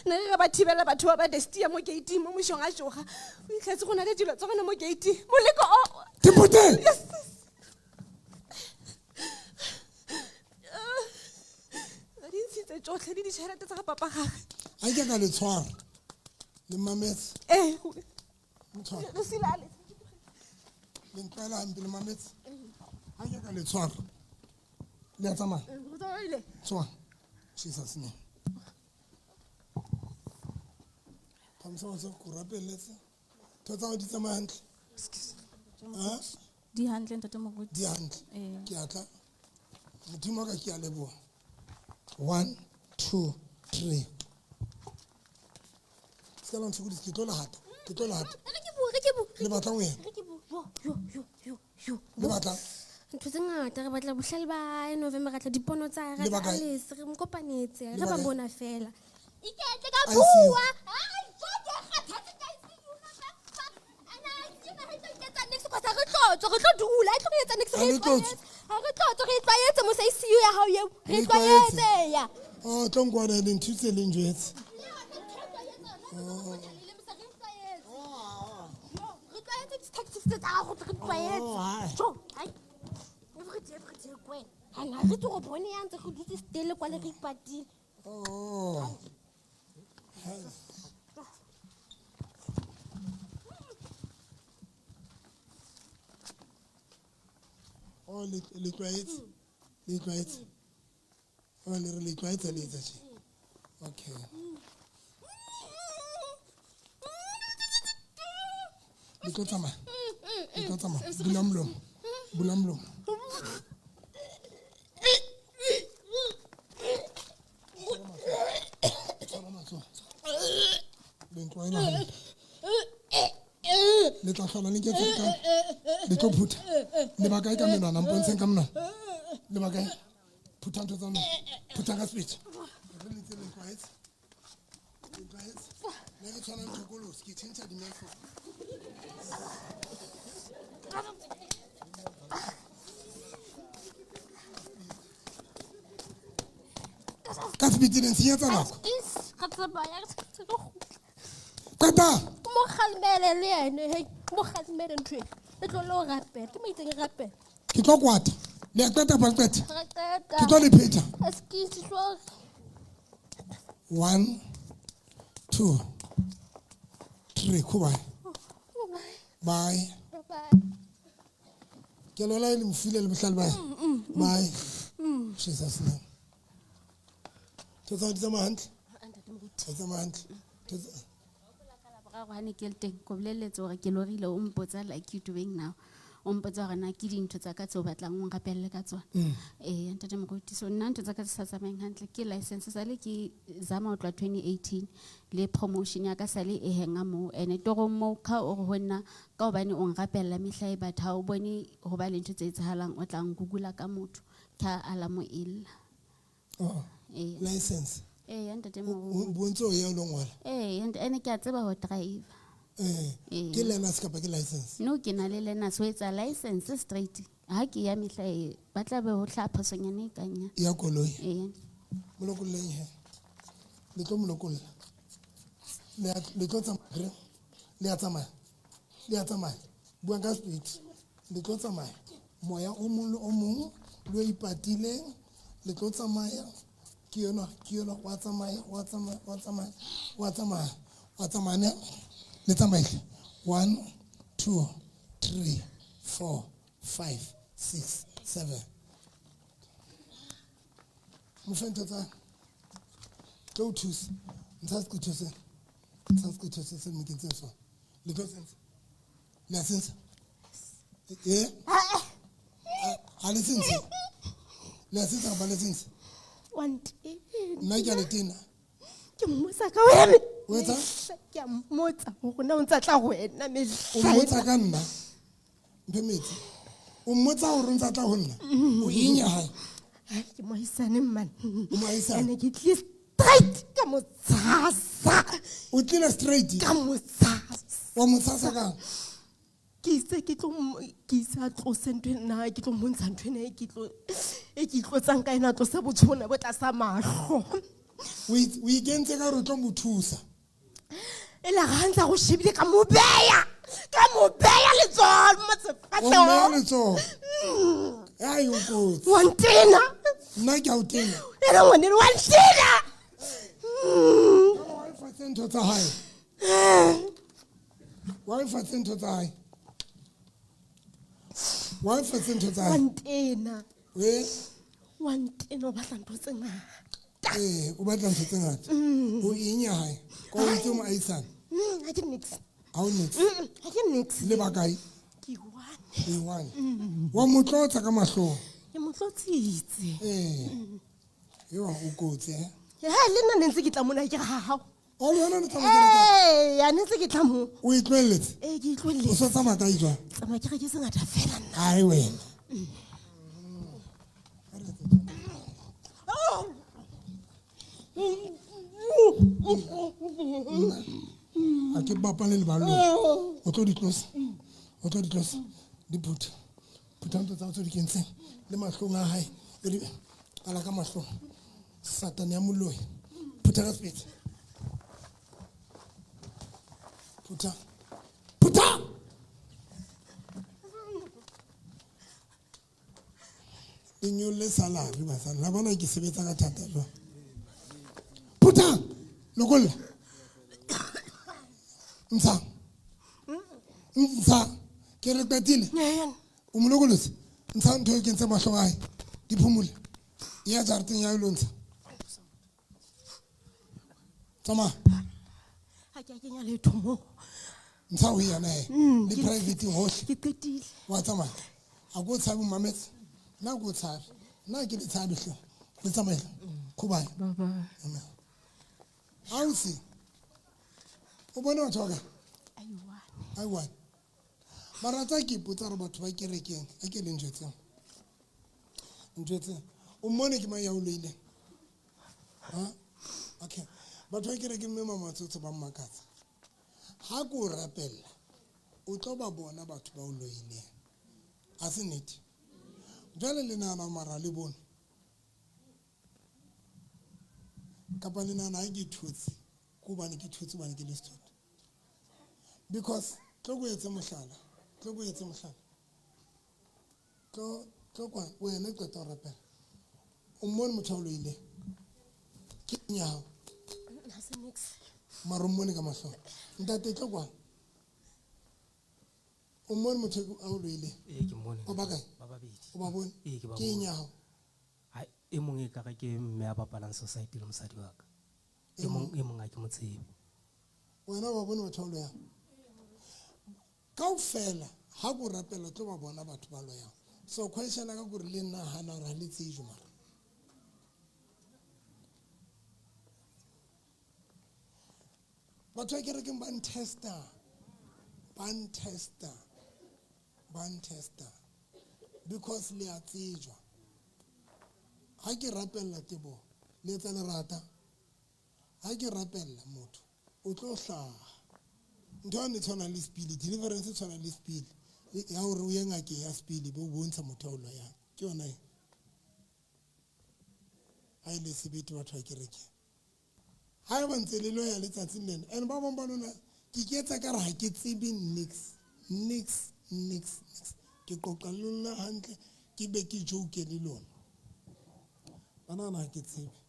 ne re ba thibela batho ba ba Desti mo gate mo moshong a joga o itlhetse go na le dilo tsa gona mo gate moleko o Tipote di ntshitse tsotlhe di ditšhelete tsa ga papa gage a ke ka le tshwara le mametse re silale le ntlala hampe le mametse a ke ka le tshwara le a tsamaya tswa Jesus name phamsa wa go rapeletse thotsa go di tsamaya hantle di hantle ntate moruti di hantle ke atla modimo ka ke a leboa 1 2 3 Skala ntshukudisi ke tlo la hata le batlang wena le batlang ntho tse ngata re batla bohlale ba November re tla dipono tsa re Le bakae? Alice re mokopanetse Le re ba bakae? bona fela iketle I ka see. bua re tlo dula tlo etsa next Ha le tlotse? re tlwaetse mo sa ICU ya hao eo re tlwaetse ya o tlo nkwana le nthutse le njwetse re tlwaetse di-tactics tsa gago re tlwaetse jo everyday kwena ana re tse go bone yang tse go dutse stele kwa le re ipatile le tlwaetse o le re le tlwaetse le etsa tje okay le tlo tsamaya bula molomo le ntlwaela hantle le tla hlola le nketse ka le tlo phutha le bakae ka menwana mpontsheng ka menwana le bakae phutha ntho tsa lona phutha ka speech re letse le tlwaetse le re tshwanang thokolosi ke tšhentšha dimefo ka speedileng senyetsa nako qeta mo kgalemele le ene he mo kgalemele ntwe le tlo le o rapela ke mo itseng rapela ke tlo kwata le a qeta ba qeta re qeta ke tlo le pheta askisi shwa 1 2 3 kubai bye ke lo la ile mfile le bohlale bye bye Jesus name totsa di tsama hantle tsama hantle ga ne ke le teng ko boleletse gore ke lorile o mpotsa like you doing now o mpotsa gore na ke dintho tsa ka tse o batlang o ngapelele ka tsona ntate moruti so nna ntho tsa ka tse sa tsamayeng hantle ke license sa le ke zama ho tloha 2018 le promotion ya ka sa le e henga moo ene toro moo ka o go nna ka hobane o ngapella mehla e batho ha o bone go ba le ntho tse etsahalang o tla ngugula ka motho ka ala mo illa license ntate moruti bontse o ya lo ngwala ene ke a tseba ho drive ke learners kapa ke license no ke na le learners o etsa license straight ha ke ya mehla e ba tla be ho hlapha sonyane ka nya ya koloi molokolleng he le tlo molokolla le tlo tsamaya le a tsamaya bua ka speed le tlo tsamaya moya o mong lo ipatileng le tlo tsamaya ke yona wa tsamaya le tsamaile 1 2 3 4 5 6 7 mo fento tsa go to se mo ke tseso le go sense license a le sentse le se tsa ba le sentse want nna ke a le tena ke mmotsa ka wena o etsa ke a mmotsa gore na o ntse tla wena o mmotsa ka nna mphemetsi o mmotsa gore o ntse tla go nna o inya hae ke moisane man moahisane ene ke tle straight ka motsasa o tlile straight ka motsasa wa motsasa kang ke isa tlose ntho nna ke tlo montsha ntho ene e ke tlotsang ka ena tlosa botshona bo tlasa mahlo o ikentse ka re tlo mo thusa e la ga ntse go shebile ka mobeya letsoho motsefatlho letsoho ai o kotsi wa ntena nna ke a o tena ene ngwanele wa ntena wa ifatse ntho tsa hae wa ifatse ntho tsa hae wa ifatse ntho tsa hae wa ntena we wa ntena o batla ntho tse ngata o batla ntho tse ngata o inya hae ko o itse mo aisane ha ke nix ha o nix ha ke nix le bakae ke one wa motlotsa ka mahlong ke motlotsitse yo o kotse le nna ne ntse ke tla mona ke ga hao o le yona ne tla mo ya ne ntse ke tla mo o itlweletse ke itlweletse o so tsamaya ka ijwa tsamaya ke ga ke se ngata fela nna ai wena a ke bapale le ballo o tlo di tlose di phutha ntho tsa tso di kentseng le mahlong a hae o di ala ka mahlong satane ya moloi phutha ka speed phutha e nyolle salary basana la bona ke sebetsa ka thata jwa phutha lokolla ntsha ke re qetile o mo lokolotse ntsha ntho e kentse mahlong a hae di phumule e ya jareteng ya ilo ntsha tsamaya ha ke a kenya letho mo ntsha o yana le private hohle ke qetile wa tsamaya a go tshabe mametse nna go tshabe nna ke le tshabe hle le tsamaela khubane ausi o bone batho ba ai one marata ke ipotsa re batho ba kerekeng a ke le njetseng o mmone ke mang ya o loile okay batho ba kerekeng mme mamatsotso ba mmakatsa ha ko rapella o tlo ba bona batho ba o loileng a se nnete jwale le nana mara le bone kapa le nana ke thutse ko bane ke thutse bane ke le stone because tlo go etse mohlala tlo kwa wena qeta rapela o mmone motho o loile ke nyao ha se nix mara o mmone ka mahlong ntate tlo kwa o mmone motho o loile ke mmone o ba kae ba babedi o ba bone ke ba ke nyao ai e mong e ka ke mme ya bapalang society le mosadi wa ka e mong a ke motsebe wena ba bone batho ba loyang kaofela ha go rapela tlo ba bona batho ba loyang so question ka gore le nna hana ra le tsejwe mara batho ke re ke ban tester because le a tsejwa ha ke rapella tebo le tsa le rata ha ke rapella motho o tlo hlaga ntho ne tshwana le speed deliverance tshwana le speed ya hore o ye ngakeng ya speed bo bontsha motho o loyang ke yona e ha ile sebete batho ba kereke ha ba ntse le loya letsatsing lena and ba bang ba lona ke ketsa ka re ha ke tsebe nix ke qoqa le lona hantle ke be ke joke le lona bana na ke tsebe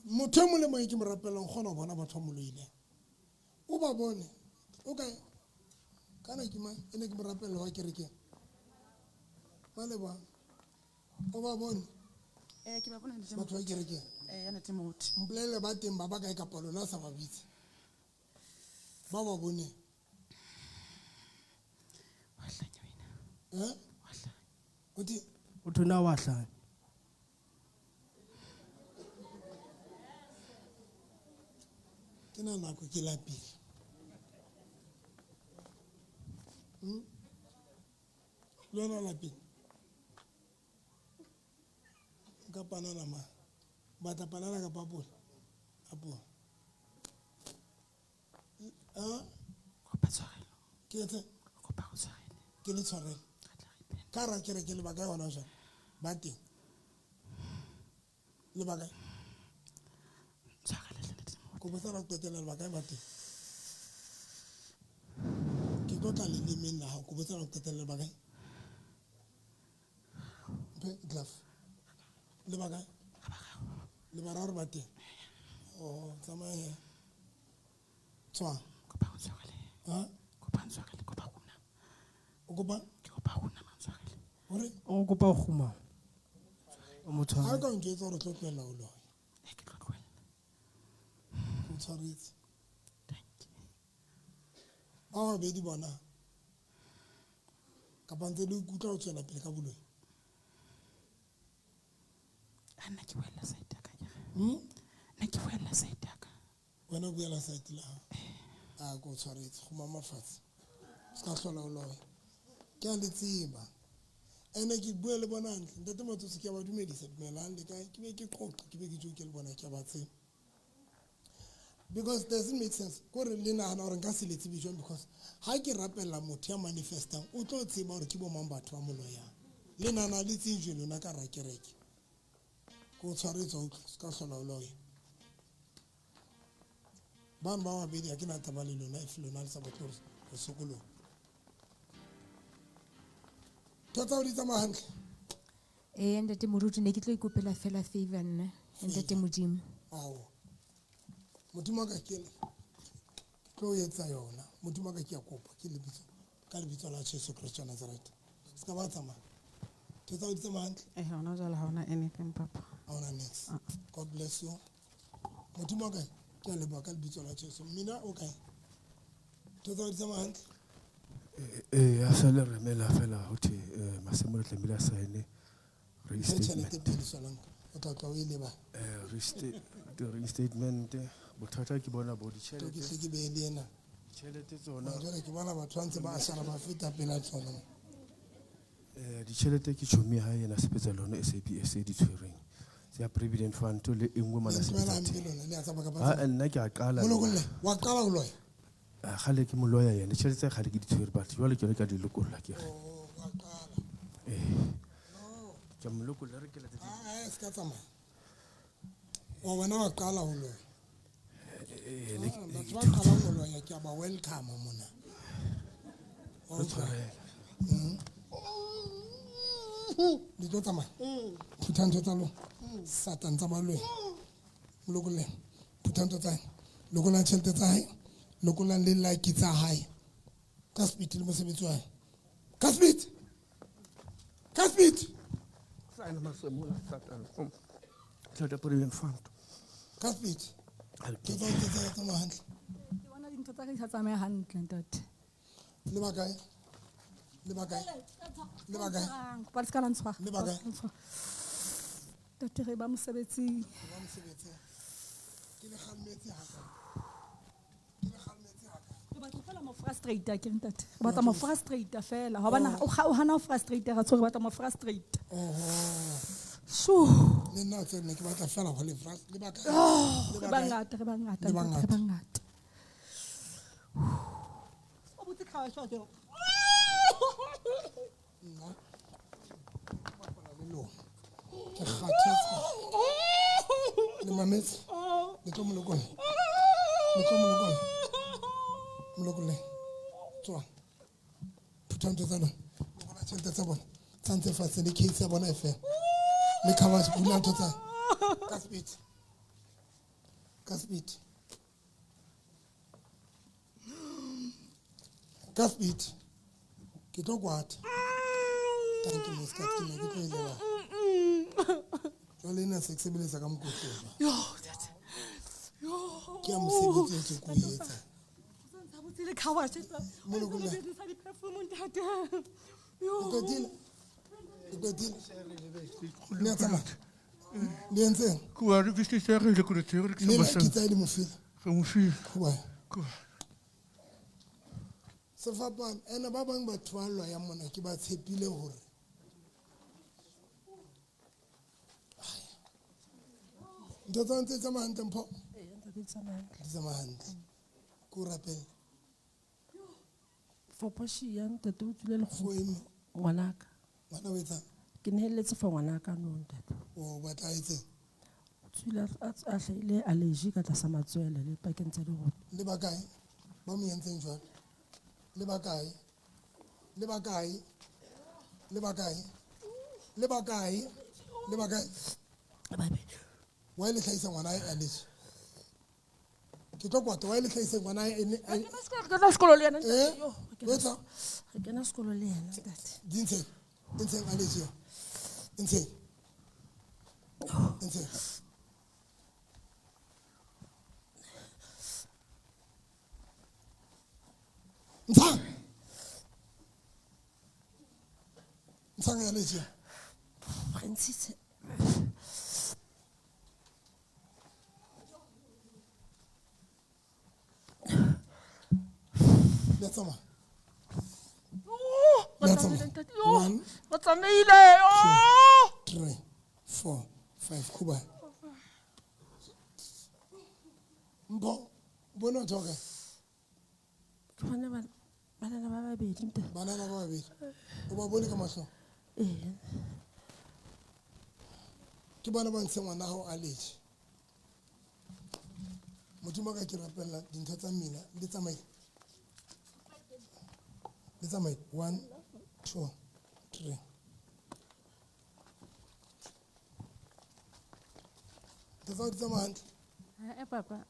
motho mo le mo ke mo rapelang gona bona batho mo loile o ba bone o ka kana ke mang ene ke mo rapela wa kereke male ba o ba bone ke ba bona le batho ba kereke yana Timothy mplele ba teng ba ba ka e ka lona sa ba bitse ba ba bone ke ba bona le Timothy ba ba bone ke ba bona le Timothy. ba ba bone Uthi Uthi na wahlanya. ke na nako ke lapile. Lona lapile. Ka panana ma. Bata panana ka papula. Apo. Ke etse? Ke le tshwarele. Ka ra ke re ke le baka yona jwa. Ba teng. Le baka. Ko botsa ra totela le baka ba teng. Ke tla le lemeng la ha ko botsa ra totela le baka. Glove. Le baka. Le bararo ba teng. Oh, tsamaya. Tswa. O kopa go khuma. O mo Ha tshwara. ka ntse tsa re tlotlela o lo. Go tshwaretse. Ba be di bona. Ka pantse le kutla o tswela pele ka boloi. Anna ke wela side ka jare. Nna ke wela side ka. Wena go yela side la. A go tshwaretse go mama fatshe. Ska hlola o lo. Ke a le tseba. Ene ke bua le bona ntle. Ntate motho se ke ba dumedisa dumelang le kae ke be ke qoqa ke be ke jo ke le bona ke ba tseba. Because it doesn't make sense. Ko re le nahana hore nka se le tsebe jwang because ha ke rapella motho ya manifesting o tlo tseba hore ke bo mang batho ba mollo yang. Le nahana le tsije lona ka ra kereke. Go tshwaretse o ska hlola o lo. Ban ba mabedi a ke na taba le lona if lona le sa batlo go sokolong. Tota o di tsamaya hantle. Ntate Moruti ne ke tlo ikopela fela favor nna ntate Modimo. Ao. Modimo ka ke tlo etsa yona. Modimo ka ke a kopa ke lebitso ka lebitso la Jesu Kristo wa Nazareth. Ska ba tsamaya. Tota o di tsamaya hantle. Hona jwale ha hona anything papa. Hona next. God bless you. Modimo ka ke a leboha ka lebitso la Jesu. Mina o kae? Tota o di tsamaya hantle. A sala remela fela hothi masemo le tlamela saene restatement bothata ke bona bo ditšhelete ke be le ena ditšhelete tsona jwale ke bona batho ntse ba asara ba feta pela tsona ditšhelete ke tšhomi ha yena sepetsa lona SAPS di tshwereng ya provident fund le engwe mana sepetsa nna ke a qala wa qala ho loya gale ke moloya yena tšhelete gale ke ditshwere batho jwale ke re ka di lokolla ke ke mo lokolla re ke la a ska tsamaya wa bona wa qala ho loya batho ba qala ho loya ke ba welcome mona o tshwarela di tlo tsamaya phuthantsho tsa lo satan tsa balwe lokolle phuthantsho tsa lokolla tšhelete tsa hae lokola le like tsa hae ka speed le mosebetsi wa hae ka speed sana masemo la satan tla provident fund ka speed ke tsa mahantle Ke bona dintho tsa ka di sa tsamaya hantle ntate. le bakae Kopa le ska la ntshwara. Le bakae? Ntate re ba mosebetsing. ke le kgammetse haka Re batla fela mo frustrate ke ntate. Re batla mo frustrate fela. Ha bana o hana o frustrate ra tsho re batla mo frustrate. Sho. le nna tse nne ke batla fela go le frust le bakae Re bangata. O botse khawa shwa jo. ke kgathetse le mametse le tlo molokole tswa phuthantsho tsa lona lokola tšhelete tsa bona tshantse fatshe le case ya bona e fela le cover bula ntho tsa ka speed ke tlo kwata thank you Miss Kat ke ne ke tlo ile ba jwale ena se sebeletsa ka mokotleng ke a mosebetsi e ke go etsa Le khawa tshetsa. Molokole. Sa di perfume ntate. O kwetile? O kwetile? Le a tsamaya? Le entseng? Kua re ke stegile ko re tsere ke Le sa la kitsa e le mofile. Re mofile. Kua. Sefapano, ene ba bang batho ba lwa ya mona ke ba tshepile hore ntho tsa ntse tsamaya hantle mpho? Di tsamaya hantle. Ke o rapele. Foposhi ya ntate o tswile le go ngwanaka. Ngwana o etsang? Ke neheletse for ngwanaka no ntate. O batla etseng? O tswile a hlahile allergy ka tlasa matswele le pakeng tsa diroto. Le ba kae? Ba mo entseng jwalo? Le ba kae? Le ba kae? Le ba kae? Le ba kae? Le ba kae? Wa ile tlhaisa ngwana a allergy. Ke tlo kwata wa ile tlhaisa ngwana a Ke sekolo le yena. Wetsa? Ke na sekolo le yena ntate. Dintse. Dintse allergy. Dintse. Dintse. Ntang. Ntang allergy. Prinsesse. Let's go. Let's go. 1, What's a meal? 2, 3, 4, 5. Kuba. Mbo. Bono toke. Banana ba babedi ntate. Banana ba babedi. O ba bone ka mahlo. Ke bana ba ntse ngwana hao allergy. Modimo ka ke rapella dintho tsa mmina le tsamaye. Le tsamaye 1, 2, 3. Tsa tsamaya hantle. Papa.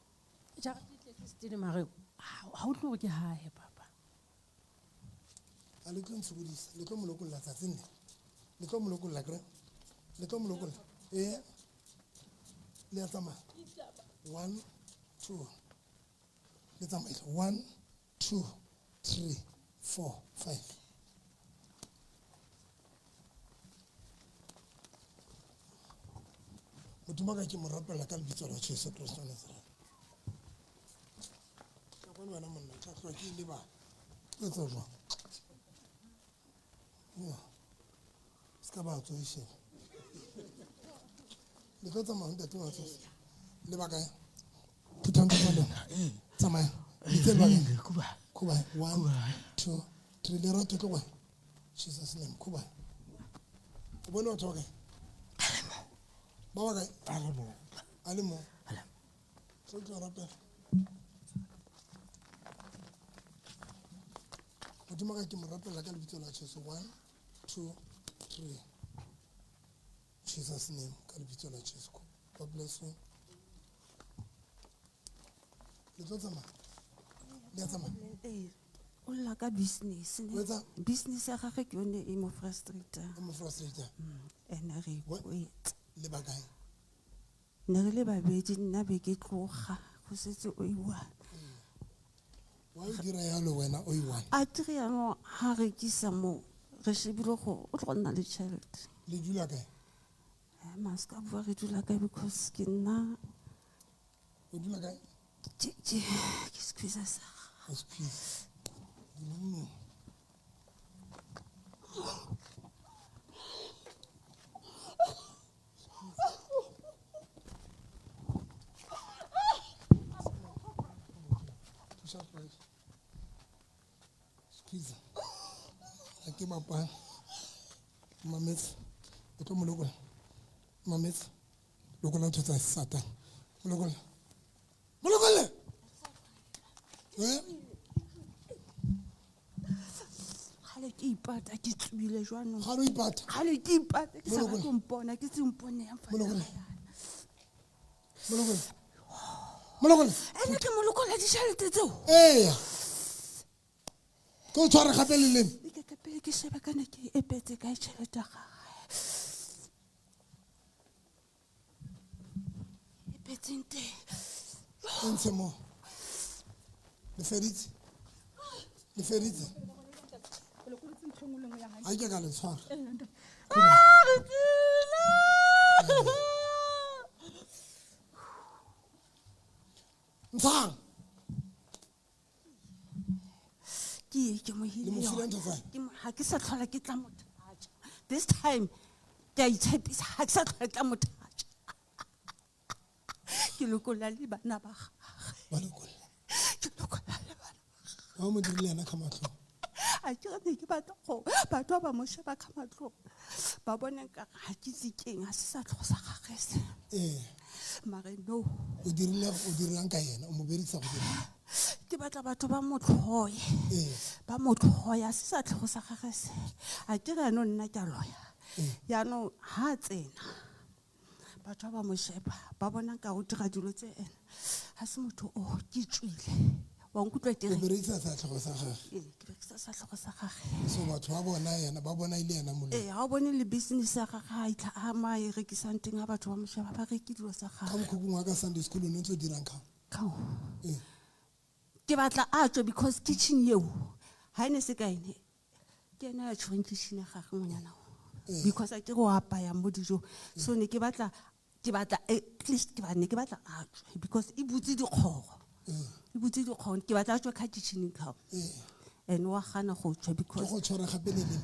Ja ke stile mare. Ha o tlo ke ha he papa. A le tlo ntshubudisa, le tlo molokolla tsatsing le. Le tlo molokolla kre. Le tlo molokolla. Le a tsamaya. 1, 2. Le tsamaye 1, 2, 3, 4, 5. Modimo ka ke mo rapela ka lebitso la Jesu Kristo wa Nazareth. Ka bona wena monna tla tloa ke le ba. Etsa jwang? Ska ba tswa ishe. Le tlo tsamaya ntate wa Jesu. Le ba kae? Phutang tsa lona. Tsamaya. Ditse ba kae? Kuba. 1, 2, 3. Le roto tlo kwa. Jesus name. Kuba. O bone batho ba kae? Ba ba kae? Ale mo. So tlo rapela. Modimo ka ke mo rapela ka lebitso la Jesu. 1, 2, 3. Jesus name. Ka lebitso la Jesu. God bless you. Le tlo tsamaya. Le a tsamaya. O lla ka business ne. Business ya gagwe ke yone e mo frustrator. E mo frustrator. Ene re wait. Le ba kae? Ne re le babedi nna be ke tloga go setse o iwa. Wa o dira yalo wena o iwana? A tiri yaanong ha rekisa mo re shebile go o tlo nna le tšhelete. Le dula kae? Maska bua re dula kae because ke nna. O dula kae? Ke squeeze sa. Squeeze. Squeeze. Ake mapa. Mamets. Eto molokola. Mamets. Lokola tsa Satan. Molokola. Molokola. Gale ke ipata ke tswile jwanong. Ga lo ipata. Gale ke ipata ke sa go mpona ke se mpone ya fa. Molokola. Molokola. Molokola. Ene ke molokola di tšhelete tseo. Eya. Ko tshwara gape le leng. Ke ka pele ke sheba kana ke epetse ka tšhelete ga gagwe. Epetseng teng. Ntse mo. Le feritse. Le feritse. nngwe le nngwe ya hae. a ke ka le tshwara ntshang ke mo hile Le mo file yona. ntho tsa hae? Ke mo- ha ke sa tlhola ke tla mo touch. This time ke a itshepisa ha ke sa tlhola ke tla mo touch. Ke lokolla le bana ba gagwe. ba lekola ga o mo dirile yana ka matlhong a ke re ne ke batla go batho ba ba mo sheba ka matlhong ba bone ka ga ke itse keng ha se sa tlhogo sa gagwe se. Mare no o dirilang ka yena o mo berekisa go dira ke batla batho ba mo tlhoye ba mo tlhoya se sa tlhogo sa gagwe se. A ke re no nna ke a loya yaanong ha a tsena batho ba mo sheba ba bona ka o dira dilo tse ene ha se motho o ke tswile wa nkutlwa ke o re berekisa sa tlhogo sa gage ke berekisa sa tlhogo sa gagwe. so batho ba bona yena ba bona ile yena molemo Ga o bone le business ya gagwe ha itlha a ma e rekisang teng ha batho ba mo sheba ba reke dilo tsa ka gagwe. mokhukhung wa ka sunday school o ne o ntse o dirang kgang Ke batla a tswe because kitchen eo ha ene se ka ene ke ena ya tshwereng kitchen ya gagwe ngwanyana o. Because a ke go apaya mo dijo so ne ke batla at least ke batla a tswe because e butse dikgogo ke batla a tswe ka kitchen ka and wa gana go tswa ke because go tshwara gape le leng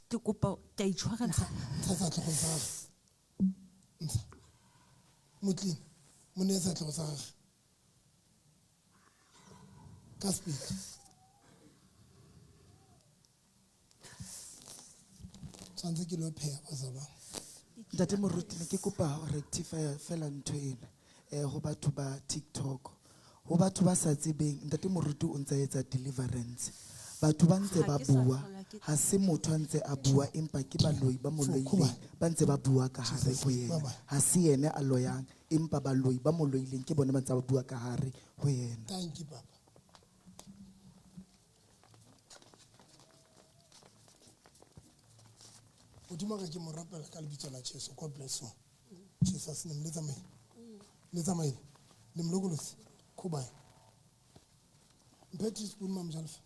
ke kopa ke a itshwarela ntsha sa tlhogo sa gage ntsha motlini mo ne sa tlhogo sa gage ka speed tshwanetse ke lo pheya bazalwane Ntate Moruti ne ke kopa ho rectify fela ntho ena ho batho ba TikTok ho batho ba sa tsebeng Ntate Moruti o ntse a etsa deliverance batho ba ntse ba bua ha se motho a ntse a bua empa ke baloi ba moloileng ba ntse ba bua ka hare ho yena ha se yena a loyang empa baloi ba moloileng ke bona ba ntse ba bua ka hare ho yena. thank you papa modimo ka ke mo rapela ka lebitso la Jesu God bless you Jesus name le tsamaile le mlokolotse khubaye mphe teaspoon mam jalfa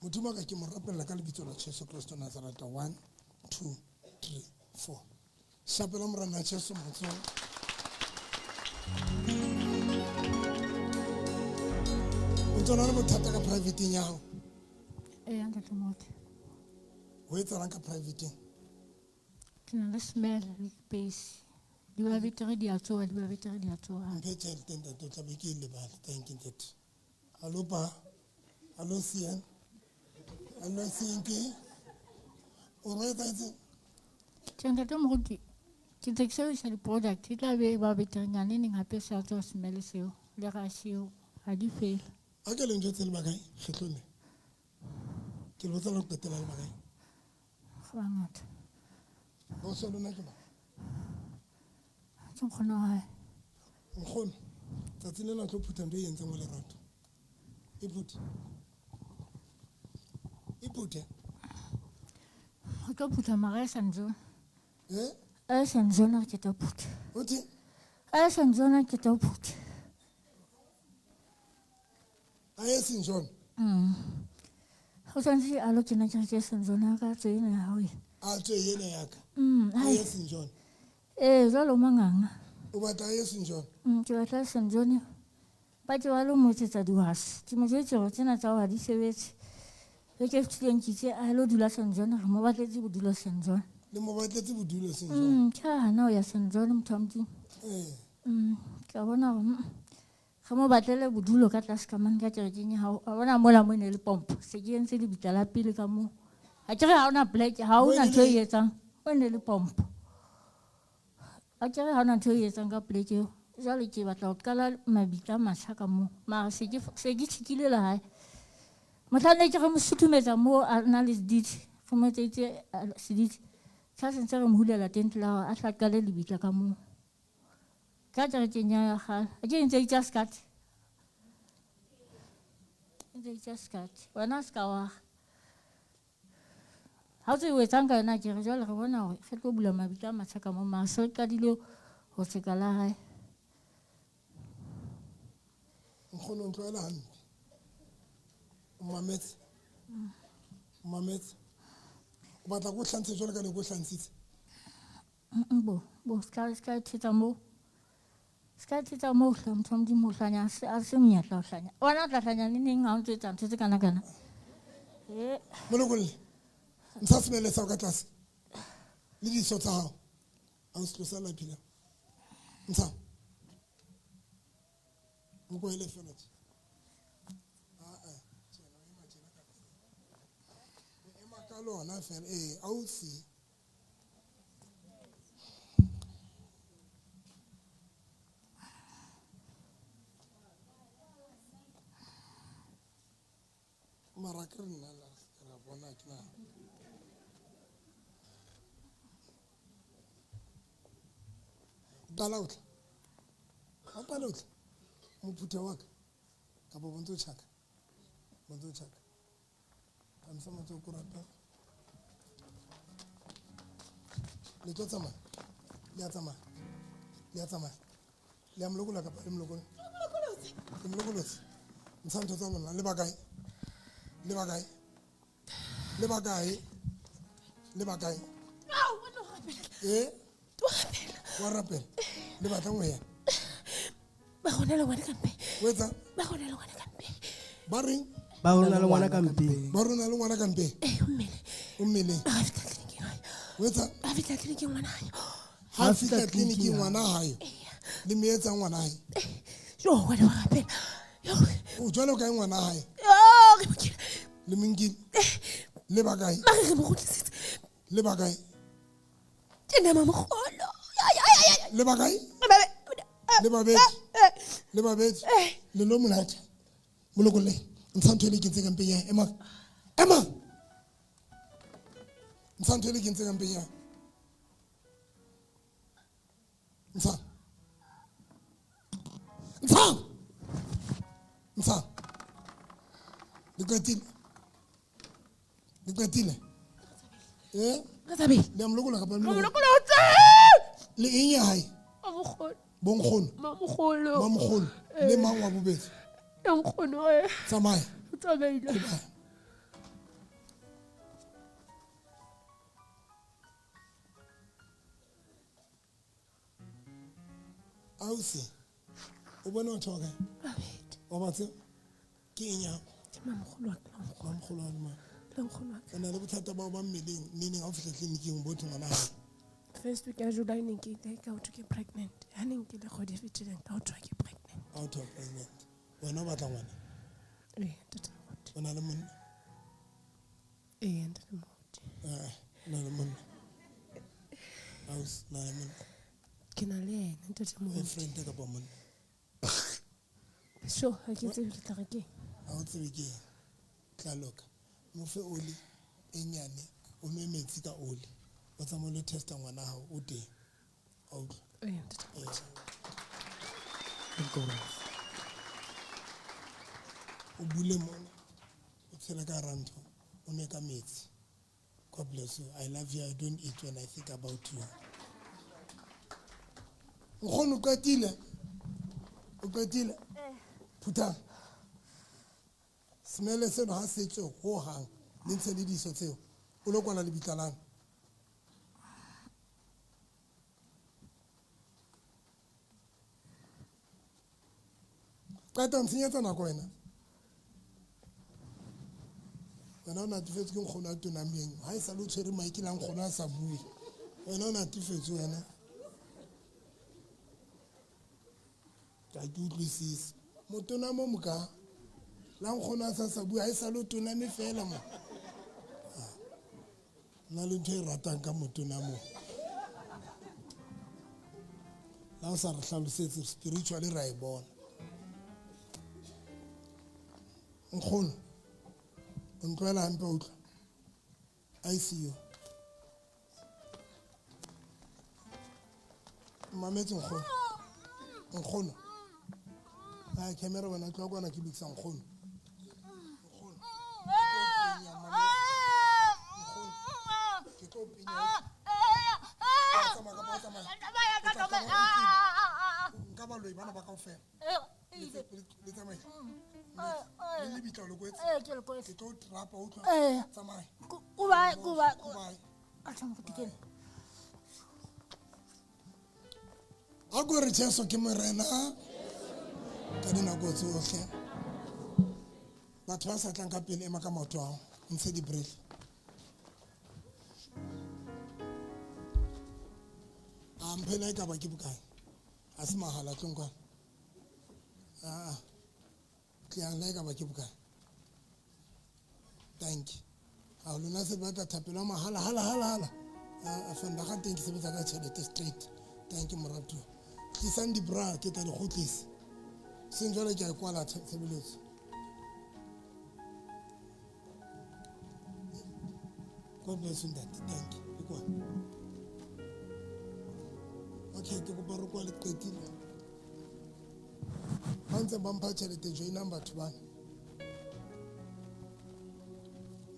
modimo ka ke mo rapela ka lebitso la Jesu Kristo Nazareta 1 2 3 4 shapela morana Jesu motso ntona le bothata ka privateng ya gago ntate Moruti o etsalang ka privateng ke na le smell le pesi di ba betere di a tsoga mphe tšhelete ntate o tlabe ke e lebale thank you ntate allo pa allo sian allo sinki o re etsetse ke ntate Moruti ke tse ke sebedisa di-product e tla be ba beterenyane neng gape sa tsoga smell seo le ga seo ga di fela a ke leng tse le bakae kgetlole ke le botsa le go qetela le bakae ga ngata o se lona ke ba ke nkgono wa hae nkgono tsatsi lena tlo phutha ntho e entseng mo lerato e phuthe o tlo phutha mara e sanzona eh a e sanzona ke tlo phutha uthi a e sanzona ke tlo phutha a e sinjona go tshwanetse a lo kena kereke e sanzona ka tse ena ya gago a tswe yena yaka a ai. e sinjona Jwalo manganga o batla a e sinjona ke batla e sanzone ba ke ba lo mo etsetsa diwase ke mo jwetse gore tsena tsa go ga di sebetse ge ke fetileng ke itse a lo dula sanzone re mo batletse bodulo sanzone le mo batletse bodulo sinjona ke a gana go ya sanzone motho wa modimo ke a bona gore ge mo batlele bodulo ka tlase ka mane ka kerekeng ya gago a bona mola mo e ne le pompo se ke entse lebitla la pele ka moo ga kere ga ona black ga ona ntho e etsang o ne le pompo a kere ga ona ntho e etsang ka pleke eo jalo ke batla go qala mabitla a matšha ka moo mara se ke tšhikile le gae motlhane ke ge mo suthumetsa mo a na le sediti ge mo etseitse sediti sa sentse re mo hulela tente la gore a tla qale lebitla ka moo ka kerekeng ya gale a ke ntse itsa skate wena a seka waga ga o tse o etsang ka yona kere jale re bona gore ge tlo bula mabitla a matšha ka mo mara se re qadile go tseka la gae nkgono ntloela hampe mmametse o batla ko tlhantshe jwale ka ne ko tlhantshitse bo ska thetsa mo hlamthom di mo hlanya a se monyetla o hlanya ona tla hlanya le neng ha o ntse tsa ntse kana molokolle ntsha semele sa ka tlase le diso tsa hao a o se tlosa laphila ntsha go ile fela lona fela ausi mara ke nna la bona ke na balautle mophuthe wa ka bo bonto chaka amsa motho ko rata le tlo tsamaya le a tsamaya le amlokola ka pa le mlokolotse ntsanto tsa lona le bakae wa rapela le batla ngwe ya ba gona le ngwana ka mpe wetsa ba gona le ngwana ka mpe ba reng ba rona le ngwana ka mpe o mmele wetsa a fitla tleliniking ngwana hayo ha fitla tleliniking ngwana hayo le meetsa ngwana hayo yo wena wa rapela yo o jwalo ka ngwana hayo yo ke le mingile le bakae re mo gotlisitse le bakae ke nna mamogolo le bakae le babedi le lo monate molokole ntsanto le kentse ka mpeng ya ema ntsanto le kentse ka mpeng ya ntsa le kwetile le amlokola ka le eng ya hae bonkgono mamogolo le mang wa bobedi tsamaya ausi o bone batho ba kae wa batse ke eng ya mamogolo wa lema o na le bothata bao ba mmeleng meaning ga o fitlha tleliniking botho ngwana gae first week ya July ne ke ka utho ke pregnant ha ne ke le kgodi fetile ka utho ke pregnant wena o batla ngwana o na le monna na le monna aus na le monna ke na le ena ntate mo friend ka ba monna so ha ke tsebe ke tla ke ha o tsebe ke tla loka mo fe oli enyane o nwe metsi ka oli o tsamaya le testa ngwana hao o teng o bule mona o tshela ka rantho o ne ka metsi. God bless you. I love you. I don't eat when I think about you. Nkgono o qetile phuthang smele seno ha se tseo ho hang le ntse le diso tseo o lo kwana le bitlalana qeta ntsenyetsa nako wena o natefetse ke nkgono a tonameng ha e sa le o tshwere maike la nkgono a sa bue wena o natefetse wena ka ke utlwisise motona mo moka la nkgono a sa bue ha e sa le o toname fela mo na le ntho e ratang ka motona mo la o sa re hlalosetse spiritually ra e bona nkgono o ntloela hampe o utlwa ICU mametse nkgono a camera wena tloa kwana ke lokisa nkgono nka baloi bana ba kaofela Le tsamaye. Le lebitla lo kwetse. ke le kwetse. Ke tlo trapa o tlo. Tsamaye. Kuba. A tshang go dikela. A go re Jesu ke morena ka dinako tsohle. Batho ba sa tlang ka pele ema ka maoto ao ntshe di break. Amphela e ka ba ke bokae a se mahala tlonkwana tleang e ka ba ke bokae thank you a lona se batla thapelo mahala a fanda ga teng ke sebetsa ka tšhelete straight thank you morato tlisang di-bra ke tla di kgotlisa seng jwale ke a kwala tshebeletso God bless you, Dad. Thank you. Ke kwa. Okay, ke kopa re kwa le qetile. Ba ntse ba mpha tšhelete joinang batho bana.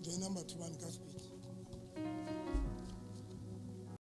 Joinang batho bana ka speak.